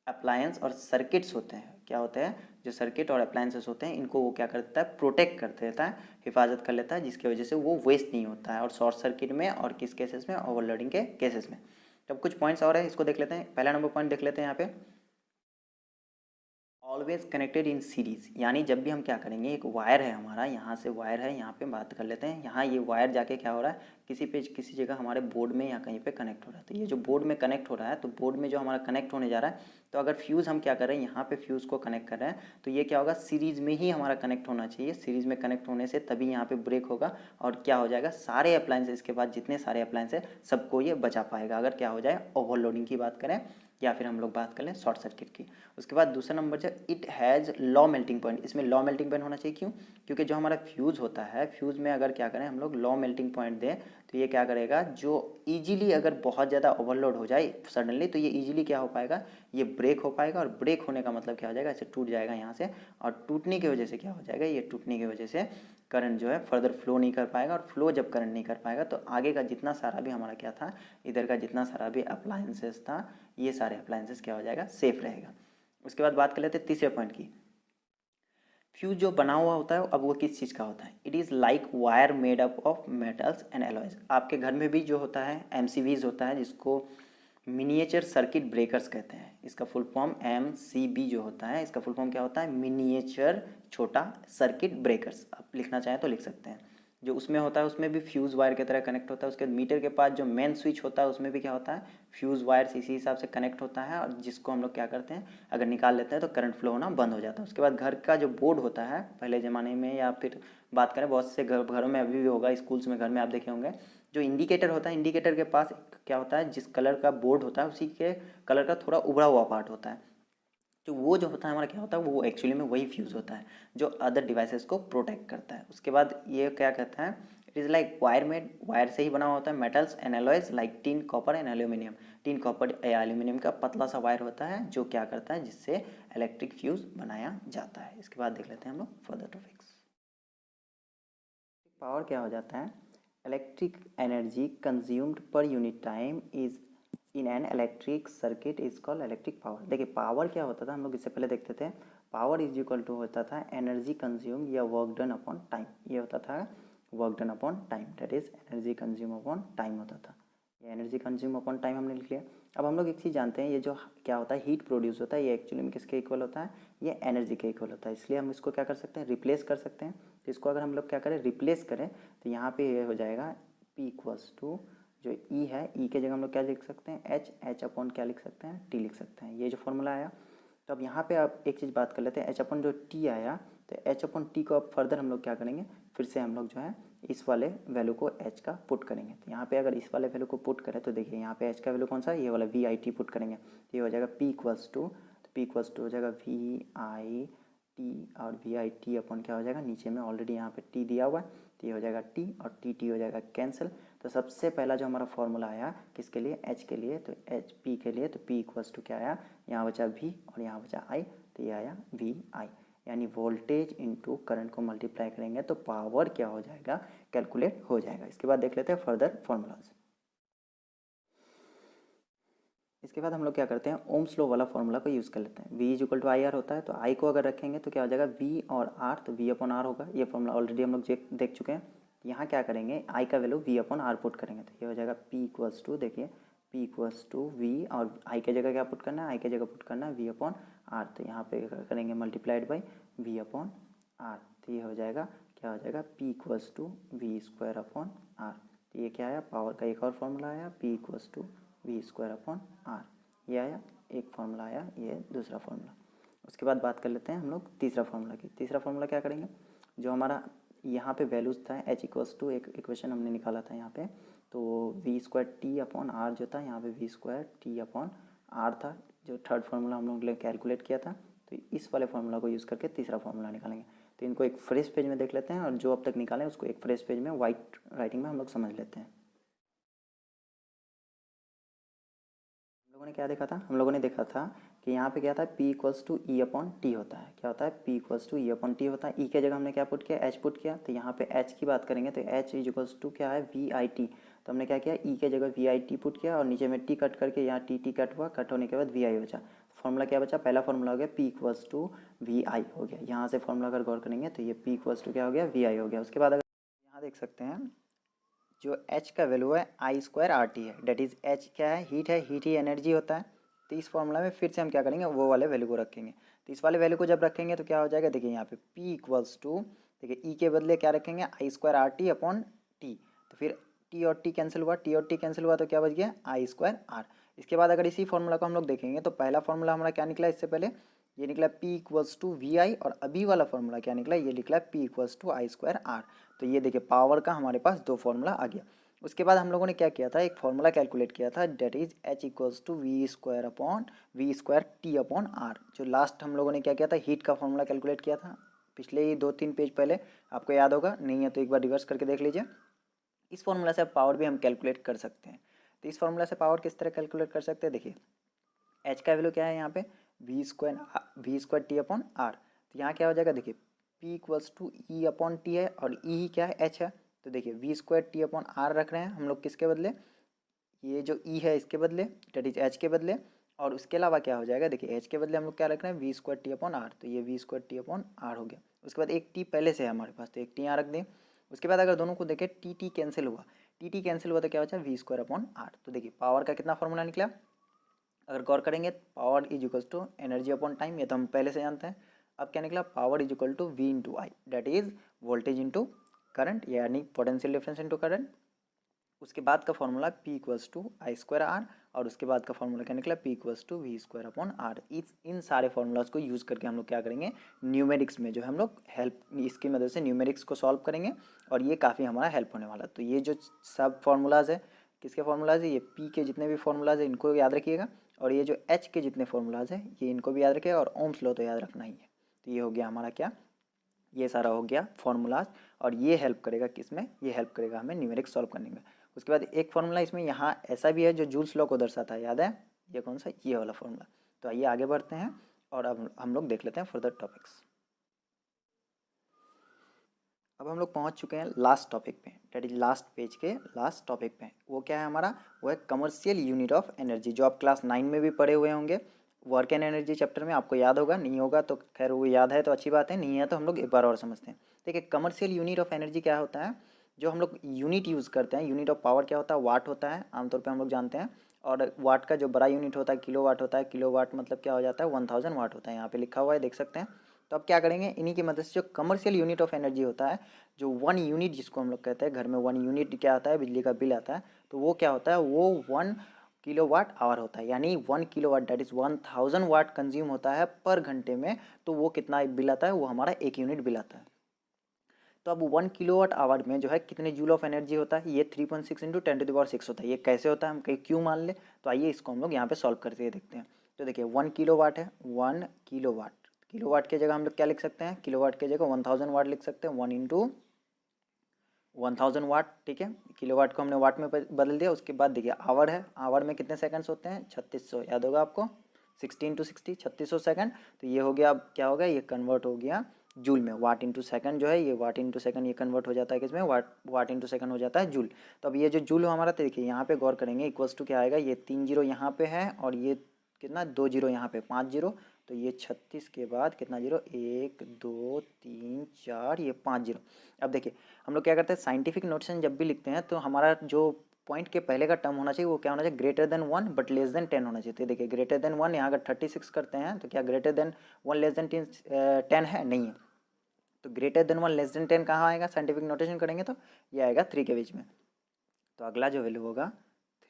Speaker 1: अप्लायंस और सर्किट्स होते हैं, क्या होते हैं जो सर्किट और अप्लायंसेस होते हैं, इनको वो क्या करता है प्रोटेक्ट कर देता है, हिफाजत कर लेता है, जिसकी वजह से वो वेस्ट नहीं होता है, और शॉर्ट सर्किट में और किस केसेस में, ओवरलोडिंग के केसेस में। तब कुछ पॉइंट्स और है, इसको देख लेते हैं। पहला नंबर पॉइंट देख लेते हैं यहाँ पे, ऑलवेज कनेक्टेड इन सीरीज। यानी जब भी हम क्या करेंगे, एक वायर है हमारा, यहाँ से वायर है, यहाँ पे बात कर लेते हैं, यहाँ ये वायर जाके क्या हो रहा है किसी जगह हमारे बोर्ड में या कहीं पे कनेक्ट हो रहा है। तो ये जो बोर्ड में कनेक्ट हो रहा है, तो बोर्ड में जो हमारा कनेक्ट होने जा रहा है, तो अगर फ्यूज़ हम क्या कर रहे हैं यहाँ पे फ्यूज़ को कनेक्ट कर रहे हैं, तो ये क्या होगा सीरीज़ में ही हमारा कनेक्ट होना चाहिए। सीरीज़ में कनेक्ट होने से तभी यहाँ पे ब्रेक होगा, और क्या हो जाएगा सारे अप्लायंसेस के बाद जितने सारे अप्लायंस है सबको ये बचा पाएगा, अगर क्या हो जाए ओवरलोडिंग की बात करें या फिर हम लोग बात कर लें शॉर्ट सर्किट की। उसके बाद दूसरा नंबर जो it has law melting point. इसमें लॉ मेल्टिंग पॉइंट होना चाहिए, क्यों? क्योंकि जो हमारा फ्यूज़ होता है, फ्यूज़ में अगर क्या करें हम लोग लॉ मेल्टिंग पॉइंट दें, तो ये क्या करेगा, जो ईजिली अगर बहुत ज़्यादा ओवरलोड हो जाए सडनली, तो ये ईजिली क्या हो पाएगा, ये ब्रेक हो पाएगा, और ब्रेक होने का मतलब क्या हो जाएगा, ऐसे टूट जाएगा यहाँ से, और टूटने की वजह से क्या हो जाएगा, ये टूटने की वजह से करंट जो है फर्दर फ्लो नहीं कर पाएगा, और फ्लो जब करंट नहीं कर पाएगा तो आगे का जितना सारा भी हमारा क्या था, इधर का जितना सारा भी अप्लायंसेस था, ये सारे अप्लायंसेस क्या हो जाएगा, सेफ रहेगा। उसके बाद बात कर लेते हैं तीसरे पॉइंट की। फ्यूज जो बना हुआ होता है, अब वो किस चीज़ का होता है? It is like wire made up of metals and alloys. आपके घर में भी जो होता है एमसीबीज होता है, जिसको मिनिएचर सर्किट ब्रेकर्स कहते हैं। इसका फुल फॉर्म एमसीबी जो होता है, इसका फुल फॉर्म क्या होता है, मिनिएचर छोटा सर्किट ब्रेकर्स। आप लिखना चाहें तो लिख सकते हैं। जो उसमें होता है उसमें भी फ्यूज़ वायर की तरह कनेक्ट होता है। उसके मीटर के पास जो मेन स्विच होता है उसमें भी क्या होता है, फ्यूज़ वायर्स इसी हिसाब से कनेक्ट होता है, और जिसको हम लोग क्या करते हैं अगर निकाल लेते हैं तो करंट फ्लो होना बंद हो जाता है। उसके बाद घर का जो बोर्ड होता है, पहले ज़माने में या फिर बात करें बहुत से घरों में अभी भी होगा, स्कूल्स में घर में आप देखे होंगे, जो इंडिकेटर होता है, इंडिकेटर के पास क्या होता है, जिस कलर का बोर्ड होता है उसी के कलर का थोड़ा उभरा हुआ पार्ट होता है, जो वो जो होता है हमारा क्या होता है, वो एक्चुअली में वही फ्यूज़ होता है जो अदर डिवाइसेस को प्रोटेक्ट करता है। उसके बाद ये क्या कहता है, it is like wire made, wire से ही बना होता है, metals and alloys like tin copper and aluminium. Tin copper या एल्यूमिनियम का पतला सा वायर होता है जो क्या करता है, जिससे इलेक्ट्रिक फ्यूज़ बनाया जाता है। इसके बाद देख लेते हैं हम लोग फर्दर टॉपिक्स। पावर क्या हो जाता है, इलेक्ट्रिक एनर्जी कंज्यूम्ड पर unit time is in an electric circuit is called electric power. देखिए पावर क्या होता था, हम लोग इससे पहले देखते थे, पावर इज इक्वल टू होता था एनर्जी कंज्यूम या वर्क डन अपॉन टाइम। ये होता था work done upon time, that is energy consume upon time होता था। ये एनर्जी कंज्यूम अपॉन टाइम हमने लिख लिया। अब हम लोग एक चीज़ जानते हैं, ये जो क्या होता है हीट प्रोड्यूस होता है, ये एक्चुअली में किसके इक्वल होता है, ये एनर्जी के इक्वल होता है। इसलिए हम इसको क्या कर सकते हैं, रिप्लेस कर सकते हैं। तो इसको अगर हम लोग क्या करें, रिप्लेस करें, तो यहाँ पे ये हो जाएगा P इक्वल्स टू जो E है, E के जगह हम लोग क्या लिख सकते हैं, H अपॉन क्या लिख सकते हैं, T लिख सकते हैं। ये जो फॉर्मूला आया, तो अब यहाँ पे आप एक चीज़ बात कर लेते हैं, H अपॉन जो T आया, तो H अपॉन T को अब फर्दर हम लोग क्या करेंगे, फिर से हम लोग जो है इस वाले वैल्यू को H का पुट करेंगे। तो यहाँ पे अगर इस वाले वैल्यू को पुट करें तो देखिए यहाँ पे H का वैल्यू कौन सा है, ये वाला VIT पुट करेंगे, तो ये हो जाएगा P इक्वल्स टू, तो P इक्वल्स टू हो जाएगा VIT, और VIT अपॉन क्या हो जाएगा, नीचे में ऑलरेडी यहाँ पे T दिया हुआ है, तो ये हो जाएगा T, और T हो जाएगा कैंसिल। तो सबसे पहला जो हमारा फॉर्मूला आया किसके लिए, H के लिए, तो H P के लिए, तो P इक्वल्स टू क्या आया, यहाँ बचा V और यहाँ बचा I, तो ये आया VI। यानी वोल्टेज इनटू करंट को मल्टीप्लाई करेंगे तो पावर क्या हो जाएगा, कैलकुलेट हो जाएगा। इसके बाद देख लेते हैं फर्दर फॉर्मूलाज। इसके बाद हम लोग क्या करते हैं, ओम्स लॉ वाला फॉर्मूला को यूज़ कर लेते हैं। V is equal to IR होता है, तो I को अगर रखेंगे तो क्या हो जाएगा V और R, तो V अपॉन R होगा। ये फॉर्मूला ऑलरेडी हम लोग देख चुके हैं। यहाँ क्या करेंगे, I का value V upon R put करेंगे, तो ये हो जाएगा P इक्वल्स टू, देखिए P इक्वल्स टू V, और I के जगह क्या पुट करना है, I के जगह पुट करना है V अपॉन R, तो यहाँ पे करेंगे multiplied by V upon R, तो ये हो जाएगा क्या हो जाएगा, P equals to V square upon R। तो ये क्या आया, पावर का एक और फॉर्मूला आया, P equals to V square upon R, ये आया एक फार्मूला आया, ये दूसरा फार्मूला। उसके बाद बात कर लेते हैं हम लोग तीसरा फार्मूला की। तीसरा फार्मूला क्या करेंगे, जो हमारा यहाँ पे वैल्यूज था H इक्वल्स टू, एक इक्वेशन हमने निकाला था यहाँ पे, तो V square T upon R जो था, यहाँ पे V square T upon R था, जो थर्ड फार्मूला हम लोग ने कैलकुलेट किया था। तो इस वाले फार्मूला को यूज़ करके तीसरा फार्मूला निकालेंगे। तो इनको एक फ्रेश पेज में देख लेते हैं, और जो अब तक निकालें उसको एक फ्रेश पेज में वाइट राइटिंग में हम लोग समझ लेते हैं। हम लोगों ने क्या देखा था? हम लोगों ने देखा था कि यहाँ पे क्या था, P equals to E upon T होता है। क्या होता है? P equals to E upon T होता है। ई के जगह हमने क्या पुट किया? H पुट किया। तो यहाँ पे H की बात करेंगे तो H इज इक्वल्स टू क्या है? V I T. तो हमने क्या किया? ई के जगह वी आई टी पुट किया और नीचे में टी कट करके यहाँ टी टी कट हुआ, कट होने के बाद वी आई बचा। फॉर्मूला क्या बचा? पहला फॉर्मूला हो गया P इक्वल्स टू वी आई हो गया। यहाँ से फॉर्मूला अगर गौर करेंगे तो ये P इक्वल्स टू क्या हो गया? वी आई हो गया। उसके बाद अगर यहाँ देख सकते हैं जो H का वैल्यू है आई स्क्वायर आर टी है, डेट इज़ H क्या है? हीट है, हीट ही एनर्जी होता है। तो इस फॉर्मूला में फिर से हम क्या करेंगे? वो वाले वैल्यू को रखेंगे। तो इस वाले वैल्यू को जब रखेंगे तो क्या हो जाएगा? देखिए यहाँ पे P इक्वल्स टू, देखिए ई के बदले क्या रखेंगे? I square R T upon T. तो फिर टी और टी कैंसिल हुआ, टी और टी कैंसिल हुआ तो क्या बच गया? I square R. इसके बाद अगर इसी फॉर्मूला को हम लोग देखेंगे तो पहला फॉर्मूला हमारा क्या निकला? इससे पहले ये निकला P equals to V I, और अभी वाला फॉर्मूला क्या निकला? ये निकला P equals to I square R. तो ये देखिए पावर का हमारे पास दो फॉर्मूला आ गया। उसके बाद हम लोगों ने क्या किया था? एक फॉर्मूला कैलकुलेट किया था, that is H equals to V square upon V square T upon R. जो लास्ट हम लोगों ने क्या किया था? हीट का फॉर्मूला कैलकुलेट किया था पिछले ही 2-3 पेज पहले। आपको याद होगा, नहीं है तो एक बार रिवर्स करके देख लीजिए। इस फॉर्मूला से पावर भी हम कैलकुलेट कर सकते हैं। तो इस फॉर्मूला से पावर किस तरह कैलकुलेट कर सकते हैं? देखिए H का वैल्यू क्या है यहाँ पे? V square T upon R. तो यहाँ क्या हो जाएगा? देखिए P equals to E upon T है और ई ही क्या है? H है। तो देखिए V square T upon R रख रहे हैं हम लोग किसके बदले? ये जो ई है इसके बदले, डेट इज H के बदले। और उसके अलावा क्या हो जाएगा? देखिए H के बदले हम लोग क्या रख रहे हैं? V square T upon R. तो ये V square T upon R हो गया। उसके बाद एक टी पहले से है हमारे पास, तो एक टी यहाँ रख दें। उसके बाद अगर दोनों को देखें, टी टी कैंसिल हुआ, टी टी कैंसिल हुआ तो क्या बचा? V square upon R. तो देखिए पावर का कितना फॉर्मूला निकला? अगर गौर करेंगे power is equals to energy upon time, ये तो हम पहले से जानते हैं। अब क्या निकला? Power is equal to V into I, that is voltage into current, यानी पोटेंशियल डिफरेंस इंटू करंट। उसके बाद का formula P equals to I square R, और उसके बाद का फॉर्मूला क्या निकला? P equals to V square upon R. इन सारे फॉर्मूलाज को यूज़ करके हम लोग क्या करेंगे? न्यूमेरिक्स में जो हम लोग हेल्प, इसकी मदद से न्यूमेरिक्स को सॉल्व करेंगे, और ये काफ़ी हमारा हेल्प होने वाला है। तो ये जो सब फॉर्मूलाज है, किसके फॉर्मूलाज है? ये P के जितने भी फॉर्मूलाज है इनको याद रखिएगा, और ये जो H के जितने फॉर्मूलाज है ये इनको भी याद रखिएगा, और ओम्स लॉ तो याद रखना ही है। तो ये हो गया हमारा क्या? ये सारा हो गया फॉर्मूलाज, और ये हेल्प करेगा किसमें? ये हेल्प करेगा हमें न्यूमेरिक्स सॉल्व करने में। उसके बाद एक फॉर्मूला इसमें यहाँ ऐसा भी है जो जूल्स लॉ को दर्शाता है, याद है? ये कौन सा? ये वाला फॉर्मूला। तो आइए आगे बढ़ते हैं और अब हम लोग देख लेते हैं फर्दर टॉपिक्स। अब हम लोग पहुंच चुके हैं लास्ट टॉपिक पे, डेट इज लास्ट पेज के लास्ट टॉपिक पे। वो क्या है हमारा? वो है कमर्शियल यूनिट ऑफ एनर्जी, जो आप क्लास 9 में भी पढ़े हुए होंगे। वर्क एंड एनर्जी चैप्टर में आपको याद होगा, नहीं होगा तो खैर वो याद है तो अच्छी बात है, नहीं है तो हम लोग एक बार और समझते हैं। देखिए कमर्शियल यूनिट ऑफ एनर्जी क्या होता है? जो हम लोग यूनिट यूज़ करते हैं, यूनिट ऑफ पावर क्या होता है? वाट होता है, आमतौर पर हम लोग जानते हैं। और वाट का जो बड़ा यूनिट होता है किलो वाट होता है। किलो वाट मतलब क्या हो जाता है? 1000 वाट होता है, यहाँ पे लिखा हुआ है, देख सकते हैं। तो अब क्या करेंगे? इन्हीं की मदद से जो कमर्शियल यूनिट ऑफ एनर्जी होता है, जो 1 यूनिट जिसको हम लोग कहते हैं, घर में 1 यूनिट क्या आता है? बिजली का बिल आता है। तो वो क्या होता है? वो 1 किलो वाट आवर होता है, यानी 1 kilowatt that is 1000 watt consume होता है पर घंटे में। तो वो कितना बिल आता है? वो हमारा 1 यूनिट बिल आता है। तो अब 1 किलो वाट आवर में जो है कितने जूल ऑफ एनर्जी होता है? ये 3.6 इंटू 10⁻6 होता है। ये कैसे होता है? हम कहीं क्यों मान ले? तो आइए इसको हम लोग यहाँ पे सॉल्व करके देखते हैं। तो देखिए 1 किलो वाट है, 1 किलो वाट, किलो वाट की जगह हम लोग क्या लिख सकते हैं? किलो वाट की जगह 1000 वाट लिख सकते हैं, 1 इंटू 1000 वाट, ठीक है। किलो वाट को हमने वाट में बदल दिया। उसके बाद देखिए आवर है, आवर में कितने सेकंड्स होते हैं? 3600, याद होगा आपको, 60 इंटू 60, 3600 सेकंड। तो ये हो गया, अब क्या होगा? ये कन्वर्ट हो गया जूल में। वाट इंटू सेकंड जो है, ये वाट इंटू सेकंड, ये कन्वर्ट हो जाता है किसमें? वाट इंटू सेकंड हो जाता है जूल। तो अब ये जो जूल हमारा, तो देखिए यहाँ पे गौर करेंगे, इक्वल्स टू क्या आएगा? ये 3 जीरो यहाँ पे है, और ये कितना? 2 जीरो यहाँ पे, 5 जीरो। तो ये 36 के बाद कितना जीरो? 1 2 3 4, ये 5 जीरो। अब देखिए हम लोग क्या करते हैं? साइंटिफिक नोटेशन जब भी लिखते हैं तो हमारा जो पॉइंट के पहले का टर्म होना चाहिए वो क्या होना चाहिए? Greater than 1 but less than 10 होना चाहिए। तो देखिए ग्रेटर देन 1, यहाँ अगर 36 करते हैं तो क्या ग्रेटर देन 1 लेस देन 10 है? नहीं है। तो ग्रेटर देन 1 लेस देन 10 कहाँ आएगा? साइंटिफिक नोटेशन करेंगे तो ये आएगा 3 के बीच में। तो अगला जो वैल्यू होगा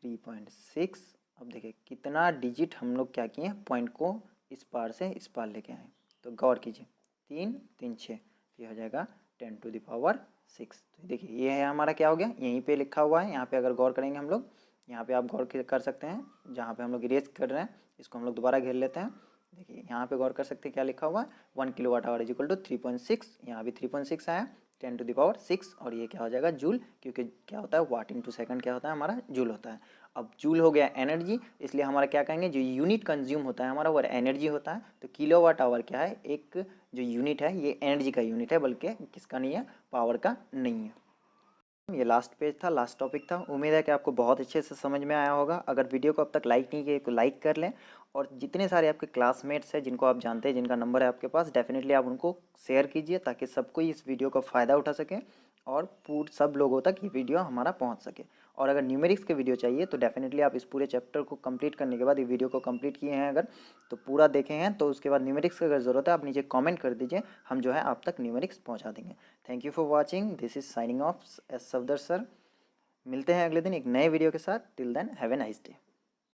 Speaker 1: 3.6। अब देखिए कितना डिजिट हम लोग क्या किए? पॉइंट को इस पार से इस पार लेके आए। तो गौर कीजिए, 3 3 6, ये हो जाएगा 10⁻6। तो देखिए ये है हमारा क्या हो गया? यहीं पे लिखा हुआ है, यहाँ पे अगर गौर करेंगे हम लोग, यहाँ पे आप गौर कर सकते हैं, जहाँ पे हम लोग इरेज कर रहे हैं इसको हम लोग दोबारा घेर लेते हैं। देखिए यहाँ पे गौर कर सकते हैं क्या लिखा हुआ है, 1 kilowatt hour is equal to 3.6, यहाँ भी 3.6 आया, 10⁻6, और ये क्या हो जाएगा जूल, क्योंकि क्या होता है वाट इंटू सेकंड क्या होता है हमारा जूल होता है। अब जूल हो गया एनर्जी, इसलिए हमारा क्या कहेंगे जो यूनिट कंज्यूम होता है हमारा वो एनर्जी होता है। तो किलोवाट आवर क्या है, एक जो यूनिट है ये एनर्जी का यूनिट है, बल्कि किसका नहीं है, पावर का नहीं है। ये लास्ट पेज था, लास्ट टॉपिक था। उम्मीद है कि आपको बहुत अच्छे से समझ में आया होगा। अगर वीडियो को अब तक लाइक नहीं किए तो लाइक कर लें, और जितने सारे आपके क्लासमेट्स हैं जिनको आप जानते हैं, जिनका नंबर है आपके पास, डेफिनेटली आप उनको शेयर कीजिए ताकि सबको इस वीडियो का फ़ायदा उठा सकें और सब लोगों तक ये वीडियो हमारा पहुंच सके। और अगर न्यूमेरिक्स के वीडियो चाहिए तो डेफिनेटली आप इस पूरे चैप्टर को कंप्लीट करने के बाद, ये वीडियो को कंप्लीट किए हैं अगर, तो पूरा देखे हैं, तो उसके बाद न्यूमेरिक्स की अगर ज़रूरत है आप नीचे कमेंट कर दीजिए, हम जो है आप तक न्यूमेरिक्स पहुंचा देंगे। Thank you for watching, this is signing off S Safdar sir. मिलते हैं अगले दिन एक नए वीडियो के साथ। Till then have a nice day.